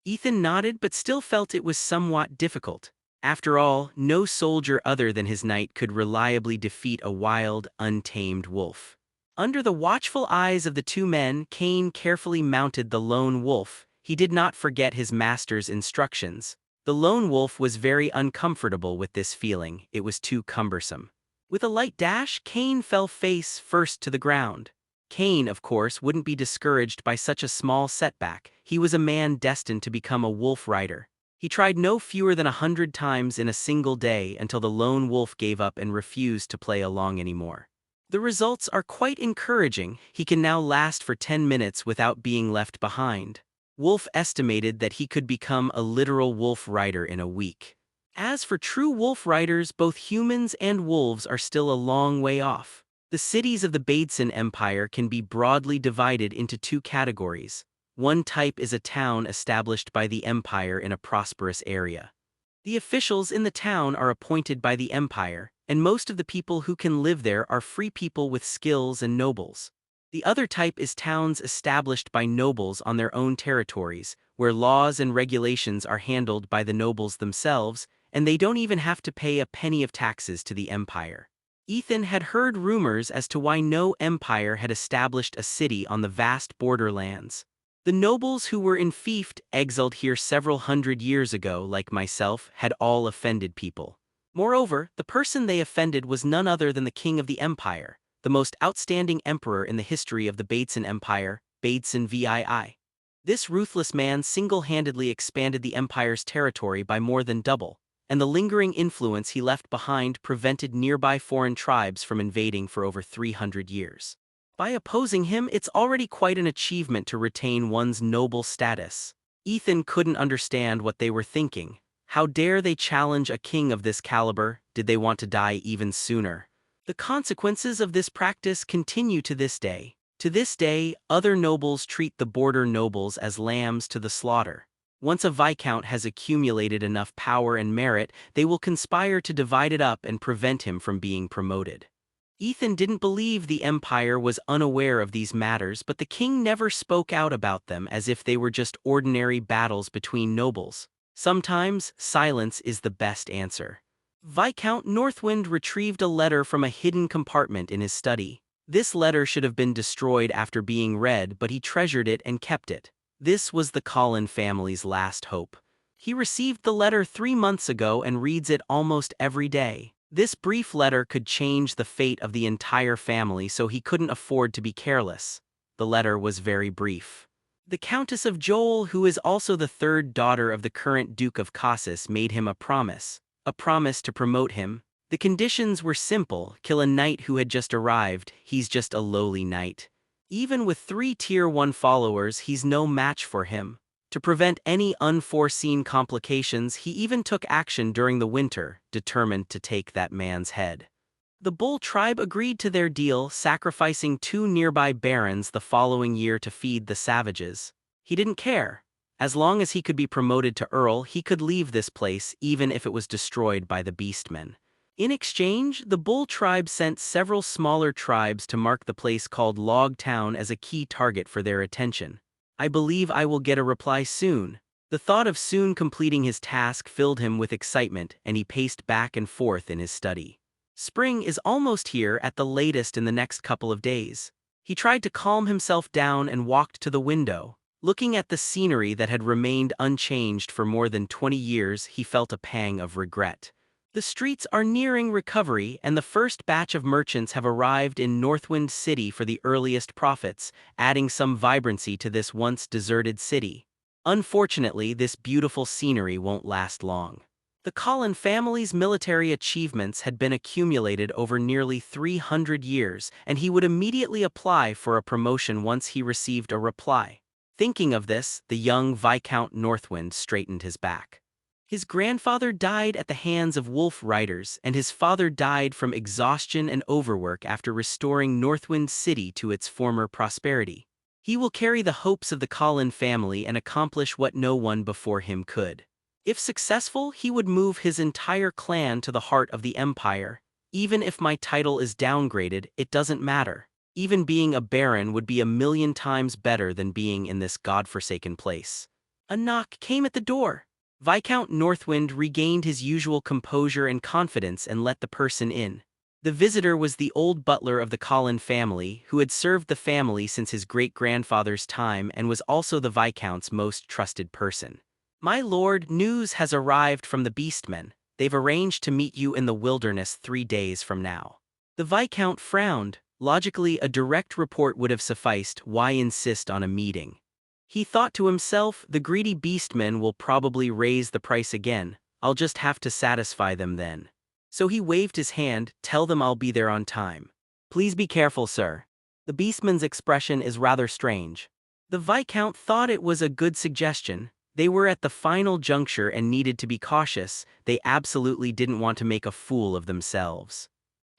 [SPEAKER 2] Ethan nodded but still felt it was somewhat difficult. After all, no soldier other than his knight could reliably defeat a wild, untamed wolf. Under the watchful eyes of the two men, Cain carefully mounted the lone wolf. He did not forget his master's instructions. The lone wolf was very uncomfortable with this feeling. It was too cumbersome. With a light dash, Cain fell face first to the ground. Cain, of course, wouldn't be discouraged by such a small setback. He was a man destined to become a wolf rider. He tried no fewer than 100 times in a single day until the lone wolf gave up and refused to play along anymore. The results are quite encouraging. He can now last for 10 minutes without being left behind. Wolf estimated that he could become a literal wolf rider in a week. As for true wolf riders, both humans and wolves are still a long way off. The cities of the Baedson Empire can be broadly divided into two categories. One type is a town established by the empire in a prosperous area. The officials in the town are appointed by the empire, and most of the people who can live there are free people with skills and nobles. The other type is towns established by nobles on their own territories, where laws and regulations are handled by the nobles themselves, and they don't even have to pay a penny of taxes to the empire. Ethan had heard rumors as to why no empire had established a city on the vast borderlands. The nobles who were enfeoffed, exiled here several hundred years ago, like myself, had all offended people. Moreover, the person they offended was none other than the king of the empire, the most outstanding emperor in the history of the Baedson Empire, Baedson VII. This ruthless man single-handedly expanded the empire's territory by more than double, and the lingering influence he left behind prevented nearby foreign tribes from invading for over 300 years. By opposing him, it's already quite an achievement to retain one's noble status. Ethan couldn't understand what they were thinking. How dare they challenge a king of this caliber? Did they want to die even sooner? The consequences of this practice continue to this day. To this day, other nobles treat the border nobles as lambs to the slaughter. Once a viscount has accumulated enough power and merit, they will conspire to divide it up and prevent him from being promoted. Ethan didn't believe the empire was unaware of these matters, but the king never spoke out about them, as if they were just ordinary battles between nobles. Sometimes, silence is the best answer. Viscount Northwind retrieved a letter from a hidden compartment in his study. This letter should have been destroyed after being read, but he treasured it and kept it. This was the Collin family's last hope. He received the letter 3 months ago and reads it almost every day. This brief letter could change the fate of the entire family, so he couldn't afford to be careless. The letter was very brief. The Countess of Joel, who is also the third daughter of the current Duke of Cassis, made him a promise to promote him. The conditions were simple: kill a knight who had just arrived. He's just a lowly knight. Even with 3 Tier 1 followers, he's no match for him. To prevent any unforeseen complications, he even took action during the winter, determined to take that man's head. The Bull tribe agreed to their deal, sacrificing 2 nearby barons the following year to feed the savages. He didn't care. As long as he could be promoted to Earl, he could leave this place even if it was destroyed by the Beastmen. In exchange, the Bull tribe sent several smaller tribes to mark the place called Log Town as a key target for their attention. I believe I will get a reply soon. The thought of soon completing his task filled him with excitement, and he paced back and forth in his study. Spring is almost here, at the latest in the next couple of days. He tried to calm himself down and walked to the window. Looking at the scenery that had remained unchanged for more than 20 years, he felt a pang of regret. The streets are nearing recovery, and the first batch of merchants have arrived in Northwind City for the earliest profits, adding some vibrancy to this once deserted city. Unfortunately, this beautiful scenery won't last long. The Collin family's military achievements had been accumulated over nearly 300 years, and he would immediately apply for a promotion once he received a reply. Thinking of this, the young Viscount Northwind straightened his back. His grandfather died at the hands of wolf riders, and his father died from exhaustion and overwork after restoring Northwind City to its former prosperity. He will carry the hopes of the Collin family and accomplish what no one before him could. If successful, he would move his entire clan to the heart of the empire. Even if my title is downgraded, it doesn't matter. Even being a baron would be 1,000,000 times better than being in this godforsaken place. A knock came at the door. Viscount Northwind regained his usual composure and confidence and let the person in. The visitor was the old butler of the Collin family, who had served the family since his great-grandfather's time and was also the Viscount's most trusted person. "My lord, news has arrived from the Beastmen. They've arranged to meet you in the wilderness 3 days from now." The Viscount frowned. Logically, a direct report would have sufficed. Why insist on a meeting? He thought to himself, the greedy Beastmen will probably raise the price again. I'll just have to satisfy them then. So he waved his hand. "Tell them I'll be there on time." "Please be careful, sir." The Beastman's expression is rather strange. The Viscount thought it was a good suggestion. They were at the final juncture and needed to be cautious. They absolutely didn't want to make a fool of themselves.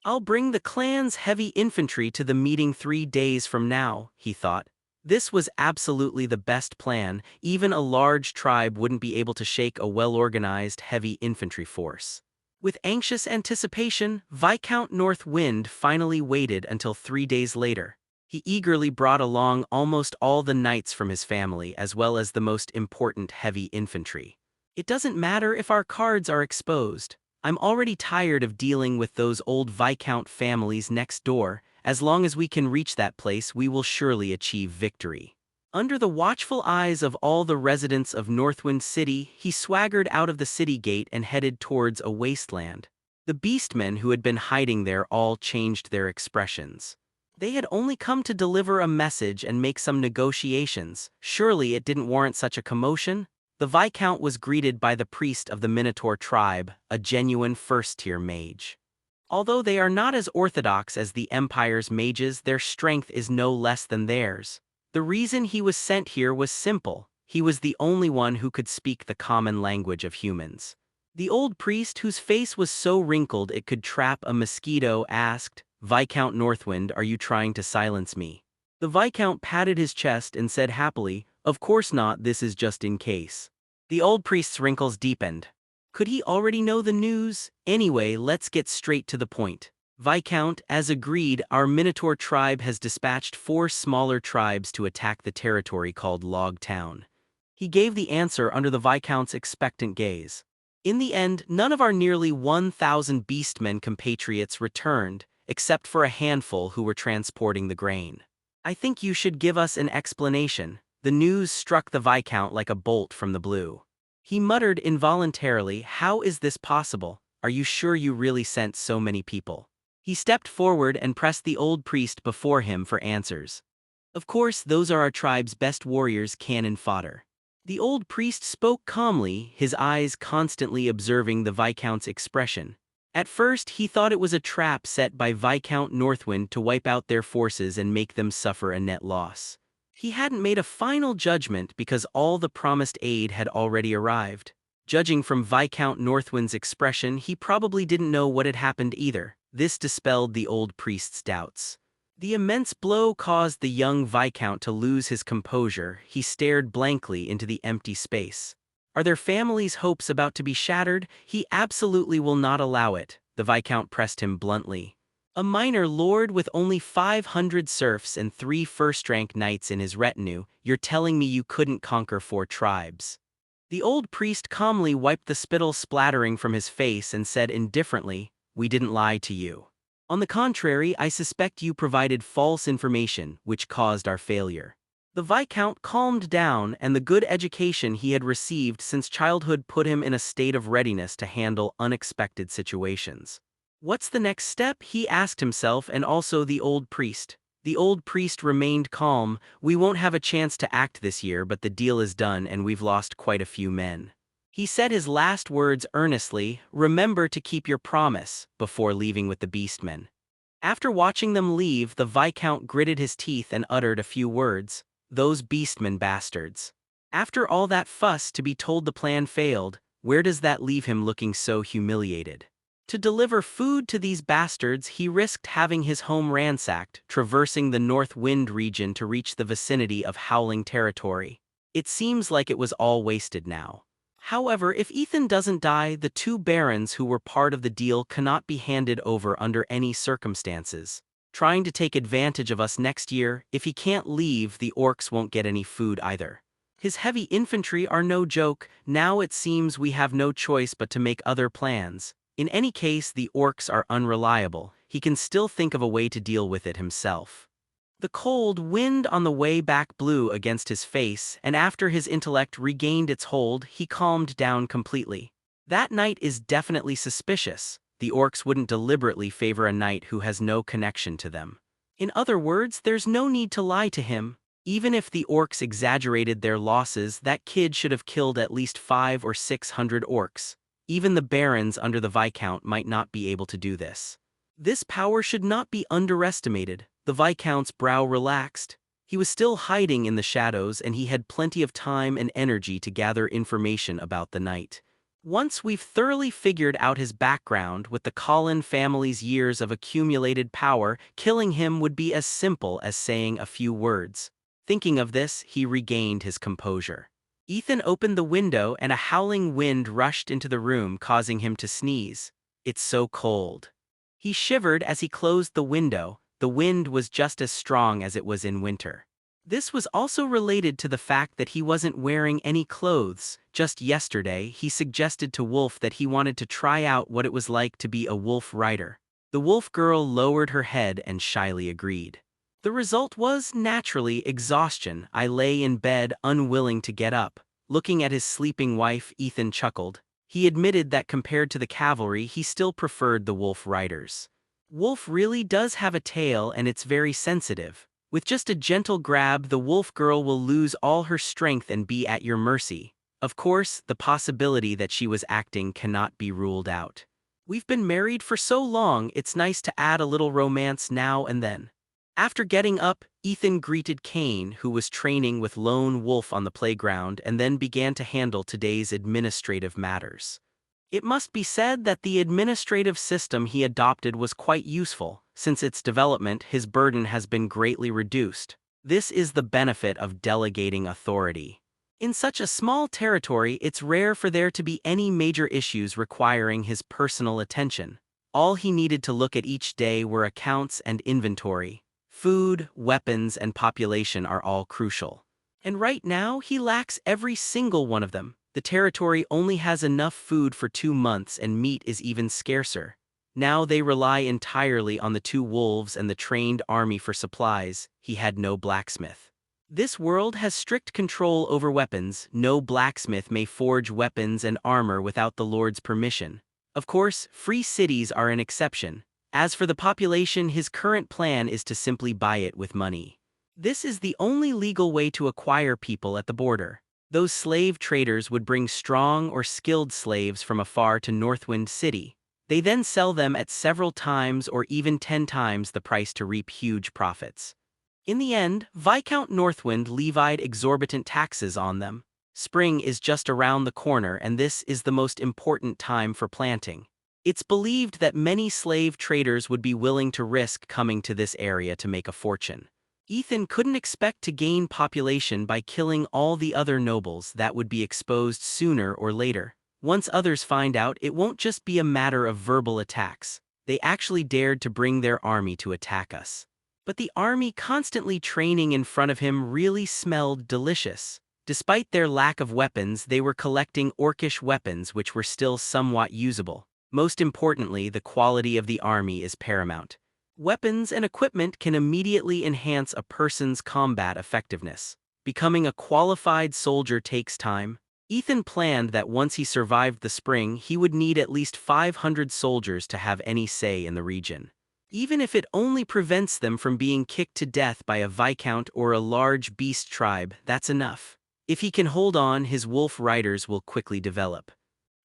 [SPEAKER 2] "I'll bring the clan's heavy infantry to the meeting 3 days from now," he thought. This was absolutely the best plan. Even a large tribe wouldn't be able to shake a well-organized heavy infantry force. With anxious anticipation, Viscount Northwind finally waited until 3 days later. He eagerly brought along almost all the knights from his family, as well as the most important heavy infantry. "It doesn't matter if our cards are exposed. I'm already tired of dealing with those old Viscount families next door. As long as we can reach that place, we will surely achieve victory." Under the watchful eyes of all the residents of Northwind City, he swaggered out of the city gate and headed towards a wasteland. The Beastmen who had been hiding there all changed their expressions. They had only come to deliver a message and make some negotiations. Surely it didn't warrant such a commotion? The Viscount was greeted by the priest of the Minotaur tribe, a genuine first-tier mage. Although they are not as orthodox as the Empire's mages, their strength is no less than theirs. The reason he was sent here was simple. He was the only one who could speak the common language of humans. The old priest, whose face was so wrinkled it could trap a mosquito, asked, "Viscount Northwind, are you trying to silence me?" The Viscount patted his chest and said happily, "Of course not, this is just in case." The old priest's wrinkles deepened. Could he already know the news? Anyway, let's get straight to the point. "Viscount, as agreed, our Minotaur tribe has dispatched 4 smaller tribes to attack the territory called Log Town." He gave the answer under the Viscount's expectant gaze. "In the end, none of our nearly 1,000 Beastmen compatriots returned, except for a handful who were transporting the grain. I think you should give us an explanation." The news struck the Viscount like a bolt from the blue. He muttered involuntarily, "How is this possible? Are you sure you really sent so many people?" He stepped forward and pressed the old priest before him for answers. "Of course, those are our tribe's best warriors, cannon fodder." The old priest spoke calmly, his eyes constantly observing the Viscount's expression. At first, he thought it was a trap set by Viscount Northwind to wipe out their forces and make them suffer a net loss. He hadn't made a final judgment because all the promised aid had already arrived. Judging from Viscount Northwind's expression, he probably didn't know what had happened either. This dispelled the old priest's doubts. The immense blow caused the young Viscount to lose his composure. He stared blankly into the empty space. Are their family's hopes about to be shattered? He absolutely will not allow it, the Viscount pressed him bluntly. A minor lord with only 500 serfs and 3 first-rank knights in his retinue, you're telling me you couldn't conquer 4 tribes? The old priest calmly wiped the spittle splattering from his face and said indifferently, "We didn't lie to you. On the contrary, I suspect you provided false information, which caused our failure." The Viscount calmed down, and the good education he had received since childhood put him in a state of readiness to handle unexpected situations. What's the next step? He asked himself, and also the old priest. The old priest remained calm. "We won't have a chance to act this year, but the deal is done and we've lost quite a few men." He said his last words earnestly, "Remember to keep your promise," before leaving with the beastmen. After watching them leave, the Viscount gritted his teeth and uttered a few words. "Those beastmen bastards." After all that fuss to be told the plan failed, where does that leave him looking so humiliated? To deliver food to these bastards, he risked having his home ransacked, traversing the North Wind region to reach the vicinity of Howling territory. It seems like it was all wasted now. However, if Ethan doesn't die, the 2 barons who were part of the deal cannot be handed over under any circumstances. Trying to take advantage of us next year, if he can't leave, the orcs won't get any food either. His heavy infantry are no joke. Now it seems we have no choice but to make other plans. In any case, the orcs are unreliable. He can still think of a way to deal with it himself. The cold wind on the way back blew against his face, and after his intellect regained its hold, he calmed down completely. That knight is definitely suspicious. The orcs wouldn't deliberately favor a knight who has no connection to them. In other words, there's no need to lie to him. Even if the orcs exaggerated their losses, that kid should have killed at least 500 or 600 orcs. Even the barons under the Viscount might not be able to do this. This power should not be underestimated. The Viscount's brow relaxed. He was still hiding in the shadows, and he had plenty of time and energy to gather information about the knight. Once we've thoroughly figured out his background with the Collin family's years of accumulated power, killing him would be as simple as saying a few words. Thinking of this, he regained his composure. Ethan opened the window and a howling wind rushed into the room, causing him to sneeze. "It's so cold." He shivered as he closed the window. The wind was just as strong as it was in winter. This was also related to the fact that he wasn't wearing any clothes. Just yesterday, he suggested to Wolf that he wanted to try out what it was like to be a wolf rider. The wolf girl lowered her head and shyly agreed. The result was, naturally, exhaustion. I lay in bed, unwilling to get up. Looking at his sleeping wife, Ethan chuckled. He admitted that compared to the cavalry, he still preferred the wolf riders. Wolf really does have a tail, and it's very sensitive. With just a gentle grab, the wolf girl will lose all her strength and be at your mercy. Of course, the possibility that she was acting cannot be ruled out. We've been married for so long, it's nice to add a little romance now and then. After getting up, Ethan greeted Kane, who was training with Lone Wolf on the playground, and then began to handle today's administrative matters. It must be said that the administrative system he adopted was quite useful. Since its development, his burden has been greatly reduced. This is the benefit of delegating authority. In such a small territory, it's rare for there to be any major issues requiring his personal attention. All he needed to look at each day were accounts and inventory. Food, weapons, and population are all crucial. And right now, he lacks every single one of them. The territory only has enough food for 2 months, and meat is even scarcer. Now they rely entirely on the 2 wolves and the trained army for supplies. He had no blacksmith. This world has strict control over weapons. No blacksmith may forge weapons and armor without the Lord's permission. Of course, free cities are an exception. As for the population, his current plan is to simply buy it with money. This is the only legal way to acquire people at the border. Those slave traders would bring strong or skilled slaves from afar to Northwind City. They then sell them at several times or even 10 times the price to reap huge profits. In the end, Viscount Northwind levied exorbitant taxes on them. Spring is just around the corner, and this is the most important time for planting. It's believed that many slave traders would be willing to risk coming to this area to make a fortune. Ethan couldn't expect to gain population by killing all the other nobles that would be exposed sooner or later. Once others find out, it won't just be a matter of verbal attacks. They actually dared to bring their army to attack us. But the army constantly training in front of him really smelled delicious. Despite their lack of weapons, they were collecting orcish weapons which were still somewhat usable. Most importantly, the quality of the army is paramount. Weapons and equipment can immediately enhance a person's combat effectiveness. Becoming a qualified soldier takes time. Ethan planned that once he survived the spring, he would need at least 500 soldiers to have any say in the region. Even if it only prevents them from being kicked to death by a viscount or a large beast tribe, that's enough. If he can hold on, his wolf riders will quickly develop.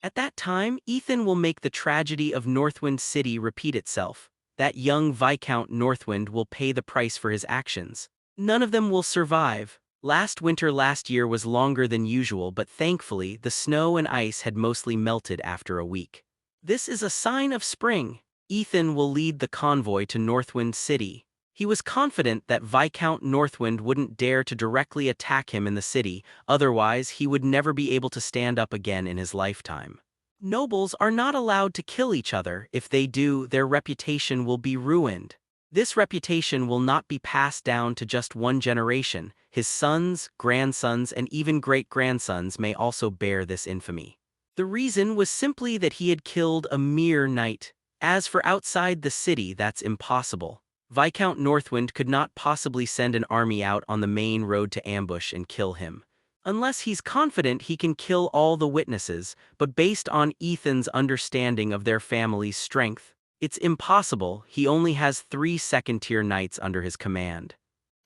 [SPEAKER 2] At that time, Ethan will make the tragedy of Northwind City repeat itself. That young Viscount Northwind will pay the price for his actions. None of them will survive. Last winter last year was longer than usual, but thankfully, the snow and ice had mostly melted after a week. This is a sign of spring. Ethan will lead the convoy to Northwind City. He was confident that Viscount Northwind wouldn't dare to directly attack him in the city, otherwise he would never be able to stand up again in his lifetime. Nobles are not allowed to kill each other. If they do, their reputation will be ruined. This reputation will not be passed down to just one generation. His sons, grandsons, and even great-grandsons may also bear this infamy. The reason was simply that he had killed a mere knight. As for outside the city, that's impossible. Viscount Northwind could not possibly send an army out on the main road to ambush and kill him. Unless he's confident he can kill all the witnesses, but based on Ethan's understanding of their family's strength, it's impossible. He only has 3 second-tier knights under his command.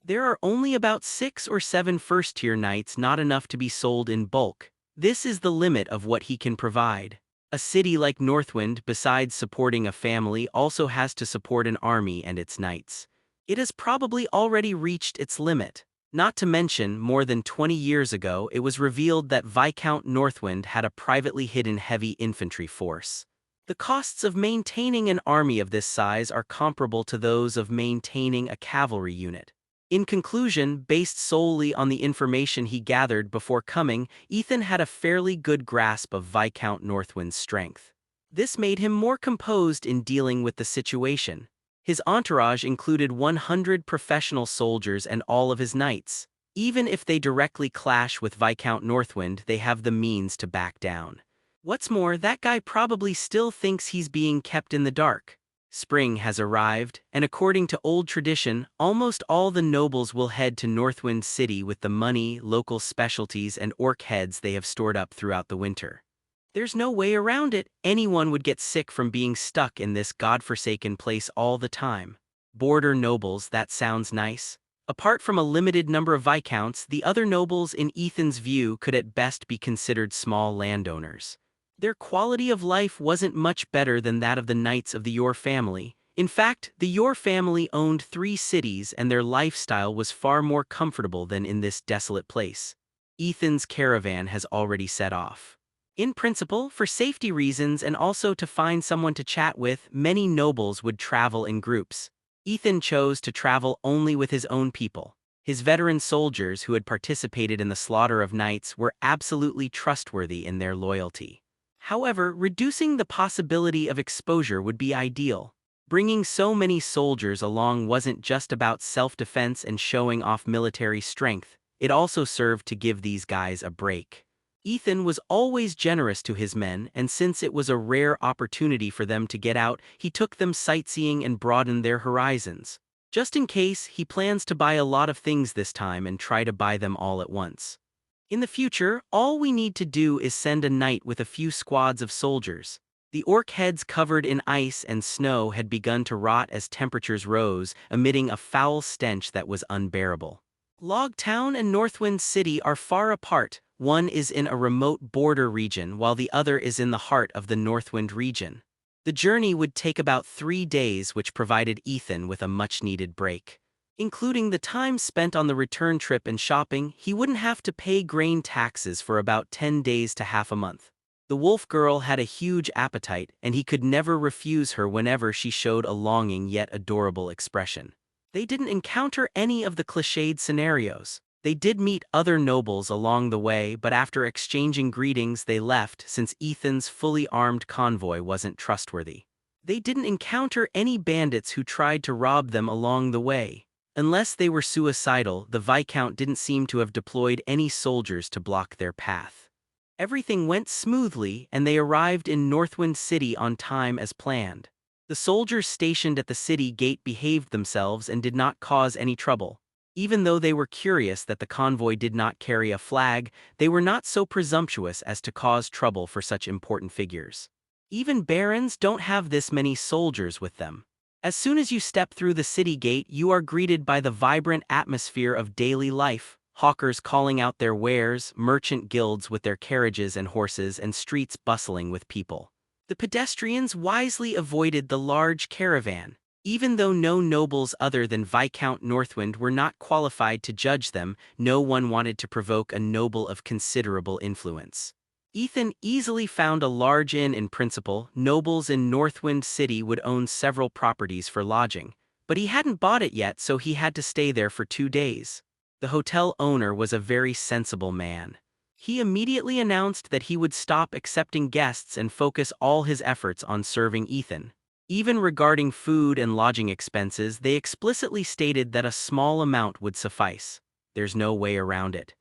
[SPEAKER 2] There are only about 6 or 7 first-tier knights, not enough to be sold in bulk. This is the limit of what he can provide. A city like Northwind, besides supporting a family, also has to support an army and its knights. It has probably already reached its limit. Not to mention, more than 20 years ago, it was revealed that Viscount Northwind had a privately hidden heavy infantry force. The costs of maintaining an army of this size are comparable to those of maintaining a cavalry unit. In conclusion, based solely on the information he gathered before coming, Ethan had a fairly good grasp of Viscount Northwind's strength. This made him more composed in dealing with the situation. His entourage included 100 professional soldiers and all of his knights. Even if they directly clash with Viscount Northwind, they have the means to back down. What's more, that guy probably still thinks he's being kept in the dark. Spring has arrived, and according to old tradition, almost all the nobles will head to Northwind City with the money, local specialties, and orc heads they have stored up throughout the winter. There's no way around it. Anyone would get sick from being stuck in this godforsaken place all the time. Border nobles, that sounds nice. Apart from a limited number of viscounts, the other nobles in Ethan's view could at best be considered small landowners. Their quality of life wasn't much better than that of the knights of the Yor family. In fact, the Yor family owned 3 cities and their lifestyle was far more comfortable than in this desolate place. Ethan's caravan has already set off. In principle, for safety reasons and also to find someone to chat with, many nobles would travel in groups. Ethan chose to travel only with his own people. His veteran soldiers who had participated in the slaughter of knights were absolutely trustworthy in their loyalty. However, reducing the possibility of exposure would be ideal. Bringing so many soldiers along wasn't just about self-defense and showing off military strength, it also served to give these guys a break. Ethan was always generous to his men, and since it was a rare opportunity for them to get out, he took them sightseeing and broadened their horizons. Just in case, he plans to buy a lot of things this time and try to buy them all at once. In the future, all we need to do is send a knight with a few squads of soldiers. The orc heads covered in ice and snow had begun to rot as temperatures rose, emitting a foul stench that was unbearable. Log Town and Northwind City are far apart. One is in a remote border region while the other is in the heart of the Northwind region. The journey would take about 3 days, which provided Ethan with a much-needed break. Including the time spent on the return trip and shopping, he wouldn't have to pay grain taxes for about 10 days to half a month. The wolf girl had a huge appetite, and he could never refuse her whenever she showed a longing yet adorable expression. They didn't encounter any of the cliched scenarios. They did meet other nobles along the way, but after exchanging greetings they left since Ethan's fully armed convoy wasn't trustworthy. They didn't encounter any bandits who tried to rob them along the way. Unless they were suicidal, the Viscount didn't seem to have deployed any soldiers to block their path. Everything went smoothly, and they arrived in Northwind City on time as planned. The soldiers stationed at the city gate behaved themselves and did not cause any trouble. Even though they were curious that the convoy did not carry a flag, they were not so presumptuous as to cause trouble for such important figures. Even barons don't have this many soldiers with them. As soon as you step through the city gate, you are greeted by the vibrant atmosphere of daily life, hawkers calling out their wares, merchant guilds with their carriages and horses, and streets bustling with people. The pedestrians wisely avoided the large caravan. Even though no nobles other than Viscount Northwind were not qualified to judge them, no one wanted to provoke a noble of considerable influence. Ethan easily found a large inn in principle. Nobles in Northwind City would own several properties for lodging, but he hadn't bought it yet, so he had to stay there for 2 days. The hotel owner was a very sensible man. He immediately announced that he would stop accepting guests and focus all his efforts on serving Ethan. Even regarding food and lodging expenses, they explicitly stated that a small amount would suffice. There's no way around it.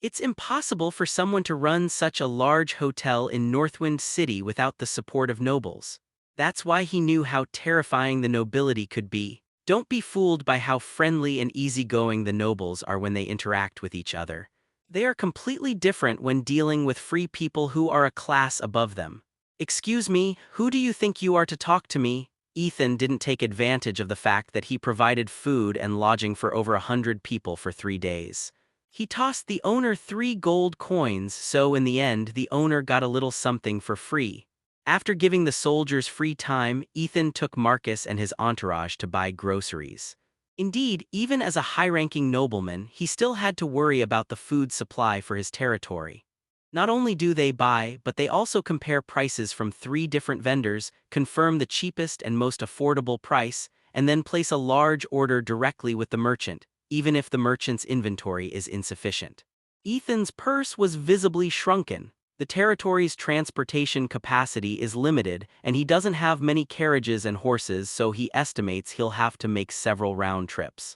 [SPEAKER 2] It's impossible for someone to run such a large hotel in Northwind City without the support of nobles. That's why he knew how terrifying the nobility could be. Don't be fooled by how friendly and easygoing the nobles are when they interact with each other. They are completely different when dealing with free people who are a class above them. "Excuse me, who do you think you are to talk to me?" Ethan didn't take advantage of the fact that he provided food and lodging for over 100 people for 3 days. He tossed the owner 3 gold coins, so in the end, the owner got a little something for free. After giving the soldiers free time, Ethan took Marcus and his entourage to buy groceries. Indeed, even as a high-ranking nobleman, he still had to worry about the food supply for his territory. Not only do they buy, but they also compare prices from 3 different vendors, confirm the cheapest and most affordable price, and then place a large order directly with the merchant, even if the merchant's inventory is insufficient. Ethan's purse was visibly shrunken. The territory's transportation capacity is limited, and he doesn't have many carriages and horses, so he estimates he'll have to make several round trips.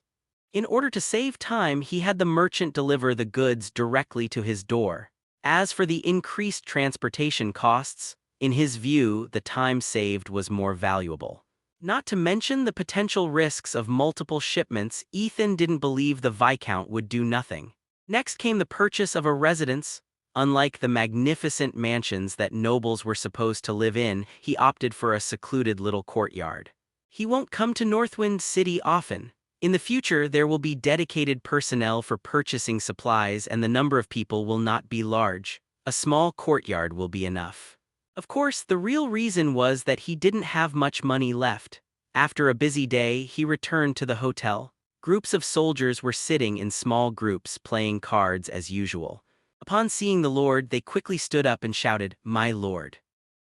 [SPEAKER 2] In order to save time, he had the merchant deliver the goods directly to his door. As for the increased transportation costs, in his view, the time saved was more valuable. Not to mention the potential risks of multiple shipments, Ethan didn't believe the Viscount would do nothing. Next came the purchase of a residence. Unlike the magnificent mansions that nobles were supposed to live in, he opted for a secluded little courtyard. He won't come to Northwind City often. In the future, there will be dedicated personnel for purchasing supplies, and the number of people will not be large. A small courtyard will be enough. Of course, the real reason was that he didn't have much money left. After a busy day, he returned to the hotel. Groups of soldiers were sitting in small groups playing cards as usual. Upon seeing the lord, they quickly stood up and shouted, "My lord."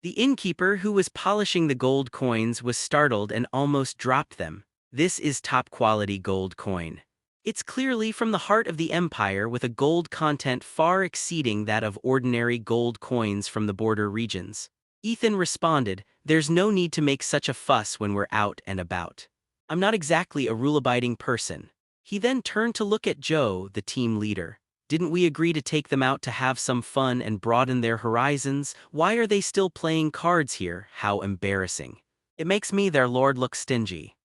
[SPEAKER 2] The innkeeper, who was polishing the gold coins, was startled and almost dropped them. "This is top-quality gold coin. It's clearly from the heart of the empire, with a gold content far exceeding that of ordinary gold coins from the border regions." Ethan responded, "There's no need to make such a fuss when we're out and about. I'm not exactly a rule-abiding person." He then turned to look at Joe, the team leader. "Didn't we agree to take them out to have some fun and broaden their horizons? Why are they still playing cards here? How embarrassing. It makes me, their lord, look stingy."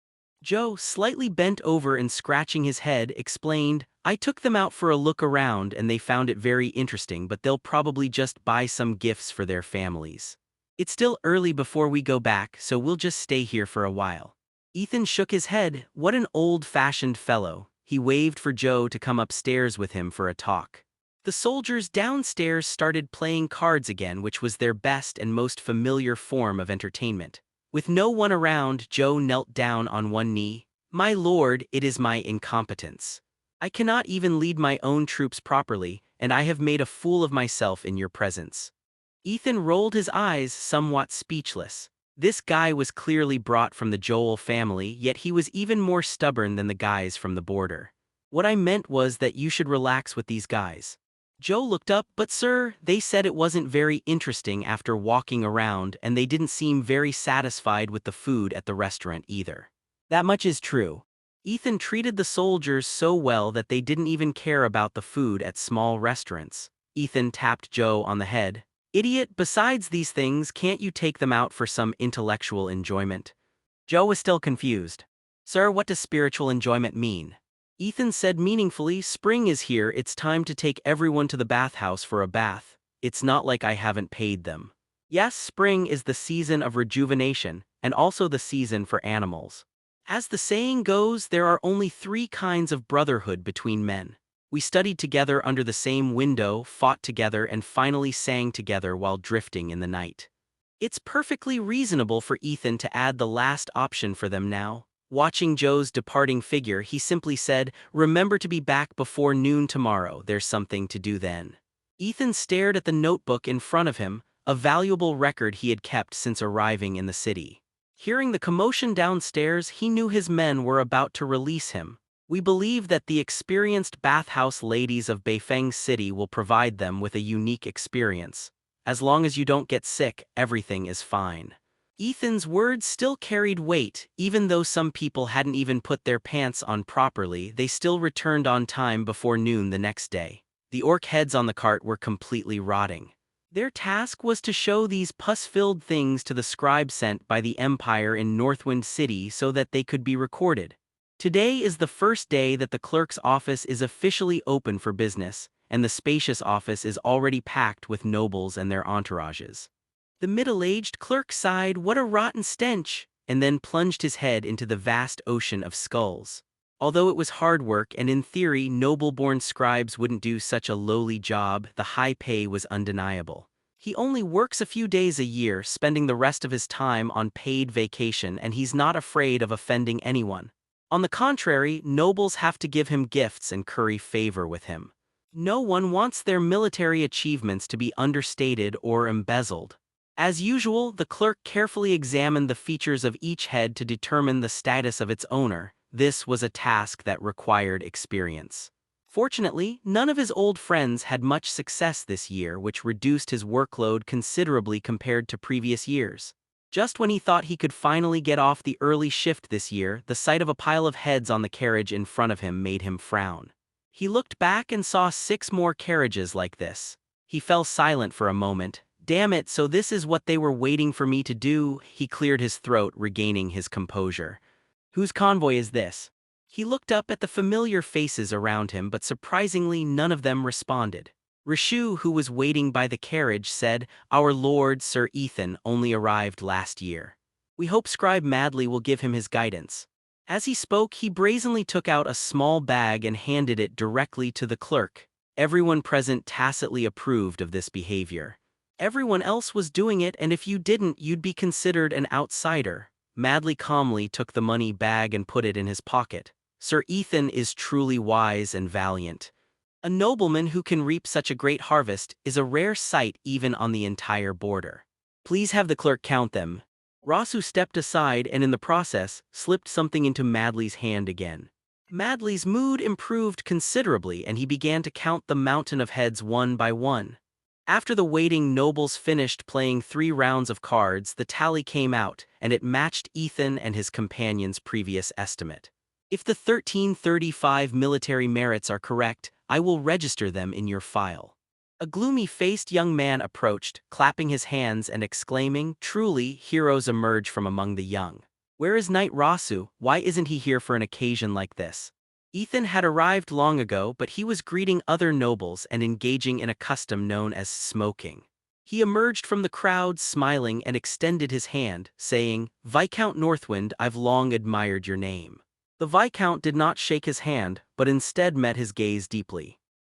[SPEAKER 2] Joe, slightly bent over and scratching his head, explained, "I took them out for a look around and they found it very interesting, but they'll probably just buy some gifts for their families. It's still early before we go back, so we'll just stay here for a while." Ethan shook his head. What an old-fashioned fellow. He waved for Joe to come upstairs with him for a talk. The soldiers downstairs started playing cards again, which was their best and most familiar form of entertainment. With no one around, Joe knelt down on one knee. "My lord, it is my incompetence. I cannot even lead my own troops properly, and I have made a fool of myself in your presence. Ethan rolled his eyes, somewhat speechless. This guy was clearly brought from the Joel family, yet he was even more stubborn than the guys from the border. What I meant was that you should relax with these guys. Joe looked up, but sir, they said it wasn't very interesting after walking around, and they didn't seem very satisfied with the food at the restaurant either. That much is true. Ethan treated the soldiers so well that they didn't even care about the food at small restaurants. Ethan tapped Joe on the head. Idiot, besides these things, can't you take them out for some intellectual enjoyment? Joe was still confused. Sir, what does spiritual enjoyment mean? Ethan said meaningfully, spring is here, it's time to take everyone to the bathhouse for a bath. It's not like I haven't paid them. Yes, spring is the season of rejuvenation, and also the season for animals. As the saying goes, there are only 3 kinds of brotherhood between men. We studied together under the same window, fought together, and finally sang together while drifting in the night. It's perfectly reasonable for Ethan to add the last option for them now. Watching Joe's departing figure, he simply said, remember to be back before noon tomorrow, there's something to do then. Ethan stared at the notebook in front of him, a valuable record he had kept since arriving in the city. Hearing the commotion downstairs, he knew his men were about to release him. We believe that the experienced bathhouse ladies of Beifeng City will provide them with a unique experience. As long as you don't get sick, everything is fine. Ethan's words still carried weight, even though some people hadn't even put their pants on properly, they still returned on time before noon the next day. The orc heads on the cart were completely rotting. Their task was to show these pus-filled things to the scribe sent by the Empire in Northwind City so that they could be recorded. Today is the first day that the clerk's office is officially open for business, and the spacious office is already packed with nobles and their entourages. The middle-aged clerk sighed, what a rotten stench, and then plunged his head into the vast ocean of skulls. Although it was hard work and in theory noble-born scribes wouldn't do such a lowly job, the high pay was undeniable. He only works a few days a year, spending the rest of his time on paid vacation, and he's not afraid of offending anyone. On the contrary, nobles have to give him gifts and curry favor with him. No one wants their military achievements to be understated or embezzled. As usual, the clerk carefully examined the features of each head to determine the status of its owner. This was a task that required experience. Fortunately, none of his old friends had much success this year, which reduced his workload considerably compared to previous years. Just when he thought he could finally get off the early shift this year, the sight of a pile of heads on the carriage in front of him made him frown. He looked back and saw 6 more carriages like this. He fell silent for a moment. Damn it, so this is what they were waiting for me to do? He cleared his throat, regaining his composure. Whose convoy is this? He looked up at the familiar faces around him, but surprisingly none of them responded. Rishu, who was waiting by the carriage, said, Our lord, Sir Ethan, only arrived last year. We hope Scribe Madley will give him his guidance. As he spoke, he brazenly took out a small bag and handed it directly to the clerk. Everyone present tacitly approved of this behavior. Everyone else was doing it, and if you didn't, you'd be considered an outsider. Madley calmly took the money bag and put it in his pocket. Sir Ethan is truly wise and valiant. A nobleman who can reap such a great harvest is a rare sight even on the entire border. Please have the clerk count them. Rasu stepped aside and in the process, slipped something into Madley's hand again. Madley's mood improved considerably and he began to count the mountain of heads one by one. After the waiting nobles finished playing 3 rounds of cards, the tally came out, and it matched Ethan and his companion's previous estimate. If the 1335 military merits are correct, I will register them in your file. A gloomy-faced young man approached, clapping his hands and exclaiming, Truly, heroes emerge from among the young. Where is Knight Rasu? Why isn't he here for an occasion like this? Ethan had arrived long ago, but he was greeting other nobles and engaging in a custom known as smoking. He emerged from the crowd smiling and extended his hand, saying, Viscount Northwind, I've long admired your name. The Viscount did not shake his hand, but instead met his gaze deeply.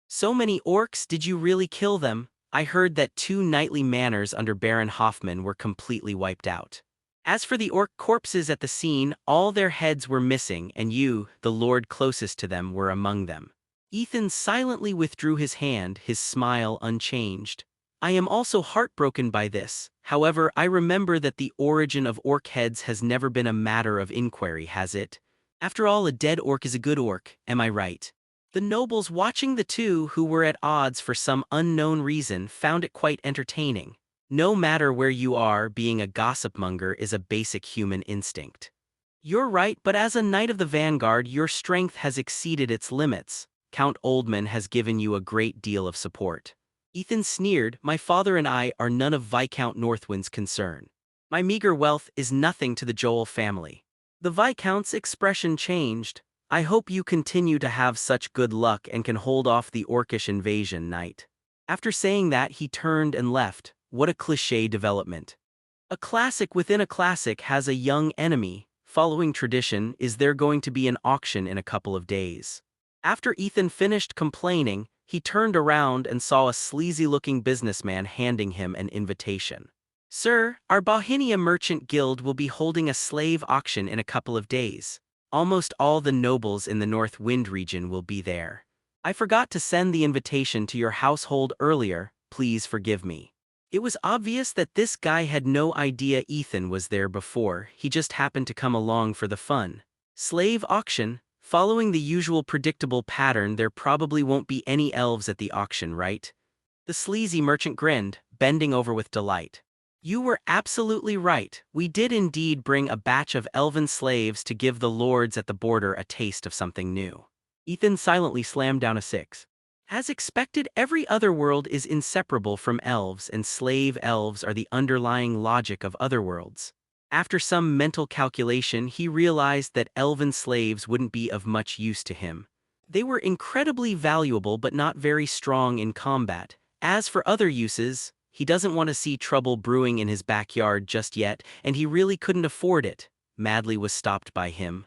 [SPEAKER 2] So many orcs, did you really kill them? I heard that 2 knightly manors under Baron Hoffman were completely wiped out. As for the orc corpses at the scene, all their heads were missing and you, the lord closest to them, were among them. Ethan silently withdrew his hand, his smile unchanged. I am also heartbroken by this. However, I remember that the origin of orc heads has never been a matter of inquiry, has it? After all, a dead orc is a good orc, am I right? The nobles watching the two who were at odds for some unknown reason found it quite entertaining. No matter where you are, being a gossipmonger is a basic human instinct. You're right, but as a knight of the vanguard, your strength has exceeded its limits. Count Oldman has given you a great deal of support. Ethan sneered, my father and I are none of Viscount Northwind's concern. My meager wealth is nothing to the Joel family. The Viscount's expression changed. I hope you continue to have such good luck and can hold off the orcish invasion, knight. After saying that, he turned and left. What a cliché development. A classic within a classic has a young enemy. Following tradition, is there going to be an auction in a couple of days? After Ethan finished complaining, he turned around and saw a sleazy-looking businessman handing him an invitation. Sir, our Bohemia Merchant Guild will be holding a slave auction in a couple of days. Almost all the nobles in the North Wind region will be there. I forgot to send the invitation to your household earlier, please forgive me. It was obvious that this guy had no idea Ethan was there before, he just happened to come along for the fun. Slave auction? Following the usual predictable pattern, there probably won't be any elves at the auction, right? The sleazy merchant grinned, bending over with delight. You were absolutely right, we did indeed bring a batch of elven slaves to give the lords at the border a taste of something new. Ethan silently slammed down a 6. As expected, every other world is inseparable from elves, and slave elves are the underlying logic of other worlds. After some mental calculation, he realized that elven slaves wouldn't be of much use to him. They were incredibly valuable but not very strong in combat. As for other uses, he doesn't want to see trouble brewing in his backyard just yet, and he really couldn't afford it. Madley was stopped by him.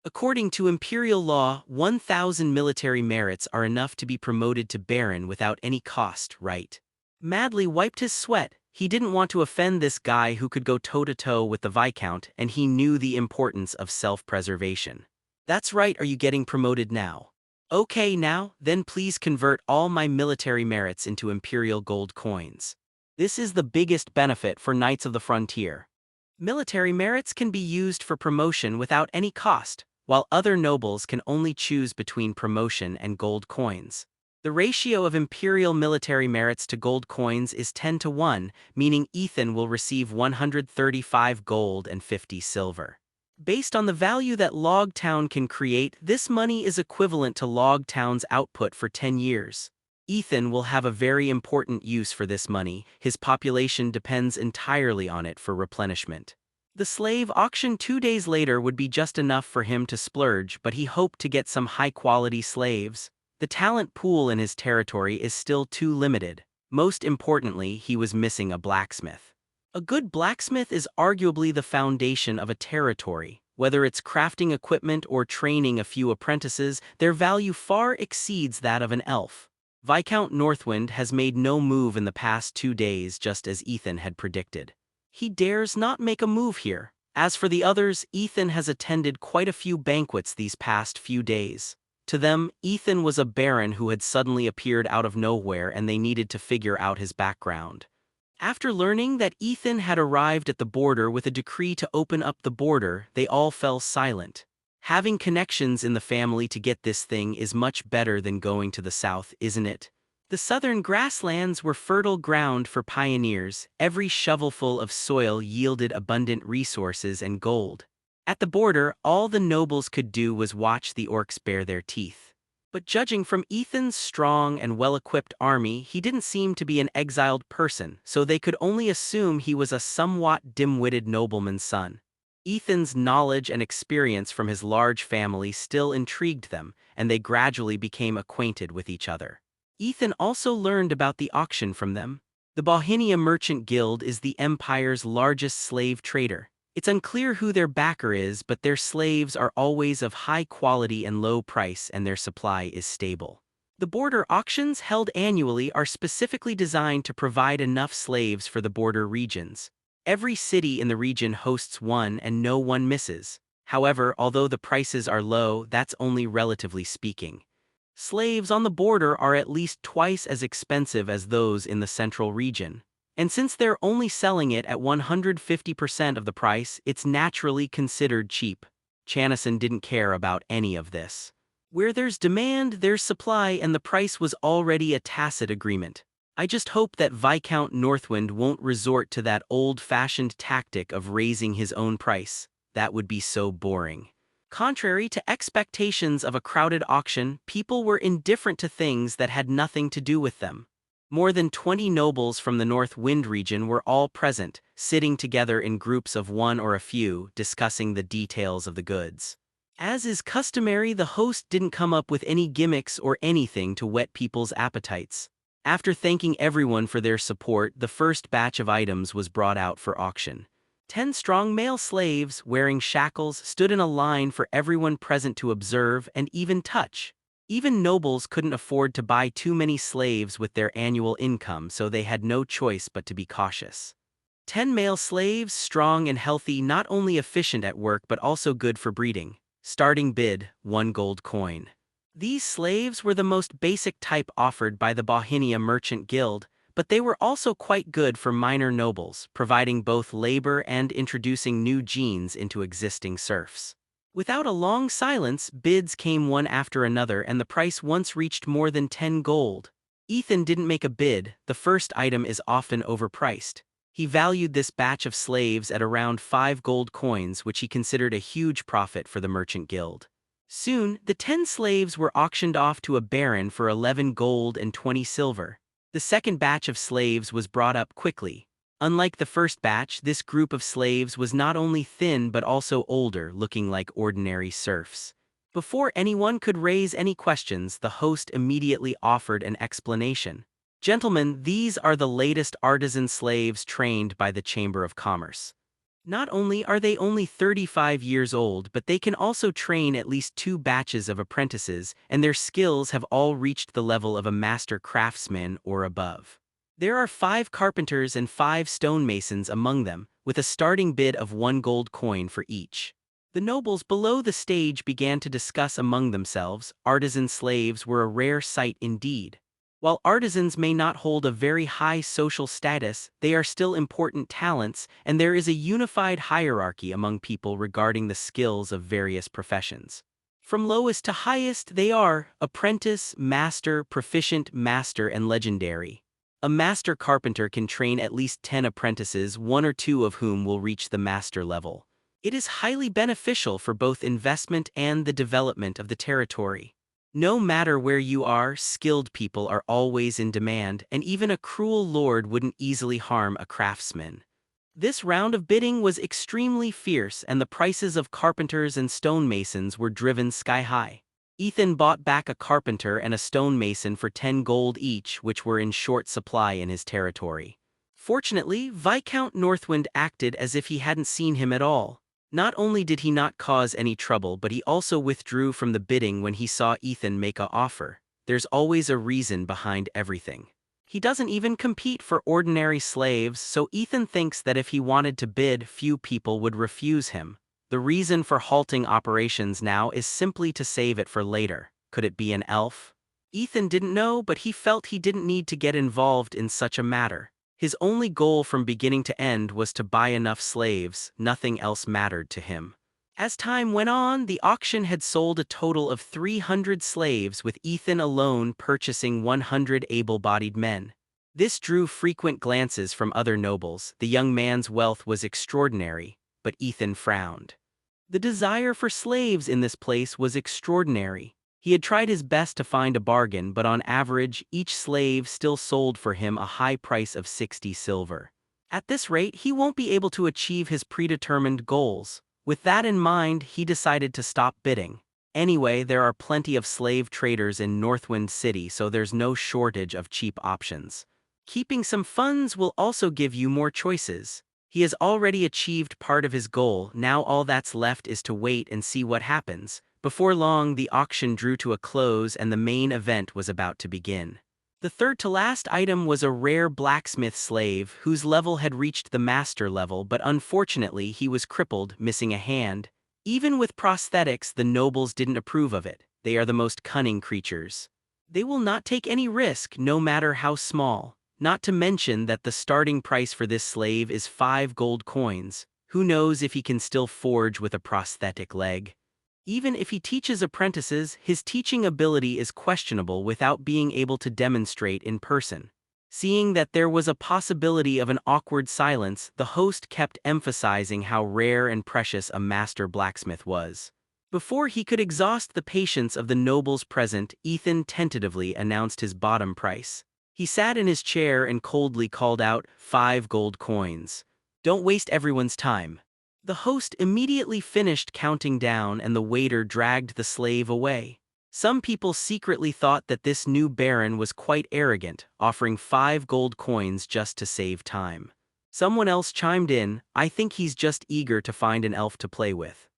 [SPEAKER 2] According to imperial law, 1,000 military merits are enough to be promoted to barren without any cost, right? Madley wiped his sweat. He didn't want to offend this guy who could go toe-to-toe with the Viscount, and he knew the importance of self-preservation. That's right, are you getting promoted now? Okay now, then please convert all my military merits into imperial gold coins. This is the biggest benefit for Knights of the Frontier. Military merits can be used for promotion without any cost, while other nobles can only choose between promotion and gold coins. The ratio of imperial military merits to gold coins is 10-1, meaning Ethan will receive 135 gold and 50 silver. Based on the value that Logtown can create, this money is equivalent to Logtown's output for 10 years. Ethan will have a very important use for this money. His population depends entirely on it for replenishment. The slave auction 2 days later would be just enough for him to splurge, but he hoped to get some high-quality slaves. The talent pool in his territory is still too limited. Most importantly, he was missing a blacksmith. A good blacksmith is arguably the foundation of a territory. Whether it's crafting equipment or training a few apprentices, their value far exceeds that of an elf. Viscount Northwind has made no move in the past 2 days, just as Ethan had predicted. He dares not make a move here. As for the others, Ethan has attended quite a few banquets these past few days. To them, Ethan was a baron who had suddenly appeared out of nowhere and they needed to figure out his background. After learning that Ethan had arrived at the border with a decree to open up the border, they all fell silent. Having connections in the family to get this thing is much better than going to the south, isn't it? The southern grasslands were fertile ground for pioneers. Every shovelful of soil yielded abundant resources and gold. At the border, all the nobles could do was watch the orcs bare their teeth. But judging from Ethan's strong and well-equipped army, he didn't seem to be an exiled person, so they could only assume he was a somewhat dim-witted nobleman's son. Ethan's knowledge and experience from his large family still intrigued them, and they gradually became acquainted with each other. Ethan also learned about the auction from them. The Bohemia Merchant Guild is the empire's largest slave trader. It's unclear who their backer is, but their slaves are always of high quality and low price, and their supply is stable. The border auctions held annually are specifically designed to provide enough slaves for the border regions. Every city in the region hosts one and no one misses. However, although the prices are low, that's only relatively speaking. Slaves on the border are at least twice as expensive as those in the central region. And since they're only selling it at 150% of the price, it's naturally considered cheap. Chanison didn't care about any of this. Where there's demand, there's supply, and the price was already a tacit agreement. I just hope that Viscount Northwind won't resort to that old-fashioned tactic of raising his own price. That would be so boring. Contrary to expectations of a crowded auction, people were indifferent to things that had nothing to do with them. More than 20 nobles from the North Wind region were all present, sitting together in groups of one or a few, discussing the details of the goods. As is customary, the host didn't come up with any gimmicks or anything to whet people's appetites. After thanking everyone for their support, the first batch of items was brought out for auction. 10 strong male slaves, wearing shackles, stood in a line for everyone present to observe and even touch. Even nobles couldn't afford to buy too many slaves with their annual income, so they had no choice but to be cautious. 10 male slaves, strong and healthy, not only efficient at work but also good for breeding. Starting bid, 1 gold coin. These slaves were the most basic type offered by the Bohinia Merchant Guild, but they were also quite good for minor nobles, providing both labor and introducing new genes into existing serfs. Without a long silence, bids came one after another, and the price once reached more than 10 gold. Ethan didn't make a bid. The first item is often overpriced. He valued this batch of slaves at around 5 gold coins, which he considered a huge profit for the Merchant Guild. Soon, the 10 slaves were auctioned off to a baron for 11 gold and 20 silver. The second batch of slaves was brought up quickly. Unlike the first batch, this group of slaves was not only thin but also older, looking like ordinary serfs. Before anyone could raise any questions, the host immediately offered an explanation. "Gentlemen, these are the latest artisan slaves trained by the Chamber of Commerce. Not only are they only 35 years old, but they can also train at least 2 batches of apprentices, and their skills have all reached the level of a master craftsman or above. There are 5 carpenters and 5 stonemasons among them, with a starting bid of 1 gold coin for each." The nobles below the stage began to discuss among themselves. Artisan slaves were a rare sight indeed. While artisans may not hold a very high social status, they are still important talents, and there is a unified hierarchy among people regarding the skills of various professions. From lowest to highest, they are apprentice, master, proficient, master, and legendary. A master carpenter can train at least 10 apprentices, 1 or 2 of whom will reach the master level. It is highly beneficial for both investment and the development of the territory. No matter where you are, skilled people are always in demand, and even a cruel lord wouldn't easily harm a craftsman. This round of bidding was extremely fierce, and the prices of carpenters and stonemasons were driven sky high. Ethan bought back a carpenter and a stonemason for 10 gold each, which were in short supply in his territory. Fortunately, Viscount Northwind acted as if he hadn't seen him at all. Not only did he not cause any trouble, but he also withdrew from the bidding when he saw Ethan make an offer. There's always a reason behind everything. He doesn't even compete for ordinary slaves, so Ethan thinks that if he wanted to bid, few people would refuse him. The reason for halting operations now is simply to save it for later. Could it be an elf? Ethan didn't know, but he felt he didn't need to get involved in such a matter. His only goal from beginning to end was to buy enough slaves. Nothing else mattered to him. As time went on, the auction had sold a total of 300 slaves, with Ethan alone purchasing 100 able-bodied men. This drew frequent glances from other nobles. The young man's wealth was extraordinary, but Ethan frowned. The desire for slaves in this place was extraordinary. He had tried his best to find a bargain, but on average, each slave still sold for him a high price of 60 silver. At this rate, he won't be able to achieve his predetermined goals. With that in mind, he decided to stop bidding. Anyway, there are plenty of slave traders in Northwind City, so there's no shortage of cheap options. Keeping some funds will also give you more choices. He has already achieved part of his goal. Now all that's left is to wait and see what happens. Before long, the auction drew to a close and the main event was about to begin. The third to last item was a rare blacksmith slave whose level had reached the master level, but unfortunately he was crippled, missing a hand. Even with prosthetics, the nobles didn't approve of it. They are the most cunning creatures. They will not take any risk, no matter how small. Not to mention that the starting price for this slave is 5 gold coins. Who knows if he can still forge with a prosthetic leg? Even if he teaches apprentices, his teaching ability is questionable without being able to demonstrate in person. Seeing that there was a possibility of an awkward silence, the host kept emphasizing how rare and precious a master blacksmith was. Before he could exhaust the patience of the nobles present, Ethan tentatively announced his bottom price. He sat in his chair and coldly called out, 5 gold coins. Don't waste everyone's time. The host immediately finished counting down and the waiter dragged the slave away. Some people secretly thought that this new baron was quite arrogant, offering 5 gold coins just to save time. Someone else chimed in, I think he's just eager to find an elf to play with.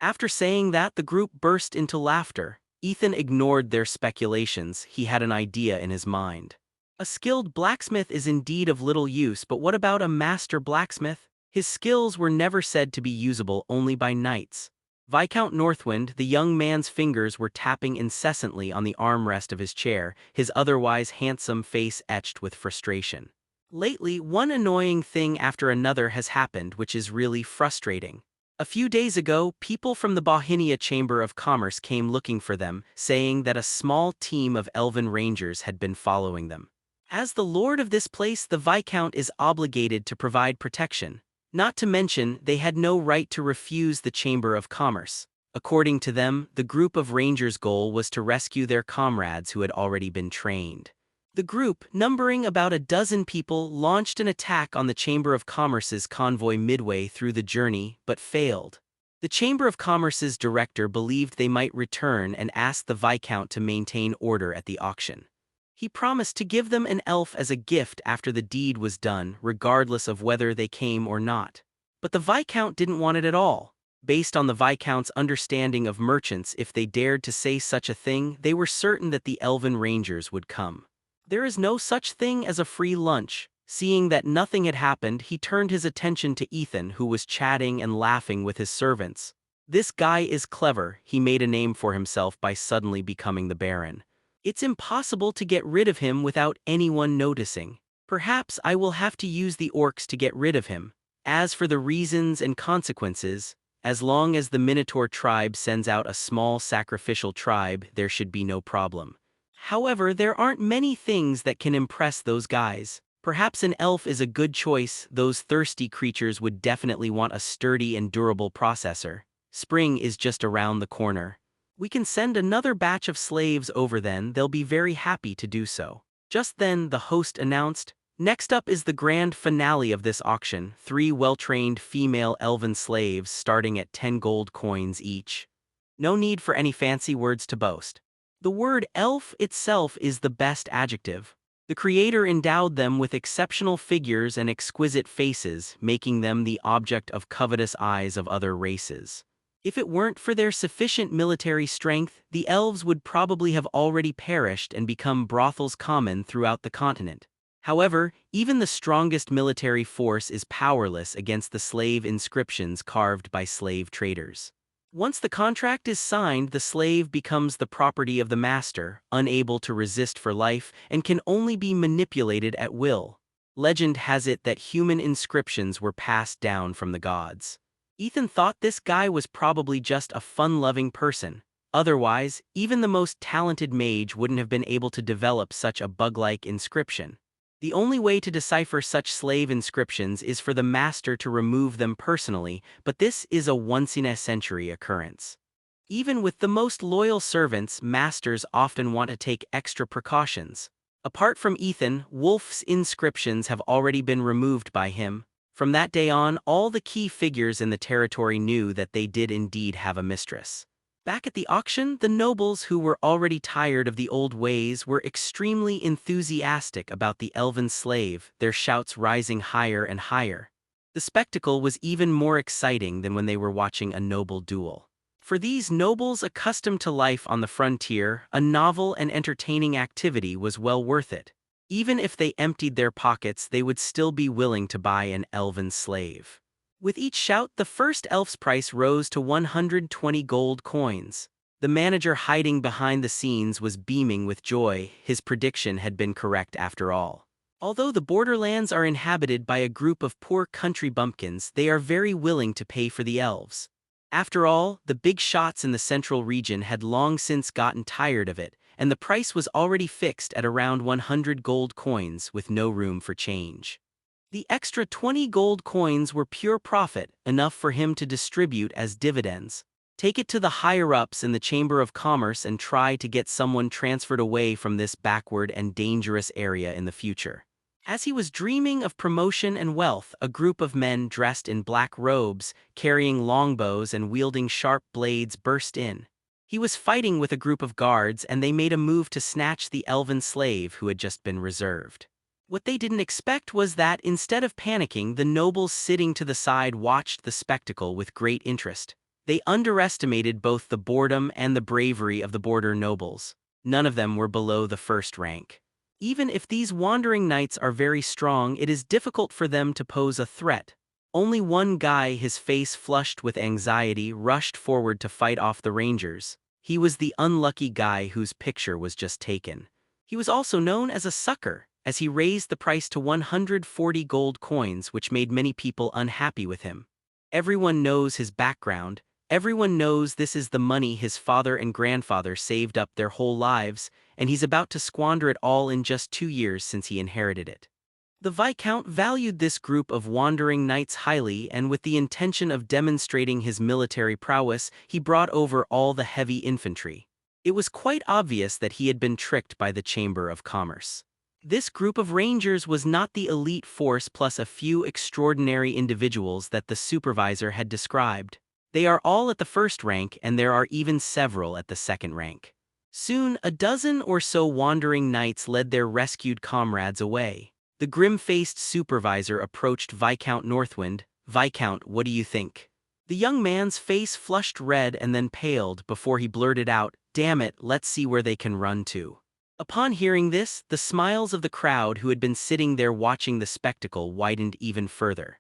[SPEAKER 2] After saying that, the group burst into laughter. Ethan ignored their speculations. He had an idea in his mind. A skilled blacksmith is indeed of little use, but what about a master blacksmith? His skills were never said to be usable only by knights. Viscount Northwind, the young man's fingers were tapping incessantly on the armrest of his chair, his otherwise handsome face etched with frustration. Lately, one annoying thing after another has happened, which is really frustrating. A few days ago, people from the Bohemia Chamber of Commerce came looking for them, saying that a small team of elven rangers had been following them. As the lord of this place, the Viscount is obligated to provide protection. Not to mention, they had no right to refuse the Chamber of Commerce. According to them, the group of rangers' goal was to rescue their comrades who had already been trained. The group, numbering about a dozen people, launched an attack on the Chamber of Commerce's convoy midway through the journey, but failed. The Chamber of Commerce's director believed they might return and asked the Viscount to maintain order at the auction. He promised to give them an elf as a gift after the deed was done, regardless of whether they came or not. But the Viscount didn't want it at all. Based on the Viscount's understanding of merchants, if they dared to say such a thing, they were certain that the elven rangers would come. There is no such thing as a free lunch. Seeing that nothing had happened, he turned his attention to Ethan, who was chatting and laughing with his servants. This guy is clever. He made a name for himself by suddenly becoming the Baron. It's impossible to get rid of him without anyone noticing. Perhaps I will have to use the orcs to get rid of him. As for the reasons and consequences, as long as the Minotaur tribe sends out a small sacrificial tribe, there should be no problem. However, there aren't many things that can impress those guys. Perhaps an elf is a good choice. Those thirsty creatures would definitely want a sturdy and durable processor. Spring is just around the corner. We can send another batch of slaves over then, they'll be very happy to do so. Just then, the host announced, next up is the grand finale of this auction, 3 well-trained female elven slaves starting at 10 gold coins each. No need for any fancy words to boast. The word elf itself is the best adjective. The creator endowed them with exceptional figures and exquisite faces, making them the object of covetous eyes of other races. If it weren't for their sufficient military strength, the elves would probably have already perished and become brothels common throughout the continent. However, even the strongest military force is powerless against the slave inscriptions carved by slave traders. Once the contract is signed, the slave becomes the property of the master, unable to resist for life, and can only be manipulated at will. Legend has it that human inscriptions were passed down from the gods. Ethan thought this guy was probably just a fun-loving person. Otherwise, even the most talented mage wouldn't have been able to develop such a bug-like inscription. The only way to decipher such slave inscriptions is for the master to remove them personally, but this is a once-in-a-century occurrence. Even with the most loyal servants, masters often want to take extra precautions. Apart from Ethan, Wolf's inscriptions have already been removed by him. From that day on, all the key figures in the territory knew that they did indeed have a mistress. Back at the auction, the nobles who were already tired of the old ways were extremely enthusiastic about the elven slave, their shouts rising higher and higher. The spectacle was even more exciting than when they were watching a noble duel. For these nobles accustomed to life on the frontier, a novel and entertaining activity was well worth it. Even if they emptied their pockets, they would still be willing to buy an elven slave. With each shout, the first elf's price rose to 120 gold coins. The manager hiding behind the scenes was beaming with joy. His prediction had been correct after all. Although the borderlands are inhabited by a group of poor country bumpkins, they are very willing to pay for the elves. After all, the big shots in the central region had long since gotten tired of it, and the price was already fixed at around 100 gold coins with no room for change. The extra 20 gold coins were pure profit, enough for him to distribute as dividends. Take it to the higher-ups in the Chamber of Commerce and try to get someone transferred away from this backward and dangerous area in the future. As he was dreaming of promotion and wealth, a group of men dressed in black robes, carrying longbows and wielding sharp blades burst in. He was fighting with a group of guards, and they made a move to snatch the elven slave who had just been reserved. What they didn't expect was that, instead of panicking, the nobles sitting to the side watched the spectacle with great interest. They underestimated both the boredom and the bravery of the border nobles. None of them were below the first rank. Even if these wandering knights are very strong, it is difficult for them to pose a threat. Only one guy, his face flushed with anxiety, rushed forward to fight off the rangers. He was the unlucky guy whose picture was just taken. He was also known as a sucker, as he raised the price to 140 gold coins, which made many people unhappy with him. Everyone knows his background. Everyone knows this is the money his father and grandfather saved up their whole lives, and he's about to squander it all in just 2 years since he inherited it. The Viscount valued this group of wandering knights highly, and with the intention of demonstrating his military prowess, he brought over all the heavy infantry. It was quite obvious that he had been tricked by the Chamber of Commerce. This group of rangers was not the elite force plus a few extraordinary individuals that the supervisor had described. They are all at the first rank, and there are even several at the second rank. Soon, a dozen or so wandering knights led their rescued comrades away. The grim-faced supervisor approached Viscount Northwind. "Viscount, what do you think?" The young man's face flushed red and then paled before he blurted out, "Damn it, let's see where they can run to." Upon hearing this, the smiles of the crowd who had been sitting there watching the spectacle widened even further.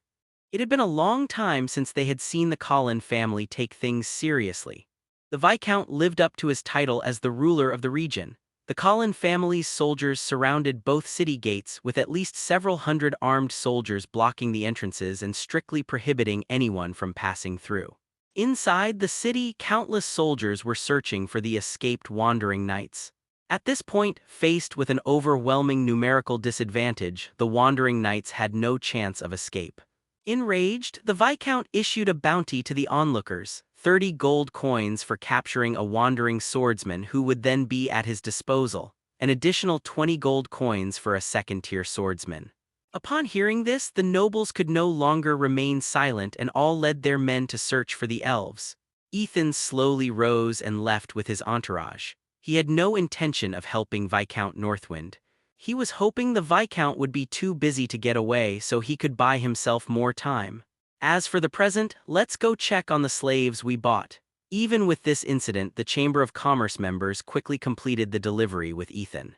[SPEAKER 2] It had been a long time since they had seen the Collin family take things seriously. The Viscount lived up to his title as the ruler of the region. The Collin family's soldiers surrounded both city gates, with at least several hundred armed soldiers blocking the entrances and strictly prohibiting anyone from passing through. Inside the city, countless soldiers were searching for the escaped wandering knights. At this point, faced with an overwhelming numerical disadvantage, the wandering knights had no chance of escape. Enraged, the Viscount issued a bounty to the onlookers, 30 gold coins for capturing a wandering swordsman who would then be at his disposal, an additional 20 gold coins for a second-tier swordsman. Upon hearing this, the nobles could no longer remain silent and all led their men to search for the elves. Ethan slowly rose and left with his entourage. He had no intention of helping Viscount Northwind. He was hoping the Viscount would be too busy to get away so he could buy himself more time. As for the present, let's go check on the slaves we bought. Even with this incident, the Chamber of Commerce members quickly completed the delivery with Ethan.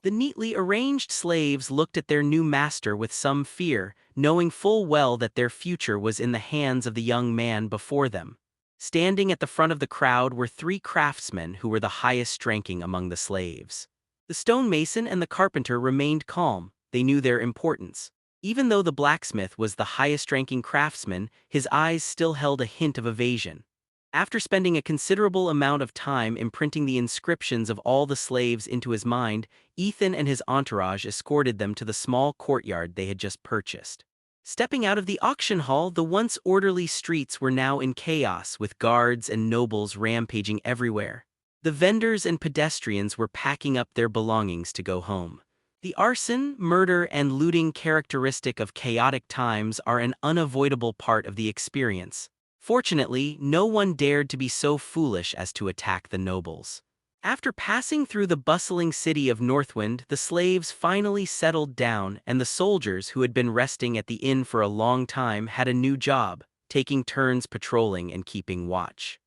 [SPEAKER 2] The neatly arranged slaves looked at their new master with some fear, knowing full well that their future was in the hands of the young man before them. Standing at the front of the crowd were 3 craftsmen who were the highest ranking among the slaves. The stonemason and the carpenter remained calm. They knew their importance. Even though the blacksmith was the highest-ranking craftsman, his eyes still held a hint of evasion. After spending a considerable amount of time imprinting the inscriptions of all the slaves into his mind, Ethan and his entourage escorted them to the small courtyard they had just purchased. Stepping out of the auction hall, the once orderly streets were now in chaos, with guards and nobles rampaging everywhere. The vendors and pedestrians were packing up their belongings to go home. The arson, murder, and looting characteristic of chaotic times are an unavoidable part of the experience. Fortunately, no one dared to be so foolish as to attack the nobles. After passing through the bustling city of Northwind, the slaves finally settled down, and the soldiers who had been resting at the inn for a long time had a new job, taking turns patrolling and keeping watch.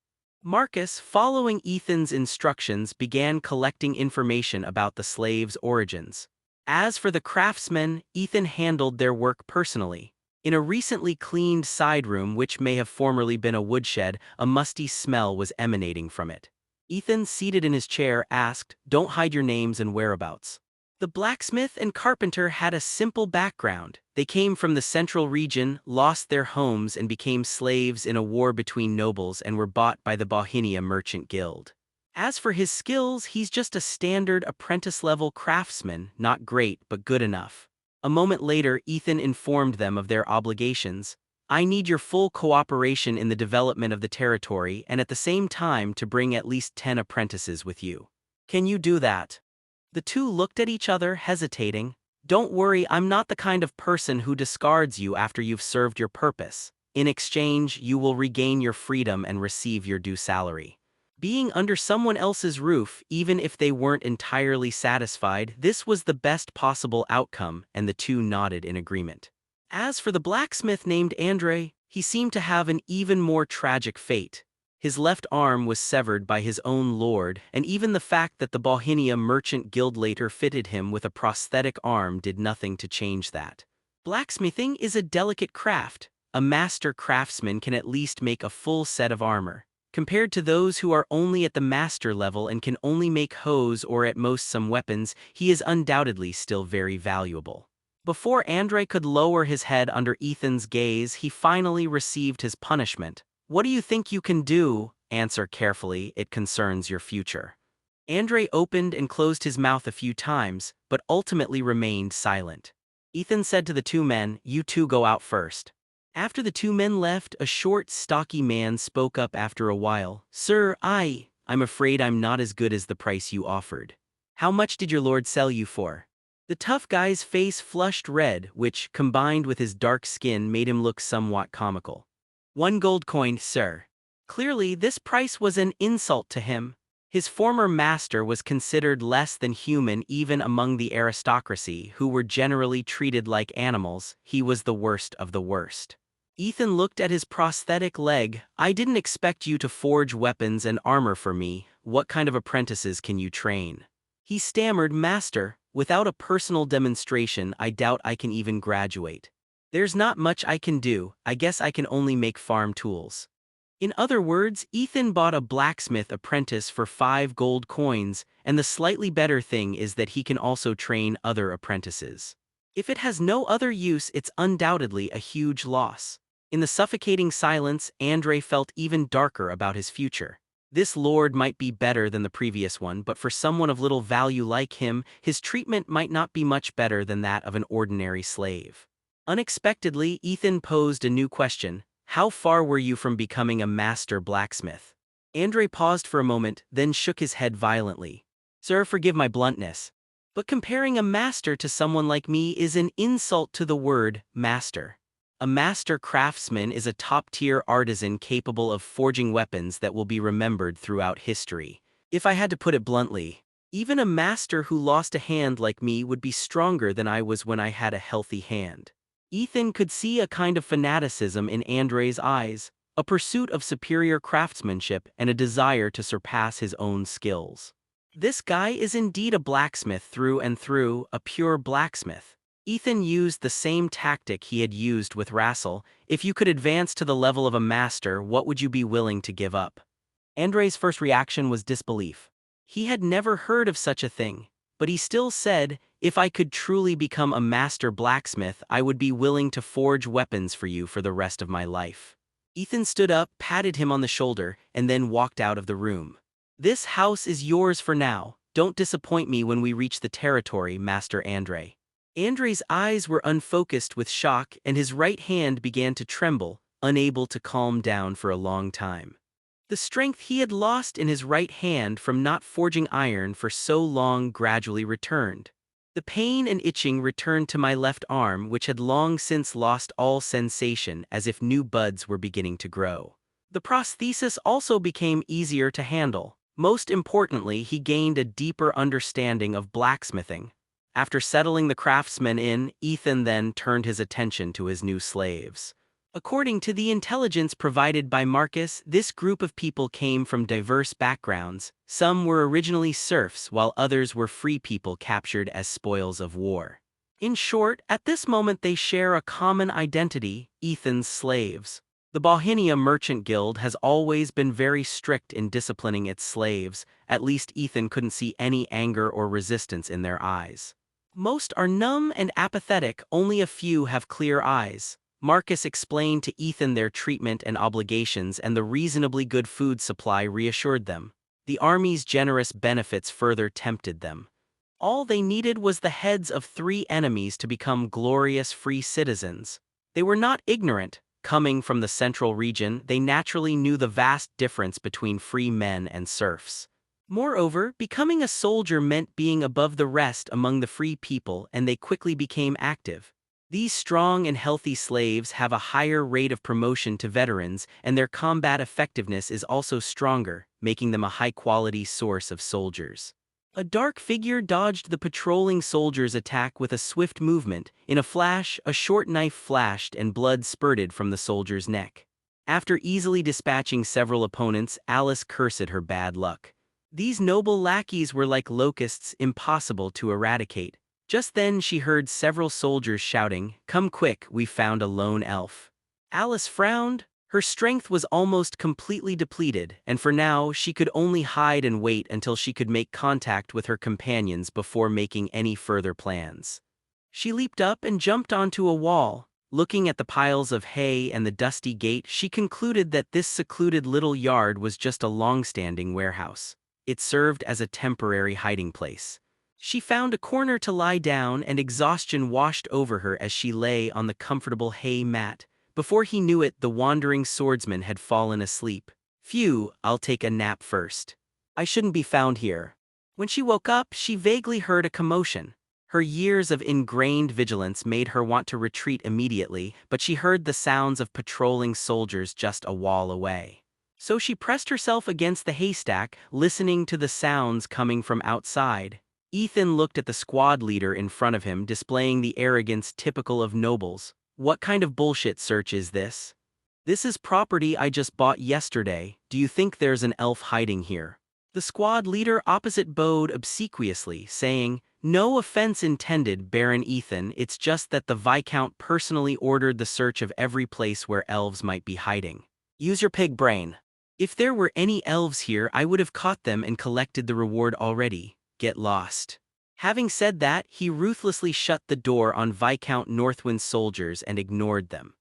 [SPEAKER 2] Marcus, following Ethan's instructions, began collecting information about the slaves' origins. As for the craftsmen, Ethan handled their work personally. In a recently cleaned side room, which may have formerly been a woodshed, a musty smell was emanating from it. Ethan, seated in his chair, asked, "Don't hide your names and whereabouts." The blacksmith and carpenter had a simple background. They came from the central region, lost their homes, and became slaves in a war between nobles and were bought by the Bohemia Merchant Guild. As for his skills, he's just a standard apprentice-level craftsman, not great but good enough. A moment later, Ethan informed them of their obligations. "I need your full cooperation in the development of the territory and at the same time to bring at least 10 apprentices with you. Can you do that?" The two looked at each other, hesitating. "Don't worry, I'm not the kind of person who discards you after you've served your purpose. In exchange, you will regain your freedom and receive your due salary." Being under someone else's roof, even if they weren't entirely satisfied, this was the best possible outcome, and the two nodded in agreement. As for the blacksmith named Andre, he seemed to have an even more tragic fate. His left arm was severed by his own lord, and even the fact that the Bohemia Merchant Guild later fitted him with a prosthetic arm did nothing to change that. Blacksmithing is a delicate craft. A master craftsman can at least make a full set of armor. Compared to those who are only at the master level and can only make hoes or at most some weapons, he is undoubtedly still very valuable. Before Andre could lower his head under Ethan's gaze, he finally received his punishment. "What do you think you can do?" "Answer carefully, it concerns your future." Andre opened and closed his mouth a few times, but ultimately remained silent. Ethan said to the two men, "You two go out first." After the two men left, a short, stocky man spoke up after a while. "Sir, I'm afraid I'm not as good as the price you offered. How much did your lord sell you for?" The tough guy's face flushed red, which, combined with his dark skin, made him look somewhat comical. "1 gold coin, sir." Clearly, this price was an insult to him. His former master was considered less than human even among the aristocracy, who were generally treated like animals. He was the worst of the worst. Ethan looked at his prosthetic leg. "I didn't expect you to forge weapons and armor for me. What kind of apprentices can you train?" He stammered, "Master, without a personal demonstration, I doubt I can even graduate. There's not much I can do. I guess I can only make farm tools." In other words, Ethan bought a blacksmith apprentice for 5 gold coins, and the slightly better thing is that he can also train other apprentices. If it has no other use, it's undoubtedly a huge loss. In the suffocating silence, Andre felt even darker about his future. This lord might be better than the previous one, but for someone of little value like him, his treatment might not be much better than that of an ordinary slave. Unexpectedly, Ethan posed a new question. "How far were you from becoming a master blacksmith?" Andre paused for a moment, then shook his head violently. "Sir, forgive my bluntness, but comparing a master to someone like me is an insult to the word master. A master craftsman is a top-tier artisan capable of forging weapons that will be remembered throughout history. If I had to put it bluntly, even a master who lost a hand like me would be stronger than I was when I had a healthy hand." Ethan could see a kind of fanaticism in Andre's eyes, a pursuit of superior craftsmanship and a desire to surpass his own skills. This guy is indeed a blacksmith through and through, a pure blacksmith. Ethan used the same tactic he had used with Rassel. "If you could advance to the level of a master, what would you be willing to give up?" Andre's first reaction was disbelief. He had never heard of such a thing, but he still said, "If I could truly become a master blacksmith, I would be willing to forge weapons for you for the rest of my life." Ethan stood up, patted him on the shoulder, and then walked out of the room. "This house is yours for now. Don't disappoint me when we reach the territory, Master Andre." Andre's eyes were unfocused with shock, and his right hand began to tremble, unable to calm down for a long time. The strength he had lost in his right hand from not forging iron for so long gradually returned. The pain and itching returned to my left arm, which had long since lost all sensation, as if new buds were beginning to grow. The prosthesis also became easier to handle. Most importantly, he gained a deeper understanding of blacksmithing. After settling the craftsmen in, Ethan then turned his attention to his new slaves. According to the intelligence provided by Marcus, this group of people came from diverse backgrounds. Some were originally serfs, while others were free people captured as spoils of war. In short, at this moment they share a common identity: Ethan's slaves. The Bohemia Merchant Guild has always been very strict in disciplining its slaves. At least Ethan couldn't see any anger or resistance in their eyes. Most are numb and apathetic, only a few have clear eyes. Marcus explained to Ethan their treatment and obligations, and the reasonably good food supply reassured them. The army's generous benefits further tempted them. All they needed was the heads of 3 enemies to become glorious free citizens. They were not ignorant. Coming from the central region, they naturally knew the vast difference between free men and serfs. Moreover, becoming a soldier meant being above the rest among the free people, and they quickly became active. These strong and healthy slaves have a higher rate of promotion to veterans, and their combat effectiveness is also stronger, making them a high-quality source of soldiers. A dark figure dodged the patrolling soldiers' attack with a swift movement. In a flash, a short knife flashed and blood spurted from the soldier's neck. After easily dispatching several opponents, Alice cursed her bad luck. These noble lackeys were like locusts, impossible to eradicate. Just then she heard several soldiers shouting, "Come quick, we've found a lone elf." Alice frowned. Her strength was almost completely depleted, and for now she could only hide and wait until she could make contact with her companions before making any further plans. She leaped up and jumped onto a wall. Looking at the piles of hay and the dusty gate, she concluded that this secluded little yard was just a long-standing warehouse. It served as a temporary hiding place. She found a corner to lie down, and exhaustion washed over her as she lay on the comfortable hay mat. Before he knew it, the wandering swordsman had fallen asleep. "Phew, I'll take a nap first. I shouldn't be found here." When she woke up, she vaguely heard a commotion. Her years of ingrained vigilance made her want to retreat immediately, but she heard the sounds of patrolling soldiers just a wall away. So she pressed herself against the haystack, listening to the sounds coming from outside. Ethan looked at the squad leader in front of him, displaying the arrogance typical of nobles. "What kind of bullshit search is this? This is property I just bought yesterday. Do you think there's an elf hiding here?" The squad leader opposite bowed obsequiously, saying, "No offense intended, Baron Ethan, it's just that the Viscount personally ordered the search of every place where elves might be hiding. Use your pig brain. If there were any elves here, I would have caught them and collected the reward already. Get lost." Having said that, he ruthlessly shut the door on Viscount Northwind's soldiers and ignored them.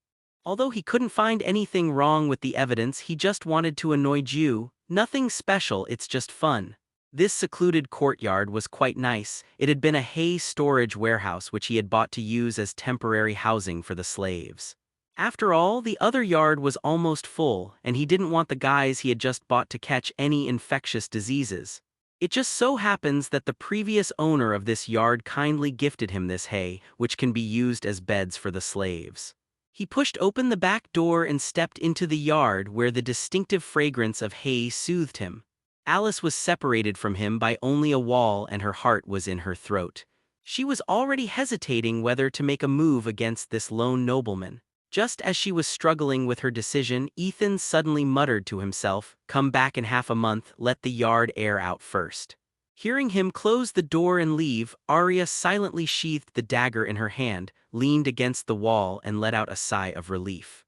[SPEAKER 2] Although he couldn't find anything wrong with the evidence, he just wanted to annoy Jew. Nothing special, it's just fun. This secluded courtyard was quite nice. It had been a hay storage warehouse which he had bought to use as temporary housing for the slaves. After all, the other yard was almost full, and he didn't want the guys he had just bought to catch any infectious diseases. It just so happens that the previous owner of this yard kindly gifted him this hay, which can be used as beds for the slaves. He pushed open the back door and stepped into the yard, where the distinctive fragrance of hay soothed him. Alice was separated from him by only a wall, and her heart was in her throat. She was already hesitating whether to make a move against this lone nobleman. Just as she was struggling with her decision, Ethan suddenly muttered to himself, "Come back in half a month, let the yard air out first." Hearing him close the door and leave, Arya silently sheathed the dagger in her hand, leaned against the wall, and let out a sigh of relief.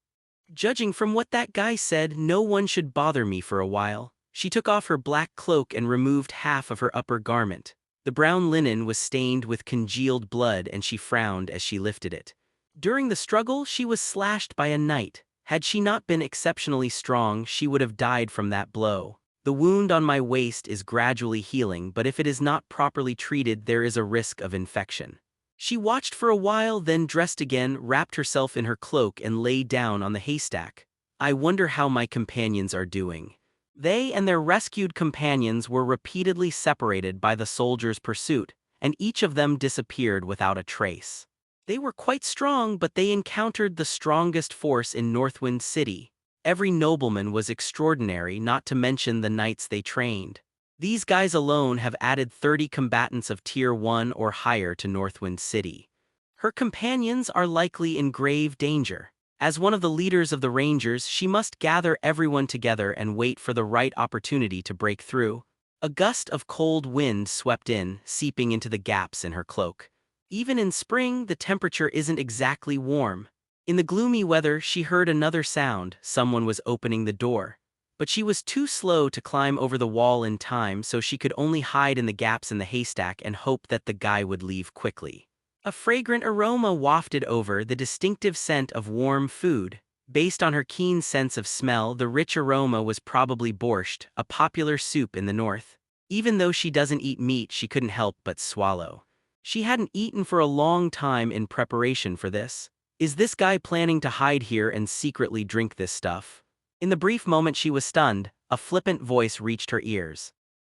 [SPEAKER 2] Judging from what that guy said, no one should bother me for a while. She took off her black cloak and removed half of her upper garment. The brown linen was stained with congealed blood, and she frowned as she lifted it. During the struggle, she was slashed by a knight. Had she not been exceptionally strong, she would have died from that blow. The wound on my waist is gradually healing, but if it is not properly treated, there is a risk of infection. She watched for a while, then dressed again, wrapped herself in her cloak, and lay down on the haystack. "I wonder how my companions are doing." They and their rescued companions were repeatedly separated by the soldiers' pursuit, and each of them disappeared without a trace. They were quite strong, but they encountered the strongest force in Northwind City. Every nobleman was extraordinary, not to mention the knights they trained. These guys alone have added 30 combatants of Tier 1 or higher to Northwind City. Her companions are likely in grave danger. As one of the leaders of the Rangers, she must gather everyone together and wait for the right opportunity to break through. A gust of cold wind swept in, seeping into the gaps in her cloak. Even in spring, the temperature isn't exactly warm. In the gloomy weather, she heard another sound. Someone was opening the door. But she was too slow to climb over the wall in time, so she could only hide in the gaps in the haystack and hope that the guy would leave quickly. A fragrant aroma wafted over, the distinctive scent of warm food. Based on her keen sense of smell, the rich aroma was probably borscht, a popular soup in the north. Even though she doesn't eat meat, she couldn't help but swallow. She hadn't eaten for a long time in preparation for this. Is this guy planning to hide here and secretly drink this stuff? In the brief moment she was stunned, a flippant voice reached her ears.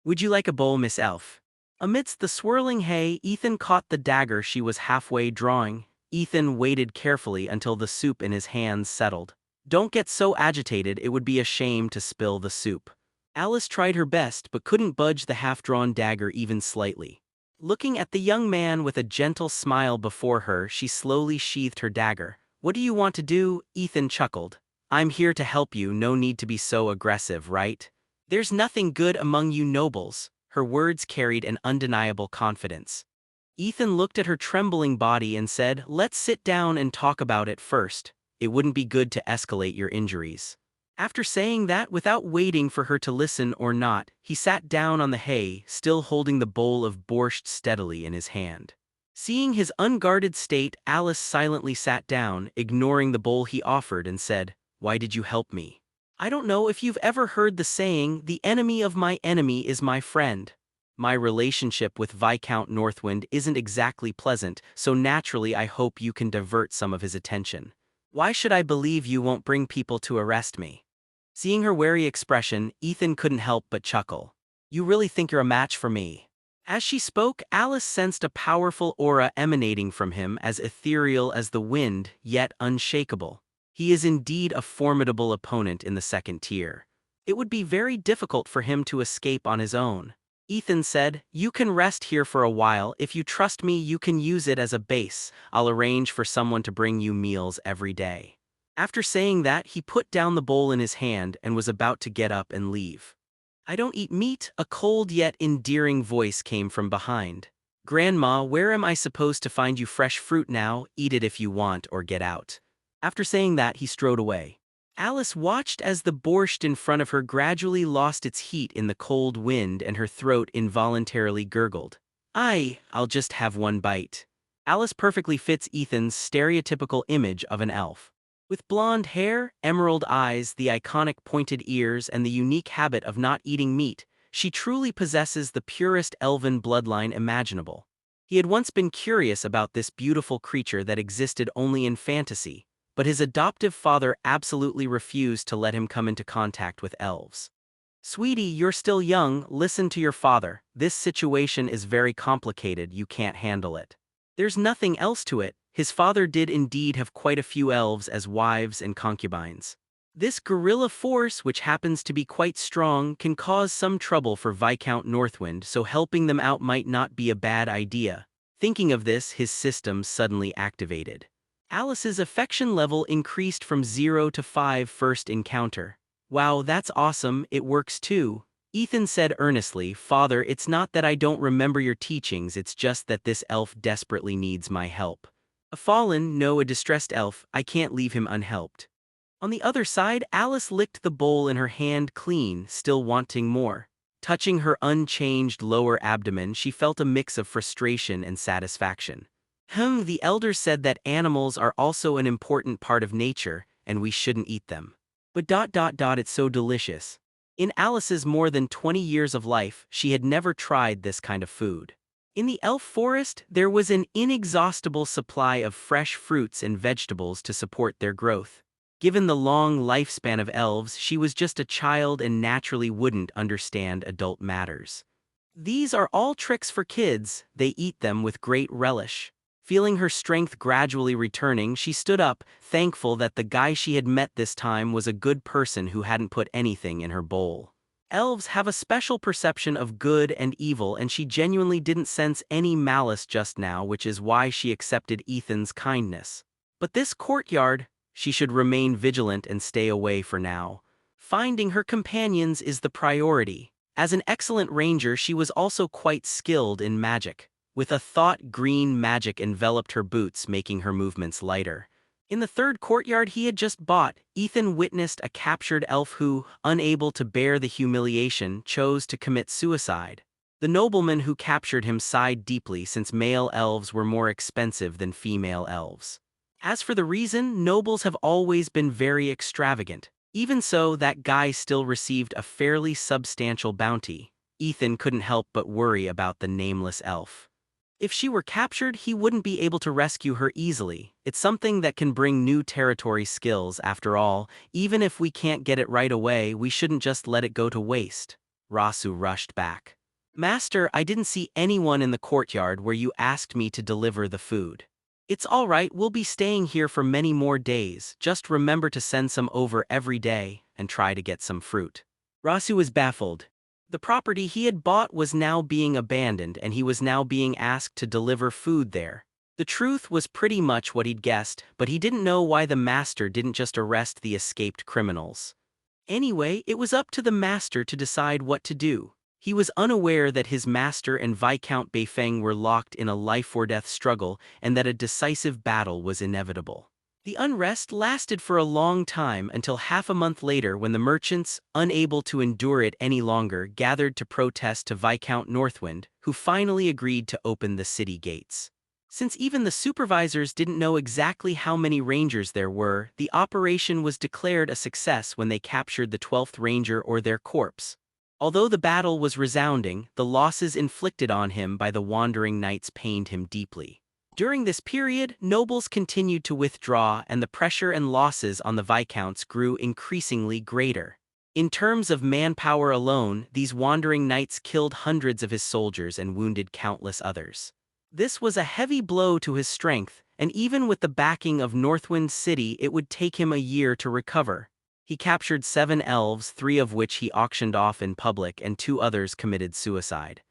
[SPEAKER 2] "Would you like a bowl, Miss Elf?" Amidst the swirling hay, Ethan caught the dagger she was halfway drawing. Ethan waited carefully until the soup in his hands settled. "Don't get so agitated, it would be a shame to spill the soup." Alice tried her best but couldn't budge the half-drawn dagger even slightly. Looking at the young man with a gentle smile before her, she slowly sheathed her dagger. "What do you want to do?" Ethan chuckled. "I'm here to help you, no need to be so aggressive, right? There's nothing good among you nobles." Her words carried an undeniable confidence. Ethan looked at her trembling body and said, "Let's sit down and talk about it first. It wouldn't be good to escalate your injuries." After saying that, without waiting for her to listen or not, he sat down on the hay, still holding the bowl of borscht steadily in his hand. Seeing his unguarded state, Alice silently sat down, ignoring the bowl he offered, and said, "Why did you help me? I don't know if you've ever heard the saying, 'The enemy of my enemy is my friend.' My relationship with Viscount Northwind isn't exactly pleasant, so naturally I hope you can divert some of his attention. Why should I believe you won't bring people to arrest me?" Seeing her wary expression, Ethan couldn't help but chuckle. "You really think you're a match for me?" As she spoke, Alice sensed a powerful aura emanating from him, as ethereal as the wind, yet unshakable. He is indeed a formidable opponent in the second tier. It would be very difficult for him to escape on his own. Ethan said, "You can rest here for a while. If you trust me, you can use it as a base. I'll arrange for someone to bring you meals every day." After saying that, he put down the bowl in his hand and was about to get up and leave. "I don't eat meat," a cold yet endearing voice came from behind. "Grandma, where am I supposed to find you fresh fruit now? Eat it if you want or get out." After saying that, he strode away. Alice watched as the borscht in front of her gradually lost its heat in the cold wind and her throat involuntarily gurgled. I'll just have one bite." Alice perfectly fits Ethan's stereotypical image of an elf. With blonde hair, emerald eyes, the iconic pointed ears, and the unique habit of not eating meat, she truly possesses the purest elven bloodline imaginable. He had once been curious about this beautiful creature that existed only in fantasy, but his adoptive father absolutely refused to let him come into contact with elves. "Sweetie, you're still young, listen to your father. This situation is very complicated, you can't handle it." There's nothing else to it. His father did indeed have quite a few elves as wives and concubines. This guerrilla force, which happens to be quite strong, can cause some trouble for Viscount Northwind, so helping them out might not be a bad idea. Thinking of this, his system suddenly activated. Alice's affection level increased from 0 to 5 first encounter. "Wow, that's awesome, it works too." Ethan said earnestly, "Father, it's not that I don't remember your teachings, it's just that this elf desperately needs my help. A fallen, no, a distressed elf, I can't leave him unhelped." On the other side, Alice licked the bowl in her hand clean, still wanting more. Touching her unchanged lower abdomen, she felt a mix of frustration and satisfaction. The elders said that animals are also an important part of nature, and we shouldn't eat them. But it's so delicious. In Alice's more than 20 years of life, she had never tried this kind of food. In the elf forest, there was an inexhaustible supply of fresh fruits and vegetables to support their growth. Given the long lifespan of elves, she was just a child and naturally wouldn't understand adult matters. "These are all tricks for kids," they eat them with great relish. Feeling her strength gradually returning, she stood up, thankful that the guy she had met this time was a good person who hadn't put anything in her bowl. Elves have a special perception of good and evil, and she genuinely didn't sense any malice just now, which is why she accepted Ethan's kindness. But this courtyard, she should remain vigilant and stay away for now. Finding her companions is the priority. As an excellent ranger, she was also quite skilled in magic. With a thought, green magic enveloped her boots, making her movements lighter. In the third courtyard he had just bought, Ethan witnessed a captured elf who, unable to bear the humiliation, chose to commit suicide. The nobleman who captured him sighed deeply since male elves were more expensive than female elves. As for the reason, nobles have always been very extravagant. Even so, that guy still received a fairly substantial bounty. Ethan couldn't help but worry about the nameless elf. If she were captured, he wouldn't be able to rescue her easily. It's something that can bring new territory skills, after all. Even if we can't get it right away, we shouldn't just let it go to waste. Rasu rushed back. Master, I didn't see anyone in the courtyard where you asked me to deliver the food. It's all right, we'll be staying here for many more days. Just remember to send some over every day, and try to get some fruit. Rasu was baffled. The property he had bought was now being abandoned, and he was now being asked to deliver food there. The truth was pretty much what he'd guessed, but he didn't know why the master didn't just arrest the escaped criminals. Anyway, it was up to the master to decide what to do. He was unaware that his master and Viscount Beifeng were locked in a life-or-death struggle and that a decisive battle was inevitable. The unrest lasted for a long time until half a month later when the merchants, unable to endure it any longer, gathered to protest to Viscount Northwind, who finally agreed to open the city gates. Since even the supervisors didn't know exactly how many rangers there were, the operation was declared a success when they captured the 12th ranger or their corpse. Although the battle was resounding, the losses inflicted on him by the wandering knights pained him deeply. During this period, nobles continued to withdraw and the pressure and losses on the viscounts grew increasingly greater. In terms of manpower alone, these wandering knights killed hundreds of his soldiers and wounded countless others. This was a heavy blow to his strength, and even with the backing of Northwind City it would take him a year to recover. He captured 7 elves, 3 of which he auctioned off in public and 2 others committed suicide.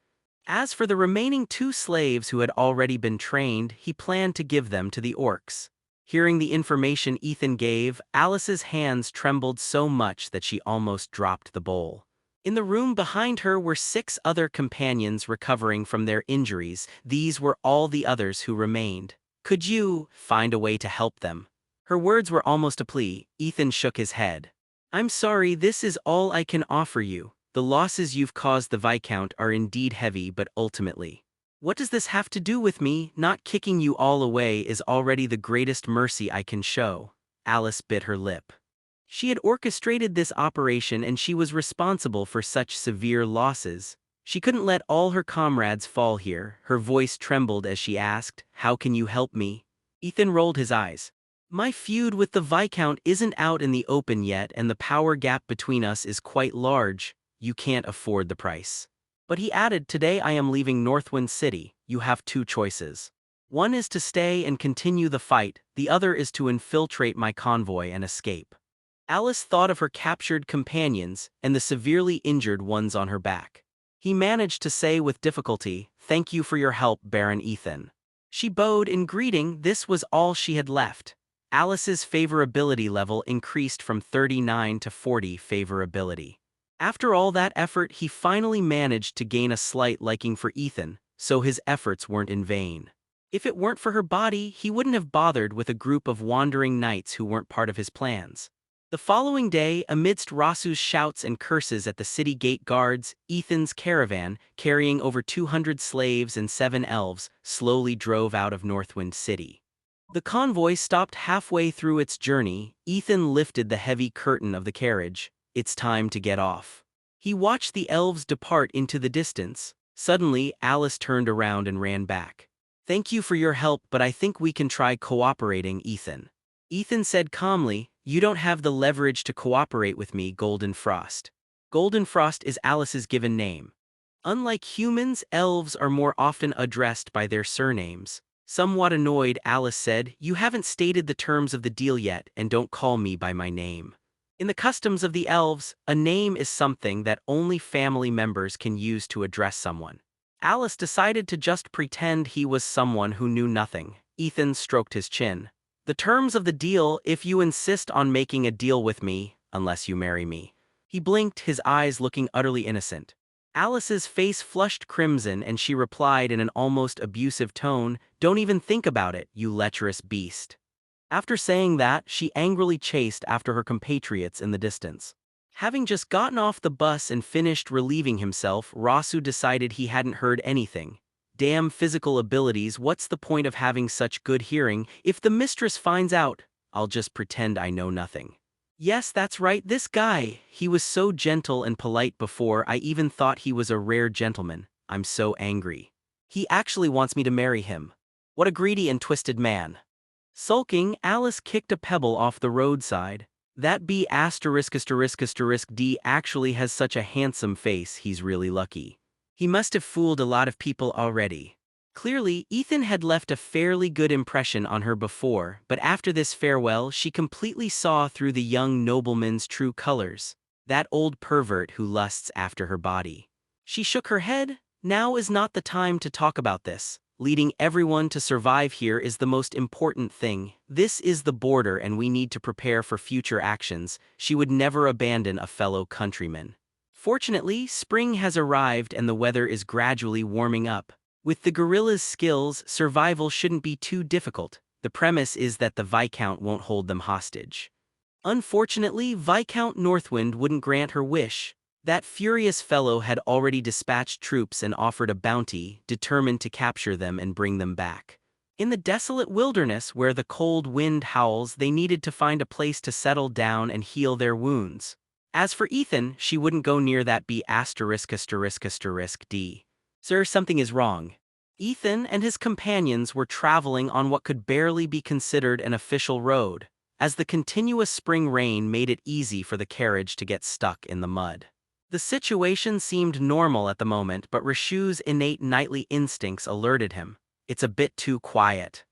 [SPEAKER 2] As for the remaining 2 slaves who had already been trained, he planned to give them to the orcs. Hearing the information Ethan gave, Alice's hands trembled so much that she almost dropped the bowl. In the room behind her were 6 other companions recovering from their injuries. These were all the others who remained. Could you find a way to help them? Her words were almost a plea. Ethan shook his head. I'm sorry, this is all I can offer you. The losses you've caused the Viscount are indeed heavy, but ultimately. What does this have to do with me? Not kicking you all away is already the greatest mercy I can show. Alice bit her lip. She had orchestrated this operation and she was responsible for such severe losses. She couldn't let all her comrades fall here. Her voice trembled as she asked, "How can you help me?" Ethan rolled his eyes. My feud with the Viscount isn't out in the open yet and the power gap between us is quite large. You can't afford the price. But he added, today I am leaving Northwind City. You have 2 choices. One is to stay and continue the fight, the other is to infiltrate my convoy and escape. Alice thought of her captured companions and the severely injured ones on her back. He managed to say with difficulty, "Thank you for your help, Baron Ethan." She bowed in greeting. This was all she had left. Alice's favorability level increased from 39 to 40 favorability. After all that effort, he finally managed to gain a slight liking for Ethan, so his efforts weren't in vain. If it weren't for her body, he wouldn't have bothered with a group of wandering knights who weren't part of his plans. The following day, amidst Rasu's shouts and curses at the city gate guards, Ethan's caravan, carrying over 200 slaves and 7 elves, slowly drove out of Northwind City. The convoy stopped halfway through its journey. Ethan lifted the heavy curtain of the carriage. It's time to get off. He watched the elves depart into the distance. Suddenly, Alice turned around and ran back. Thank you for your help, but I think we can try cooperating, Ethan. Ethan said calmly, you don't have the leverage to cooperate with me, Golden Frost. Golden Frost is Alice's given name. Unlike humans, elves are more often addressed by their surnames. Somewhat annoyed, Alice said, you haven't stated the terms of the deal yet, and don't call me by my name. In the customs of the elves, a name is something that only family members can use to address someone. Alice decided to just pretend he was someone who knew nothing. Ethan stroked his chin. The terms of the deal, if you insist on making a deal with me, unless you marry me. He blinked, his eyes looking utterly innocent. Alice's face flushed crimson and she replied in an almost abusive tone, don't even think about it, you lecherous beast. After saying that, she angrily chased after her compatriots in the distance. Having just gotten off the bus and finished relieving himself, Rasu decided he hadn't heard anything. Damn physical abilities, what's the point of having such good hearing? If the mistress finds out, I'll just pretend I know nothing. Yes, that's right, this guy. He was so gentle and polite before, I even thought he was a rare gentleman. I'm so angry. He actually wants me to marry him. What a greedy and twisted man. Sulking, Alice kicked a pebble off the roadside. That B **** D actually has such a handsome face, he's really lucky. He must have fooled a lot of people already. Clearly, Ethan had left a fairly good impression on her before, but after this farewell she completely saw through the young nobleman's true colors. That old pervert who lusts after her body. She shook her head. Now is not the time to talk about this. Leading everyone to survive here is the most important thing. This is the border and we need to prepare for future actions. She would never abandon a fellow countryman. Fortunately, spring has arrived and the weather is gradually warming up. With the guerrillas' skills, survival shouldn't be too difficult. The premise is that the Viscount won't hold them hostage. Unfortunately, Viscount Northwind wouldn't grant her wish. That furious fellow had already dispatched troops and offered a bounty, determined to capture them and bring them back. In the desolate wilderness where the cold wind howls, they needed to find a place to settle down and heal their wounds. As for Ethan, she wouldn't go near that B ***********. Sir, something is wrong. Ethan and his companions were traveling on what could barely be considered an official road, as the continuous spring rain made it easy for the carriage to get stuck in the mud. The situation seemed normal at the moment, but Rishu's innate knightly instincts alerted him. It's a bit too quiet.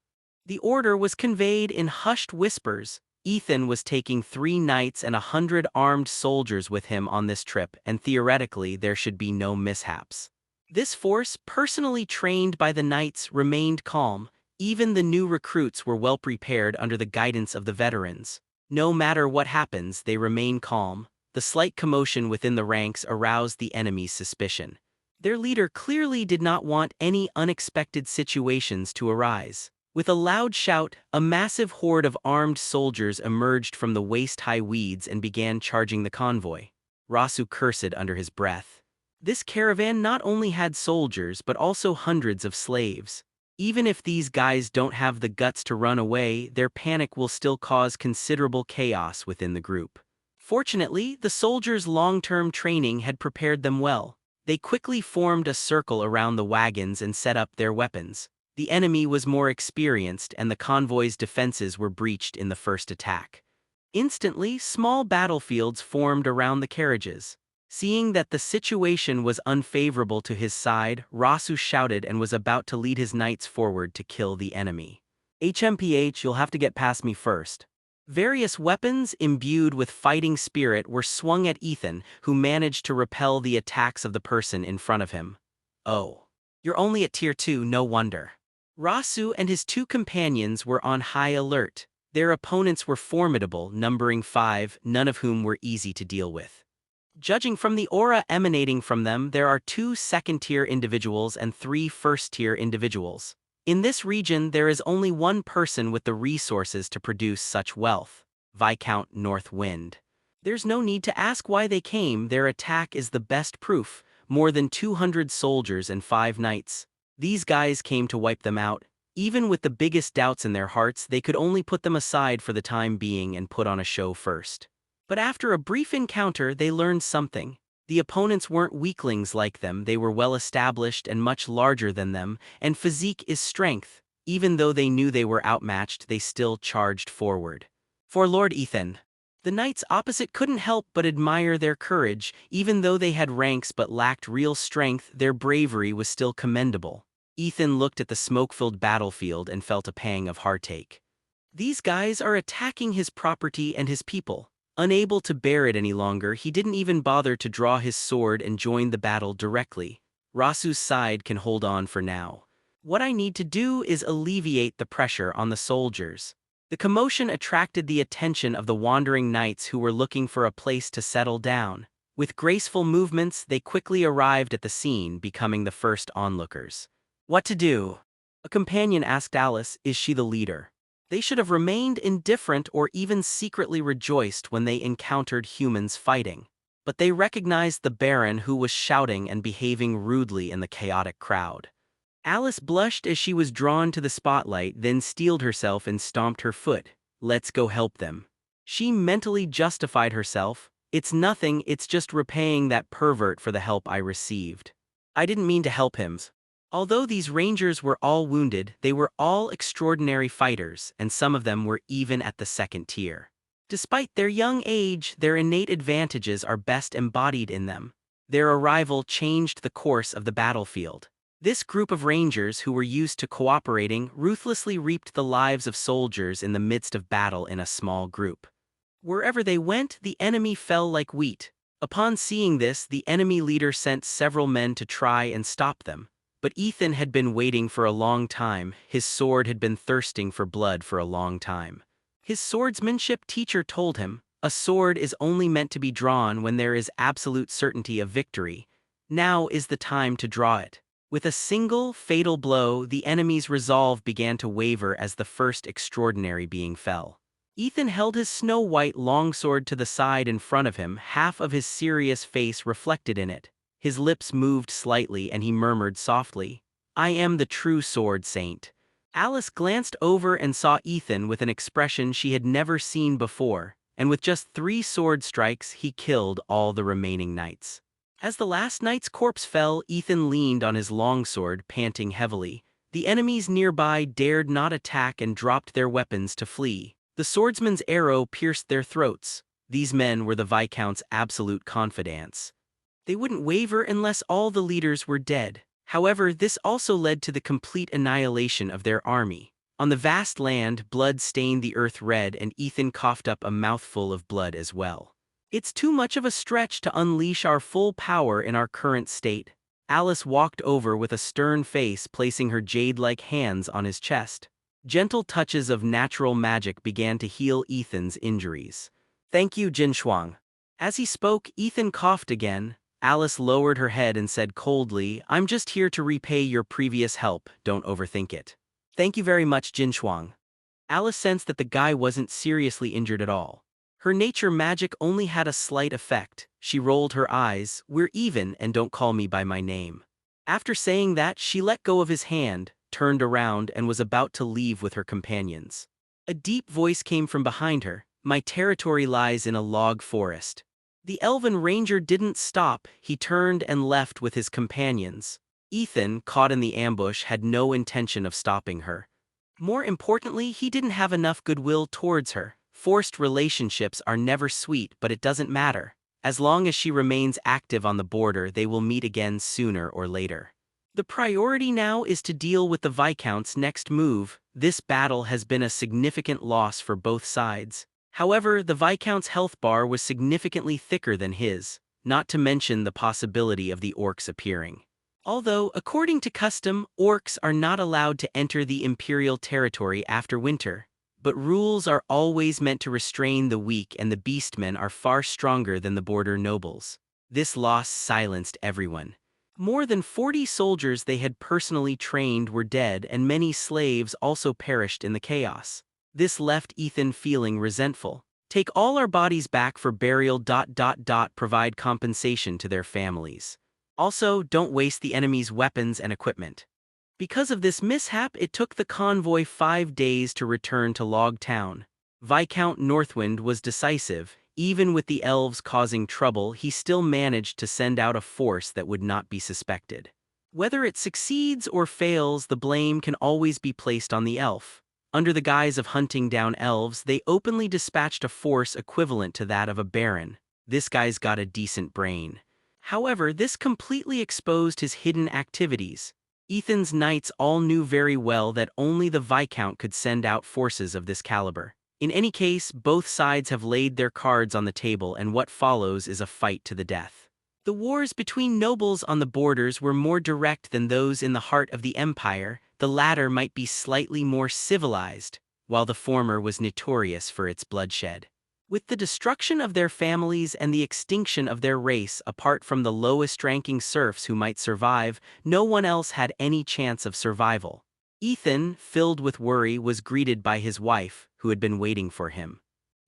[SPEAKER 2] The order was conveyed in hushed whispers. Ethan was taking 3 knights and 100 armed soldiers with him on this trip, and theoretically there should be no mishaps. This force, personally trained by the knights, remained calm. Even the new recruits were well prepared under the guidance of the veterans. No matter what happens, they remain calm. The slight commotion within the ranks aroused the enemy's suspicion. Their leader clearly did not want any unexpected situations to arise. With a loud shout, a massive horde of armed soldiers emerged from the waist-high weeds and began charging the convoy. Rasu cursed under his breath. This caravan not only had soldiers but also hundreds of slaves. Even if these guys don't have the guts to run away, their panic will still cause considerable chaos within the group. Fortunately, the soldiers' long-term training had prepared them well. They quickly formed a circle around the wagons and set up their weapons. The enemy was more experienced and the convoy's defenses were breached in the first attack. Instantly, small battlefields formed around the carriages. Seeing that the situation was unfavorable to his side, Rasu shouted and was about to lead his knights forward to kill the enemy. HMPH, you'll have to get past me first. Various weapons imbued with fighting spirit were swung at Ethan, who managed to repel the attacks of the person in front of him. Oh. You're only at tier 2, no wonder. Rasu and his 2 companions were on high alert. Their opponents were formidable, numbering 5, none of whom were easy to deal with. Judging from the aura emanating from them, there are 2 second-tier individuals and 3 first-tier individuals. In this region, there is only one person with the resources to produce such wealth, Viscount Northwind. There's no need to ask why they came, their attack is the best proof, more than 200 soldiers and 5 knights. These guys came to wipe them out. Even with the biggest doubts in their hearts, they could only put them aside for the time being and put on a show first. But after a brief encounter, they learned something. The opponents weren't weaklings like them, they were well established and much larger than them, and physique is strength. Even though they knew they were outmatched, they still charged forward. For Lord Ethan. The knights opposite couldn't help but admire their courage. Even though they had ranks but lacked real strength, their bravery was still commendable. Ethan looked at the smoke-filled battlefield and felt a pang of heartache. These guys are attacking his property and his people. Unable to bear it any longer, he didn't even bother to draw his sword and join the battle directly. Rasu's side can hold on for now. What I need to do is alleviate the pressure on the soldiers. The commotion attracted the attention of the wandering knights who were looking for a place to settle down. With graceful movements, they quickly arrived at the scene, becoming the first onlookers. What to do? A companion asked Alice, is she the leader? They should have remained indifferent or even secretly rejoiced when they encountered humans fighting. But they recognized the Baron who was shouting and behaving rudely in the chaotic crowd. Alice blushed as she was drawn to the spotlight, then steeled herself and stomped her foot. Let's go help them. She mentally justified herself. It's nothing, it's just repaying that pervert for the help I received. I didn't mean to help him. Although these rangers were all wounded, they were all extraordinary fighters, and some of them were even at the second tier. Despite their young age, their innate advantages are best embodied in them. Their arrival changed the course of the battlefield. This group of rangers who were used to cooperating ruthlessly reaped the lives of soldiers in the midst of battle in a small group. Wherever they went, the enemy fell like wheat. Upon seeing this, the enemy leader sent several men to try and stop them. But Ethan had been waiting for a long time. His sword had been thirsting for blood for a long time. His swordsmanship teacher told him, a sword is only meant to be drawn when there is absolute certainty of victory. Now is the time to draw it. With a single, fatal blow, the enemy's resolve began to waver as the first extraordinary being fell. Ethan held his snow-white longsword to the side in front of him, half of his serious face reflected in it. His lips moved slightly and he murmured softly, I am the true sword saint. Alice glanced over and saw Ethan with an expression she had never seen before, and with just 3 sword strikes he killed all the remaining knights. As the last knight's corpse fell, Ethan leaned on his longsword, panting heavily. The enemies nearby dared not attack and dropped their weapons to flee. The swordsman's arrow pierced their throats. These men were the Viscount's absolute confidants. They wouldn't waver unless all the leaders were dead. However, this also led to the complete annihilation of their army. On the vast land, blood stained the earth red, and Ethan coughed up a mouthful of blood as well. It's too much of a stretch to unleash our full power in our current state. Alice walked over with a stern face, placing her jade-like hands on his chest. Gentle touches of natural magic began to heal Ethan's injuries. Thank you, Jin Shuang. As he spoke, Ethan coughed again. Alice lowered her head and said coldly, I'm just here to repay your previous help, don't overthink it. Thank you very much, Jin Shuang. Alice sensed that the guy wasn't seriously injured at all. Her nature magic only had a slight effect. She rolled her eyes, we're even and don't call me by my name. After saying that, she let go of his hand, turned around and was about to leave with her companions. A deep voice came from behind her, my territory lies in a log forest. The elven ranger didn't stop, he turned and left with his companions. Ethan, caught in the ambush, had no intention of stopping her. More importantly, he didn't have enough goodwill towards her. Forced relationships are never sweet, but it doesn't matter. As long as she remains active on the border, they will meet again sooner or later. The priority now is to deal with the Viscount's next move. This battle has been a significant loss for both sides. However, the Viscount's health bar was significantly thicker than his, not to mention the possibility of the orcs appearing. Although, according to custom, orcs are not allowed to enter the Imperial territory after winter, but rules are always meant to restrain the weak, and the beastmen are far stronger than the border nobles. This loss silenced everyone. More than 40 soldiers they had personally trained were dead, and many slaves also perished in the chaos. This left Ethan feeling resentful. Take all our bodies back for burial. Provide compensation to their families. Also, don't waste the enemy's weapons and equipment. Because of this mishap, it took the convoy 5 days to return to Log Town. Viscount Northwind was decisive. Even with the elves causing trouble, he still managed to send out a force that would not be suspected. Whether it succeeds or fails, the blame can always be placed on the elf. Under the guise of hunting down elves, they openly dispatched a force equivalent to that of a baron. This guy's got a decent brain. However, this completely exposed his hidden activities. Ethan's knights all knew very well that only the Viscount could send out forces of this caliber. In any case, both sides have laid their cards on the table, and what follows is a fight to the death. The wars between nobles on the borders were more direct than those in the heart of the empire. The latter might be slightly more civilized, while the former was notorious for its bloodshed. With the destruction of their families and the extinction of their race, apart from the lowest-ranking serfs who might survive, no one else had any chance of survival. Ethan, filled with worry, was greeted by his wife, who had been waiting for him.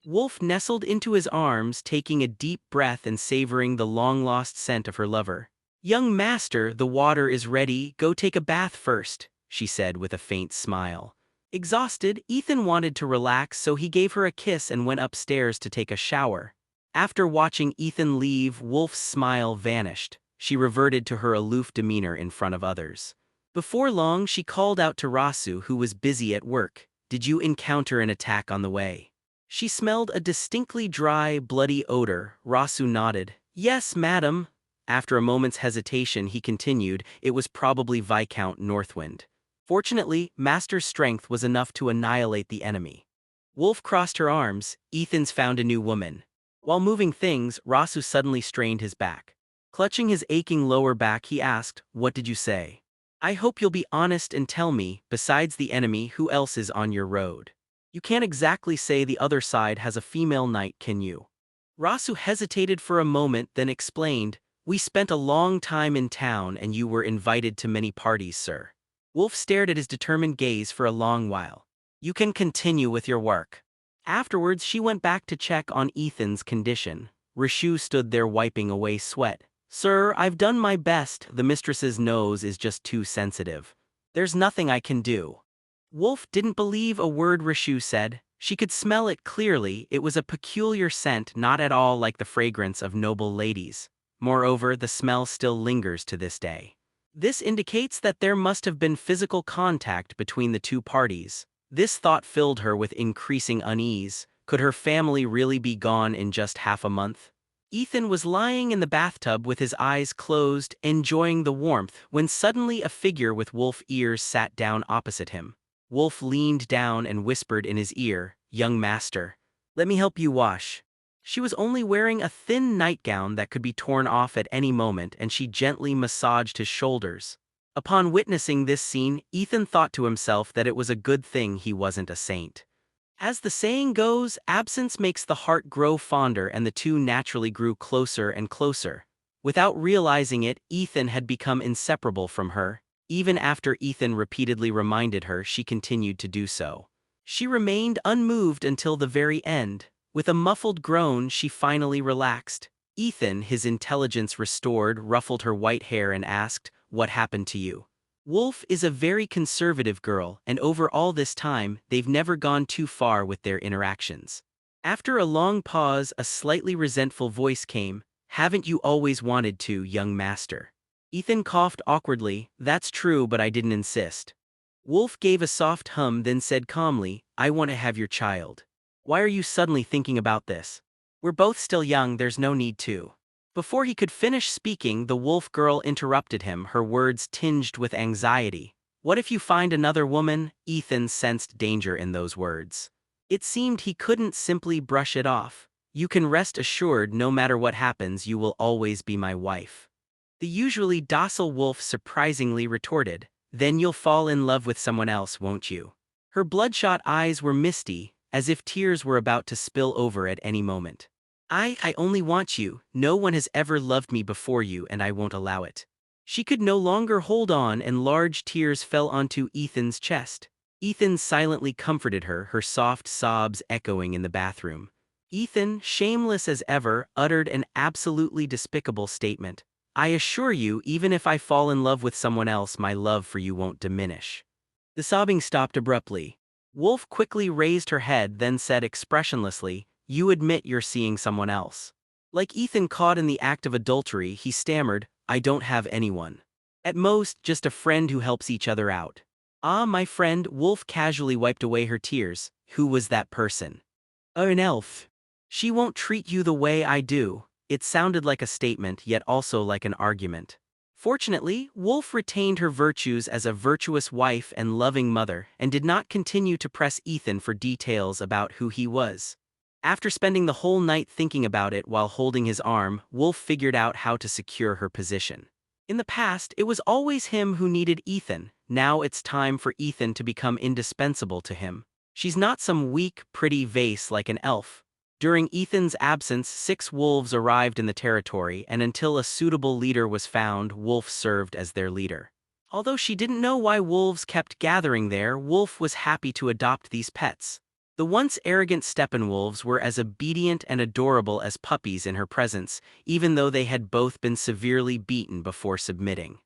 [SPEAKER 2] Wolf nestled into his arms, taking a deep breath and savoring the long-lost scent of her lover. "Young master, the water is ready, go take a bath first," she said with a faint smile. Exhausted, Ethan wanted to relax, so he gave her a kiss and went upstairs to take a shower. After watching Ethan leave, Wolf's smile vanished. She reverted to her aloof demeanor in front of others. Before long, she called out to Rasu, who was busy at work. "Did you encounter an attack on the way?" She smelled a distinctly dry, bloody odor. Rasu nodded. "Yes, madam." After a moment's hesitation, he continued, "It was probably Viscount Northwind. Fortunately, Master's strength was enough to annihilate the enemy." Wolf crossed her arms. "Ethan's found a new woman." While moving things, Rasu suddenly strained his back. Clutching his aching lower back, he asked, "What did you say?" "I hope you'll be honest and tell me, besides the enemy, who else is on your road? You can't exactly say the other side has a female knight, can you?" Rasu hesitated for a moment, then explained, "We spent a long time in town and you were invited to many parties, sir." Wolf stared at his determined gaze for a long while. "You can continue with your work." Afterwards, she went back to check on Ethan's condition. Rishu stood there wiping away sweat. "Sir, I've done my best. The mistress's nose is just too sensitive. There's nothing I can do." Wolf didn't believe a word Rishu said. She could smell it clearly. It was a peculiar scent, not at all like the fragrance of noble ladies. Moreover, the smell still lingers to this day. This indicates that there must have been physical contact between the two parties. This thought filled her with increasing unease. Could her family really be gone in just half a month? Ethan was lying in the bathtub with his eyes closed, enjoying the warmth, when suddenly a figure with wolf ears sat down opposite him. Wolf leaned down and whispered in his ear, "Young master, let me help you wash." She was only wearing a thin nightgown that could be torn off at any moment, and she gently massaged his shoulders. Upon witnessing this scene, Ethan thought to himself that it was a good thing he wasn't a saint. As the saying goes, absence makes the heart grow fonder, and the two naturally grew closer and closer. Without realizing it, Ethan had become inseparable from her. Even after Ethan repeatedly reminded her, she continued to do so. She remained unmoved until the very end. With a muffled groan, she finally relaxed. Ethan, his intelligence restored, ruffled her white hair and asked, "What happened to you?" Wolf is a very conservative girl, and over all this time, they've never gone too far with their interactions. After a long pause, a slightly resentful voice came, "Haven't you always wanted to, young master?" Ethan coughed awkwardly, "That's true, but I didn't insist." Wolf gave a soft hum, then said calmly, "I want to have your child." "Why are you suddenly thinking about this?" "We're both still young, there's no need to." Before he could finish speaking, the wolf girl interrupted him, her words tinged with anxiety. "What if you find another woman?" Ethan sensed danger in those words. It seemed he couldn't simply brush it off. "You can rest assured, no matter what happens, you will always be my wife." The usually docile wolf surprisingly retorted, "Then you'll fall in love with someone else, won't you?" Her bloodshot eyes were misty, as if tears were about to spill over at any moment. I only want you. No one has ever loved me before you, and I won't allow it." She could no longer hold on, and large tears fell onto Ethan's chest. Ethan silently comforted her, her soft sobs echoing in the bathroom. Ethan, shameless as ever, uttered an absolutely despicable statement. "I assure you, even if I fall in love with someone else, my love for you won't diminish." The sobbing stopped abruptly. Wolf quickly raised her head, then said expressionlessly, "You admit you're seeing someone else." Like Ethan caught in the act of adultery, he stammered, "I don't have anyone. At most, just a friend who helps each other out." "Ah, my friend," Wolf casually wiped away her tears. "Who was that person?" "An elf. She won't treat you the way I do." It sounded like a statement, yet also like an argument. Fortunately, Wolf retained her virtues as a virtuous wife and loving mother, and did not continue to press Ethan for details about who he was. After spending the whole night thinking about it while holding his arm, Wolf figured out how to secure her position. In the past, it was always him who needed Ethan. Now it's time for Ethan to become indispensable to him. She's not some weak, pretty vase like an elf. During Ethan's absence, 6 wolves arrived in the territory, and until a suitable leader was found, Wolf served as their leader. Although she didn't know why wolves kept gathering there, Wolf was happy to adopt these pets. The once arrogant Steppenwolves were as obedient and adorable as puppies in her presence, even though they had both been severely beaten before submitting.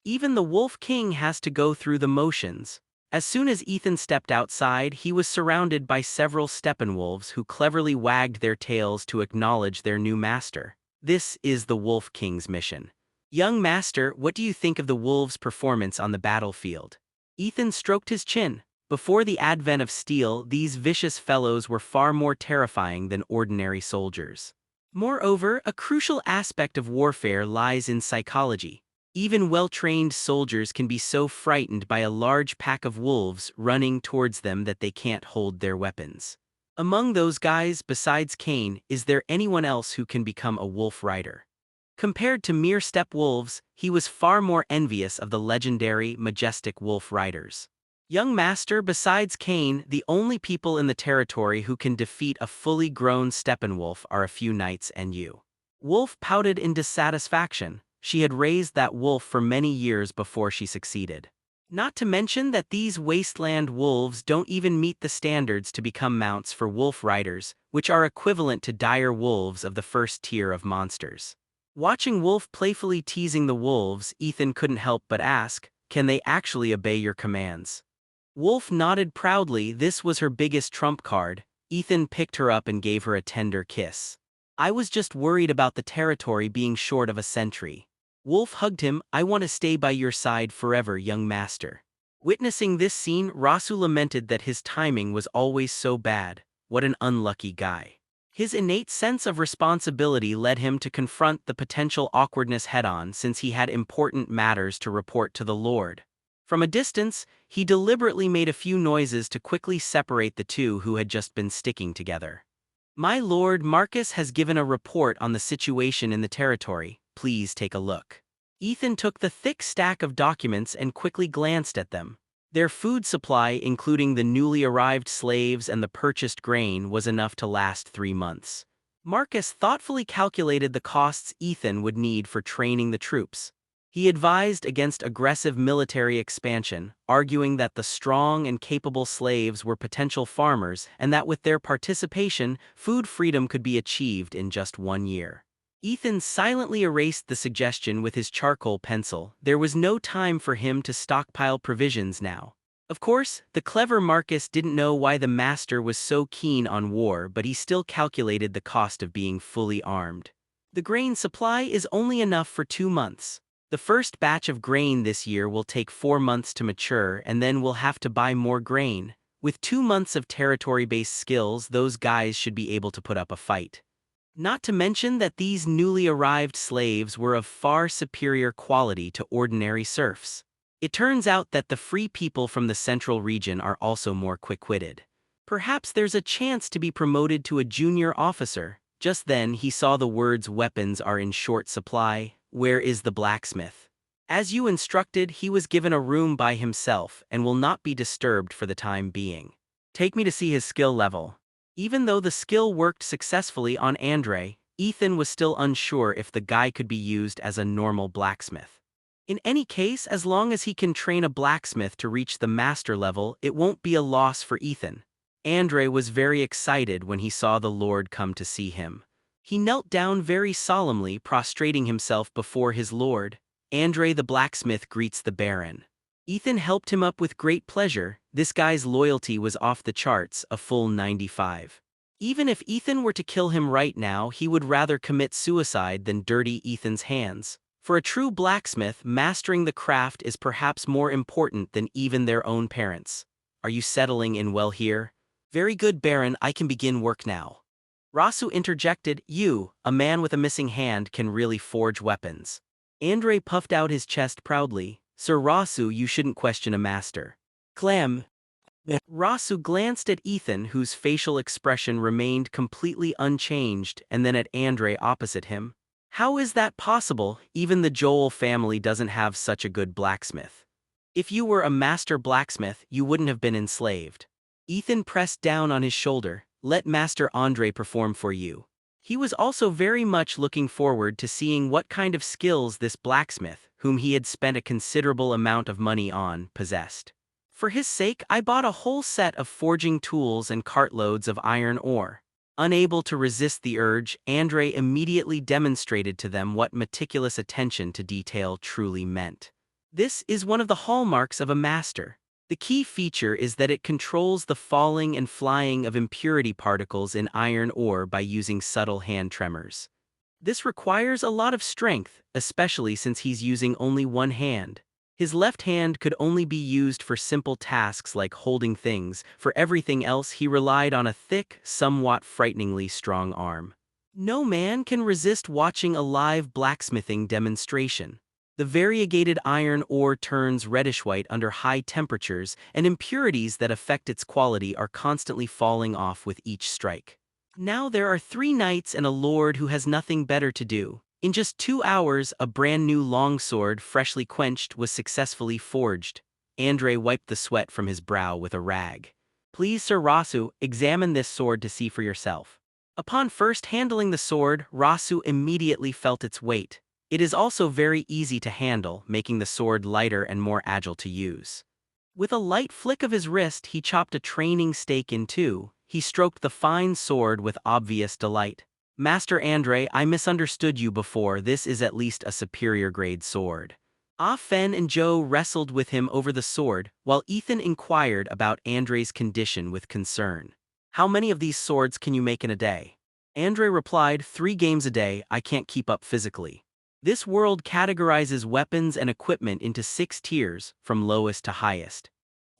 [SPEAKER 2] Even the Wolf King has to go through the motions. As soon as Ethan stepped outside, he was surrounded by several Steppenwolves who cleverly wagged their tails to acknowledge their new master. This is the Wolf King's mission. Young master, what do you think of the wolves' performance on the battlefield? Ethan stroked his chin. Before the advent of steel, these vicious fellows were far more terrifying than ordinary soldiers. Moreover, a crucial aspect of warfare lies in psychology. Even well-trained soldiers can be so frightened by a large pack of wolves running towards them that they can't hold their weapons. Among those guys, besides Cain, is there anyone else who can become a wolf rider? Compared to mere steppe wolves, he was far more envious of the legendary, majestic wolf riders. Young master, besides Cain, the only people in the territory who can defeat a fully grown Steppenwolf are a few knights and you. Wolf pouted in dissatisfaction. She had raised that wolf for many years before she succeeded. Not to mention that these wasteland wolves don't even meet the standards to become mounts for wolf riders, which are equivalent to dire wolves of the first tier of monsters. Watching Wolf playfully teasing the wolves, Ethan couldn't help but ask, "Can they actually obey your commands?" Wolf nodded proudly. This was her biggest trump card. Ethan picked her up and gave her a tender kiss. "I was just worried about the territory being short of a sentry." Wolf hugged him. "I want to stay by your side forever, young master." Witnessing this scene, Rasu lamented that his timing was always so bad. What an unlucky guy. His innate sense of responsibility led him to confront the potential awkwardness head-on since he had important matters to report to the Lord. From a distance, he deliberately made a few noises to quickly separate the two who had just been sticking together. "My lord, Marcus has given a report on the situation in the territory. Please take a look." Ethan took the thick stack of documents and quickly glanced at them. Their food supply, including the newly arrived slaves and the purchased grain, was enough to last 3 months. Marcus thoughtfully calculated the costs Ethan would need for training the troops. He advised against aggressive military expansion, arguing that the strong and capable slaves were potential farmers and that with their participation, food freedom could be achieved in just 1 year. Ethan silently erased the suggestion with his charcoal pencil. There was no time for him to stockpile provisions now. Of course, the clever Marcus didn't know why the master was so keen on war, but he still calculated the cost of being fully armed. The grain supply is only enough for 2 months. The first batch of grain this year will take 4 months to mature, and then we'll have to buy more grain. With 2 months of territory-based skills, those guys should be able to put up a fight. Not to mention that these newly arrived slaves were of far superior quality to ordinary serfs. It turns out that the free people from the central region are also more quick-witted. Perhaps there's a chance to be promoted to a junior officer. Just then he saw the words "weapons are in short supply. Where is the blacksmith?" As you instructed, he was given a room by himself and will not be disturbed for the time being. Take me to see his skill level. Even though the skill worked successfully on Andre, Ethan was still unsure if the guy could be used as a normal blacksmith. In any case, as long as he can train a blacksmith to reach the master level, it won't be a loss for Ethan. Andre was very excited when he saw the Lord come to see him. He knelt down very solemnly, prostrating himself before his lord. Andre the blacksmith greets the Baron. Ethan helped him up with great pleasure. This guy's loyalty was off the charts, a full 95. Even if Ethan were to kill him right now, he would rather commit suicide than dirty Ethan's hands. For a true blacksmith, mastering the craft is perhaps more important than even their own parents. "Are you settling in well here?" "Very good, Baron, I can begin work now." Rasu interjected, "You, a man with a missing hand, can really forge weapons." Andre puffed out his chest proudly. "Sir Rasu, you shouldn't question a master." "Clem." Rasu glanced at Ethan, whose facial expression remained completely unchanged, and then at Andre opposite him. "How is that possible? Even the Joel family doesn't have such a good blacksmith." "If you were a master blacksmith, you wouldn't have been enslaved." Ethan pressed down on his shoulder. "Let Master Andre perform for you." He was also very much looking forward to seeing what kind of skills this blacksmith, whom he had spent a considerable amount of money on, possessed. For his sake, I bought a whole set of forging tools and cartloads of iron ore. Unable to resist the urge, Andre immediately demonstrated to them what meticulous attention to detail truly meant. This is one of the hallmarks of a master. The key feature is that it controls the falling and flying of impurity particles in iron ore by using subtle hand tremors. This requires a lot of strength, especially since he's using only one hand. His left hand could only be used for simple tasks like holding things. For everything else, he relied on a thick, somewhat frighteningly strong arm. No man can resist watching a live blacksmithing demonstration. The variegated iron ore turns reddish-white under high temperatures, and impurities that affect its quality are constantly falling off with each strike. Now there are 3 knights and a lord who has nothing better to do. In just 2 hours, a brand new longsword, freshly quenched, was successfully forged. Andre wiped the sweat from his brow with a rag. "Please, Sir Rasu, examine this sword to see for yourself." Upon first handling the sword, Rasu immediately felt its weight. It is also very easy to handle, making the sword lighter and more agile to use. With a light flick of his wrist, he chopped a training stake in 2. He stroked the fine sword with obvious delight. "Master Andre, I misunderstood you before. This is at least a superior grade sword." Ah Fen and Joe wrestled with him over the sword, while Ethan inquired about Andre's condition with concern. "How many of these swords can you make in a day?" Andre replied, 3 games a day. I can't keep up physically." This world categorizes weapons and equipment into 6 tiers, from lowest to highest.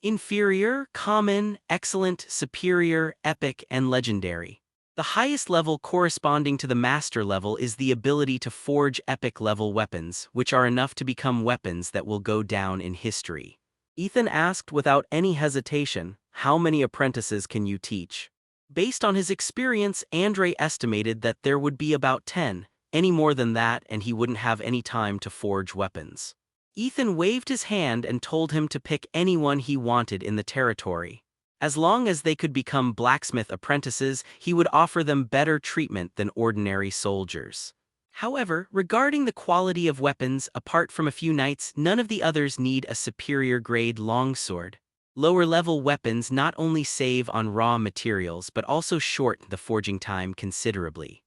[SPEAKER 2] Inferior, common, excellent, superior, epic, and legendary. The highest level corresponding to the master level is the ability to forge epic-level weapons, which are enough to become weapons that will go down in history. Ethan asked without any hesitation, "How many apprentices can you teach?" Based on his experience, Andre estimated that there would be about 10. Any more than that and he wouldn't have any time to forge weapons. Ethan waved his hand and told him to pick anyone he wanted in the territory. As long as they could become blacksmith apprentices, he would offer them better treatment than ordinary soldiers. However, regarding the quality of weapons, apart from a few knights, none of the others need a superior grade longsword. Lower-level weapons not only save on raw materials but also shorten the forging time considerably.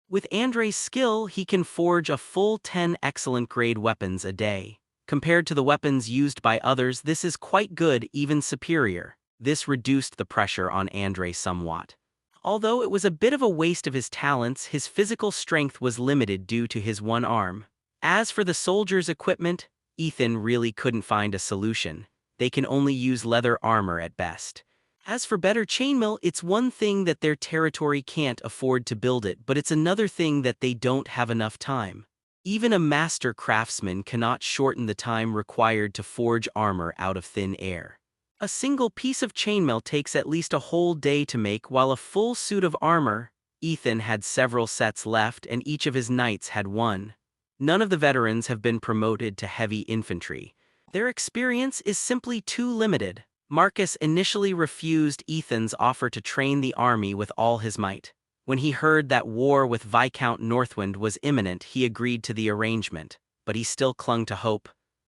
[SPEAKER 2] With Andre's skill, he can forge a full 10 excellent-grade weapons a day. Compared to the weapons used by others, this is quite good, even superior. This reduced the pressure on Andre somewhat. Although it was a bit of a waste of his talents, his physical strength was limited due to his one arm. As for the soldiers' equipment, Ethan really couldn't find a solution. They can only use leather armor at best. As for better chainmail, it's one thing that their territory can't afford to build it, but it's another thing that they don't have enough time. Even a master craftsman cannot shorten the time required to forge armor out of thin air. A single piece of chainmail takes at least a whole day to make, while a full suit of armor. Ethan had several sets left and each of his knights had one. None of the veterans have been promoted to heavy infantry. Their experience is simply too limited. Marcus initially refused Ethan's offer to train the army with all his might. When he heard that war with Viscount Northwind was imminent, he agreed to the arrangement, but he still clung to hope.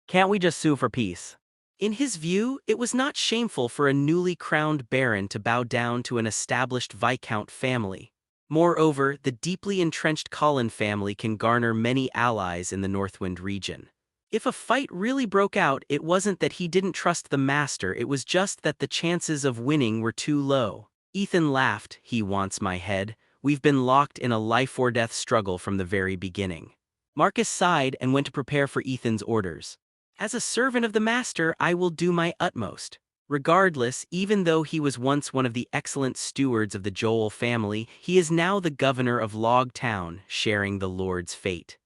[SPEAKER 2] "Can't we just sue for peace?" In his view, it was not shameful for a newly crowned baron to bow down to an established Viscount family. Moreover, the deeply entrenched Cullen family can garner many allies in the Northwind region. If a fight really broke out, it wasn't that he didn't trust the master, it was just that the chances of winning were too low. Ethan laughed. "He wants my head. We've been locked in a life-or-death struggle from the very beginning." Marcus sighed and went to prepare for Ethan's orders. "As a servant of the master, I will do my utmost." Regardless, even though he was once one of the excellent stewards of the Joel family, he is now the governor of Log Town, sharing the Lord's fate.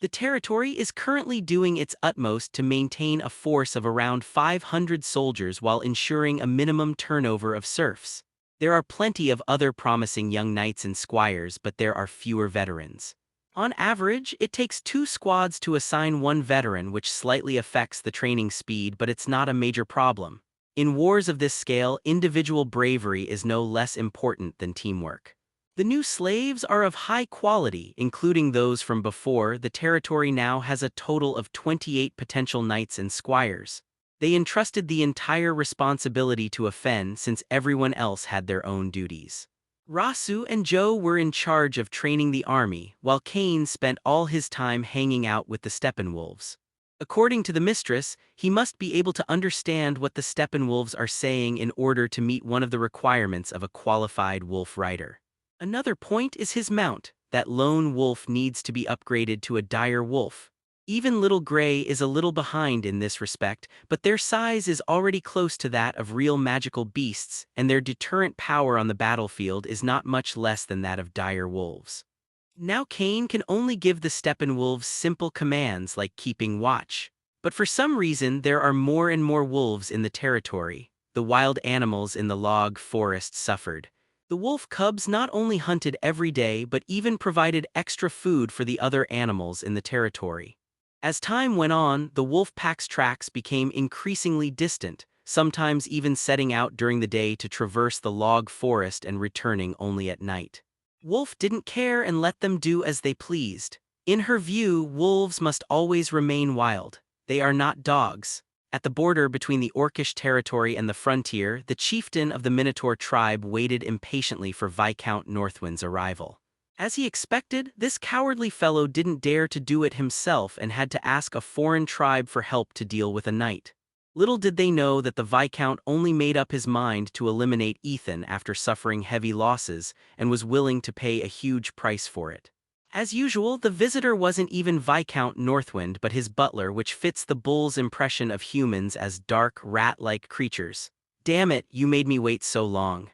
[SPEAKER 2] The territory is currently doing its utmost to maintain a force of around 500 soldiers while ensuring a minimum turnover of serfs. There are plenty of other promising young knights and squires, but there are fewer veterans. On average, it takes 2 squads to assign 1 veteran, which slightly affects the training speed, but it's not a major problem. In wars of this scale, individual bravery is no less important than teamwork. The new slaves are of high quality, including those from before. The territory now has a total of 28 potential knights and squires. They entrusted the entire responsibility to Afen since everyone else had their own duties. Rasu and Joe were in charge of training the army, while Cain spent all his time hanging out with the Steppenwolves. According to the mistress, he must be able to understand what the Steppenwolves are saying in order to meet one of the requirements of a qualified wolf rider. Another point is his mount. That lone wolf needs to be upgraded to a dire wolf. Even Little Gray is a little behind in this respect, but their size is already close to that of real magical beasts, and their deterrent power on the battlefield is not much less than that of dire wolves. Now Cain can only give the Steppenwolves simple commands like keeping watch. But for some reason there are more and more wolves in the territory. The wild animals in the log forest suffered. The wolf cubs not only hunted every day but even provided extra food for the other animals in the territory. As time went on, the wolf pack's tracks became increasingly distant, sometimes even setting out during the day to traverse the log forest and returning only at night. Wolf didn't care and let them do as they pleased. In her view, wolves must always remain wild. They are not dogs. At the border between the Orcish territory and the frontier, the chieftain of the Minotaur tribe waited impatiently for Viscount Northwind's arrival. As he expected, this cowardly fellow didn't dare to do it himself and had to ask a foreign tribe for help to deal with a knight. Little did they know that the Viscount only made up his mind to eliminate Ethan after suffering heavy losses and was willing to pay a huge price for it. As usual, the visitor wasn't even Viscount Northwind but his butler, which fits the bull's impression of humans as dark, rat-like creatures. Damn it, you made me wait so long.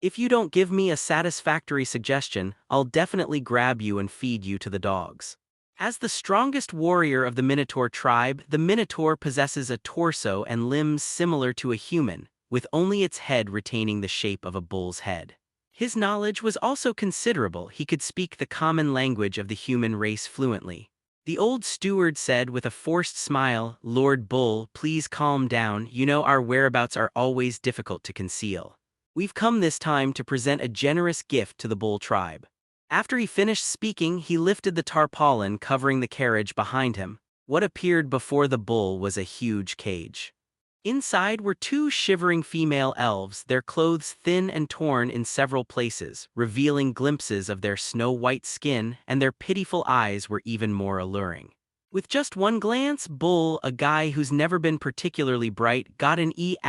[SPEAKER 2] If you don't give me a satisfactory suggestion, I'll definitely grab you and feed you to the dogs. As the strongest warrior of the Minotaur tribe, the Minotaur possesses a torso and limbs similar to a human, with only its head retaining the shape of a bull's head. His knowledge was also considerable. He could speak the common language of the human race fluently. The old steward said with a forced smile, "Lord Bull, please calm down. You know our whereabouts are always difficult to conceal. We've come this time to present a generous gift to the Bull tribe." After he finished speaking, he lifted the tarpaulin covering the carriage behind him. What appeared before the bull was a huge cage. Inside were two shivering female elves, their clothes thin and torn in several places, revealing glimpses of their snow-white skin, and their pitiful eyes were even more alluring. With just one glance, Bull, a guy who's never been particularly bright, got an E******N.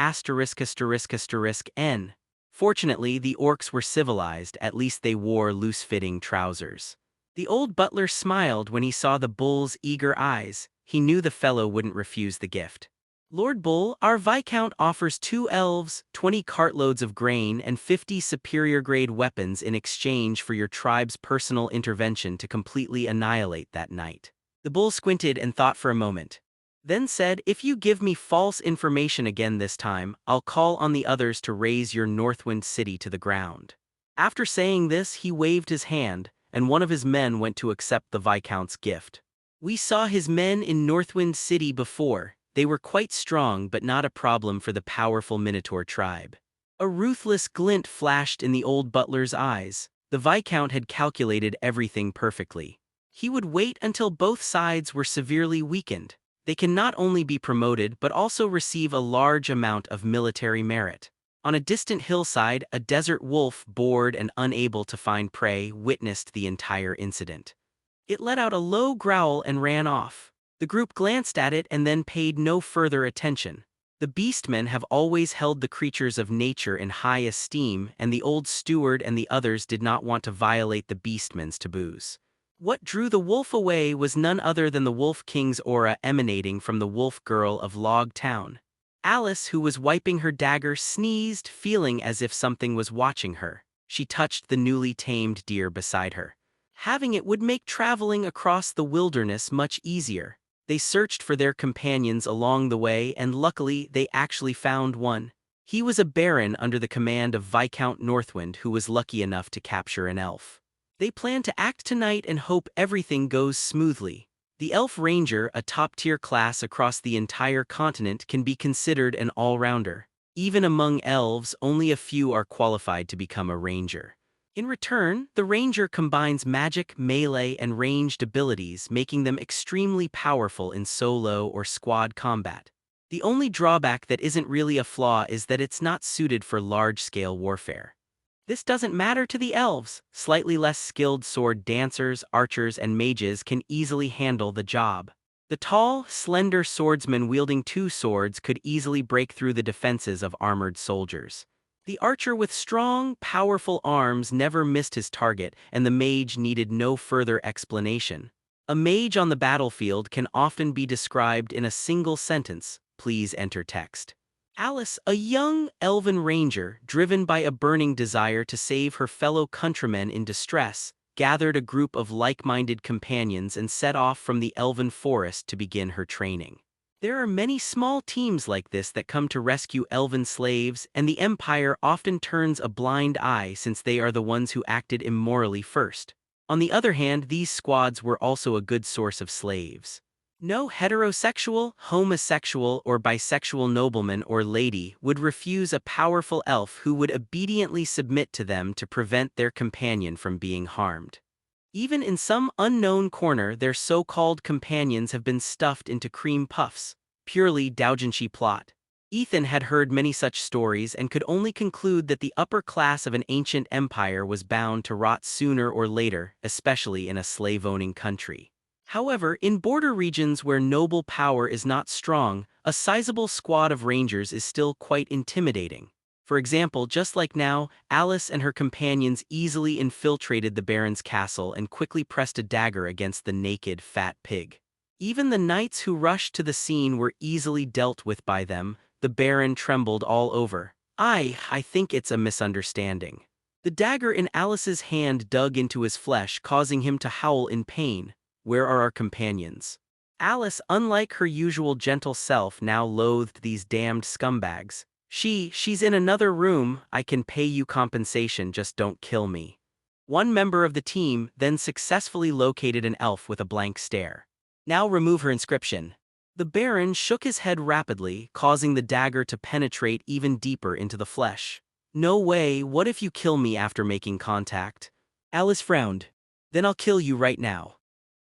[SPEAKER 2] Fortunately, the orcs were civilized. At least they wore loose-fitting trousers. The old butler smiled when he saw the bull's eager eyes. He knew the fellow wouldn't refuse the gift. "Lord Bull, our Viscount offers 2 elves, 20 cartloads of grain, and 50 superior-grade weapons in exchange for your tribe's personal intervention to completely annihilate that knight." The bull squinted and thought for a moment. Then said, "If you give me false information again this time, I'll call on the others to raze your Northwind city to the ground." After saying this, he waved his hand, and one of his men went to accept the Viscount's gift. "We saw his men in Northwind city before. They were quite strong but not a problem for the powerful Minotaur tribe." A ruthless glint flashed in the old butler's eyes. The Viscount had calculated everything perfectly. He would wait until both sides were severely weakened. They can not only be promoted but also receive a large amount of military merit. On a distant hillside, a desert wolf, bored and unable to find prey, witnessed the entire incident. It let out a low growl and ran off. The group glanced at it and then paid no further attention. The beastmen have always held the creatures of nature in high esteem, and the old steward and the others did not want to violate the beastmen's taboos. What drew the wolf away was none other than the Wolf King's aura emanating from the wolf girl of Log Town. Alice, who was wiping her dagger, sneezed, feeling as if something was watching her. She touched the newly tamed deer beside her. Having it would make traveling across the wilderness much easier. They searched for their companions along the way, and luckily they actually found one. He was a baron under the command of Viscount Northwind, who was lucky enough to capture an elf. They plan to act tonight and hope everything goes smoothly. The Elf Ranger, a top-tier class across the entire continent, can be considered an all-rounder. Even among elves, only a few are qualified to become a ranger. In return, the ranger combines magic, melee, and ranged abilities, making them extremely powerful in solo or squad combat. The only drawback that isn't really a flaw is that it's not suited for large-scale warfare. This doesn't matter to the elves. Slightly less skilled sword dancers, archers, and mages can easily handle the job. The tall, slender swordsman wielding two swords could easily break through the defenses of armored soldiers. The archer with strong, powerful arms never missed his target, and the mage needed no further explanation. A mage on the battlefield can often be described in a single sentence: please enter text. Alice, a young elven ranger, driven by a burning desire to save her fellow countrymen in distress, gathered a group of like-minded companions and set off from the elven forest to begin her training. There are many small teams like this that come to rescue elven slaves, and the Empire often turns a blind eye since they are the ones who acted immorally first. On the other hand, these squads were also a good source of slaves. No heterosexual, homosexual, or bisexual nobleman or lady would refuse a powerful elf who would obediently submit to them to prevent their companion from being harmed. Even in some unknown corner, their so-called companions have been stuffed into cream puffs. Purely doujinshi plot. Ethan had heard many such stories and could only conclude that the upper class of an ancient empire was bound to rot sooner or later, especially in a slave-owning country. However, in border regions where noble power is not strong, a sizable squad of rangers is still quite intimidating. For example, just like now, Alice and her companions easily infiltrated the Baron's castle and quickly pressed a dagger against the naked, fat pig. Even the knights who rushed to the scene were easily dealt with by them. The Baron trembled all over. I think it's a misunderstanding. The dagger in Alice's hand dug into his flesh, causing him to howl in pain. Where are our companions? Alice, unlike her usual gentle self, now loathed these damned scumbags. She's in another room. I can pay you compensation, just don't kill me. One member of the team then successfully located an elf with a blank stare. Now remove her inscription. The Baron shook his head rapidly, causing the dagger to penetrate even deeper into the flesh. No way, what if you kill me after making contact? Alice frowned. Then I'll kill you right now.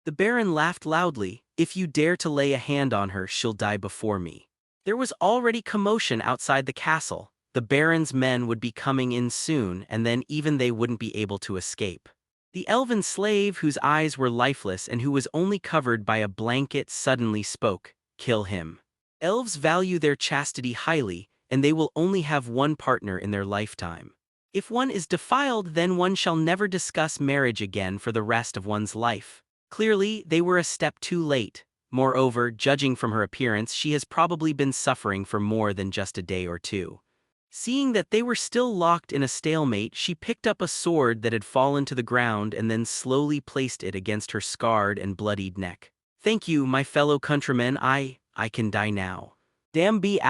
[SPEAKER 2] The Baron laughed loudly. If you dare to lay a hand on her, she'll die before me. There was already commotion outside the castle. The Baron's men would be coming in soon, and then even they wouldn't be able to escape. The elven slave, whose eyes were lifeless and who was only covered by a blanket, suddenly spoke. Kill him. Elves value their chastity highly, and they will only have one partner in their lifetime. If one is defiled, then one shall never discuss marriage again for the rest of one's life. Clearly, they were a step too late. Moreover, judging from her appearance, she has probably been suffering for more than just a day or two. Seeing that they were still locked in a stalemate, she picked up a sword that had fallen to the ground and then slowly placed it against her scarred and bloodied neck. Thank you, my fellow countrymen, I can die now. Damn B*********.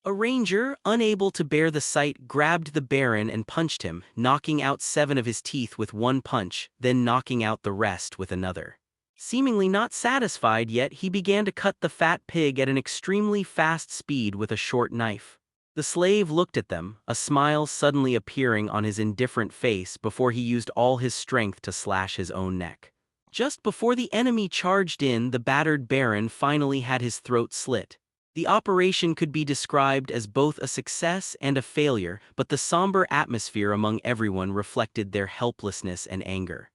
[SPEAKER 2] A ranger, unable to bear the sight, grabbed the Baron and punched him, knocking out 7 of his teeth with one punch, then knocking out the rest with another. Seemingly not satisfied yet, he began to cut the fat pig at an extremely fast speed with a short knife. The slave looked at them, a smile suddenly appearing on his indifferent face before he used all his strength to slash his own neck. Just before the enemy charged in, the battered Baron finally had his throat slit. The operation could be described as both a success and a failure, but the somber atmosphere among everyone reflected their helplessness and anger.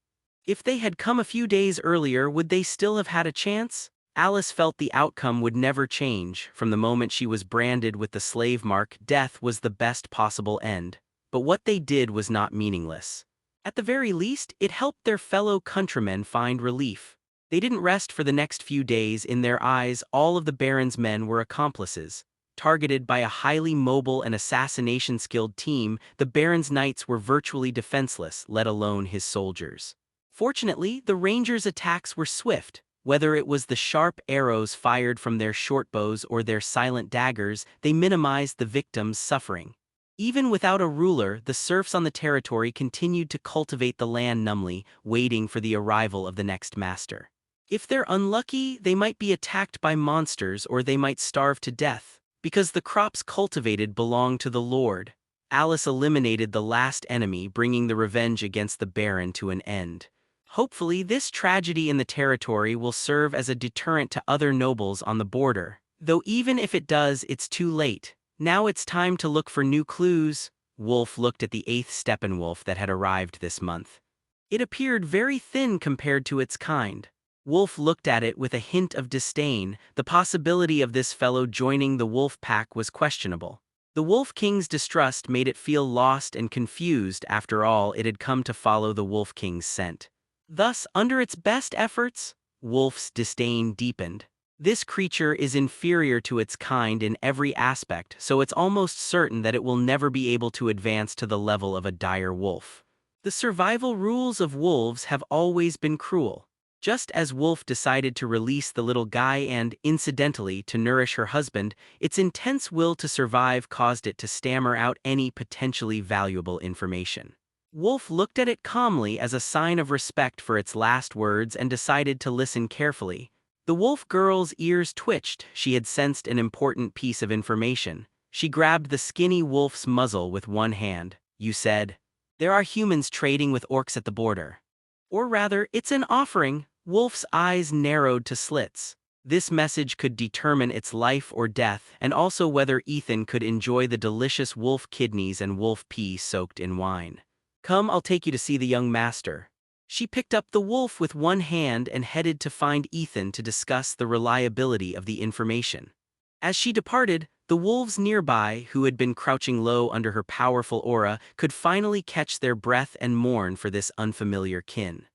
[SPEAKER 2] If they had come a few days earlier, would they still have had a chance? Alice felt the outcome would never change. From the moment she was branded with the slave mark, death was the best possible end. But what they did was not meaningless. At the very least, it helped their fellow countrymen find relief. They didn't rest for the next few days. In their eyes, all of the Baron's men were accomplices. Targeted by a highly mobile and assassination-skilled team, the Baron's knights were virtually defenseless, let alone his soldiers. Fortunately, the Rangers' attacks were swift. Whether it was the sharp arrows fired from their shortbows or their silent daggers, they minimized the victims' suffering. Even without a ruler, the serfs on the territory continued to cultivate the land numbly, waiting for the arrival of the next master. If they're unlucky, they might be attacked by monsters or they might starve to death, because the crops cultivated belong to the Lord. Alice eliminated the last enemy, bringing the revenge against the Baron to an end. Hopefully, this tragedy in the territory will serve as a deterrent to other nobles on the border. Though even if it does, it's too late. Now it's time to look for new clues. Wolf looked at the 8th Steppenwolf that had arrived this month. It appeared very thin compared to its kind. Wolf looked at it with a hint of disdain. The possibility of this fellow joining the wolf pack was questionable. The Wolf King's distrust made it feel lost and confused. After all, it had come to follow the Wolf King's scent. Thus, under its best efforts, Wolf's disdain deepened. This creature is inferior to its kind in every aspect, so it's almost certain that it will never be able to advance to the level of a dire wolf. The survival rules of wolves have always been cruel. Just as Wolf decided to release the little guy and, incidentally, to nourish her husband, its intense will to survive caused it to stammer out any potentially valuable information. Wolf looked at it calmly as a sign of respect for its last words and decided to listen carefully. The wolf girl's ears twitched. She had sensed an important piece of information. She grabbed the skinny wolf's muzzle with one hand. "You said, there are humans trading with orcs at the border. Or rather, it's an offering." Wolf's eyes narrowed to slits. This message could determine its life or death, and also whether Ethan could enjoy the delicious wolf kidneys and wolf pee soaked in wine. "Come, I'll take you to see the young master." She picked up the wolf with one hand and headed to find Ethan to discuss the reliability of the information. As she departed, the wolves nearby, who had been crouching low under her powerful aura, could finally catch their breath and mourn for this unfamiliar kin.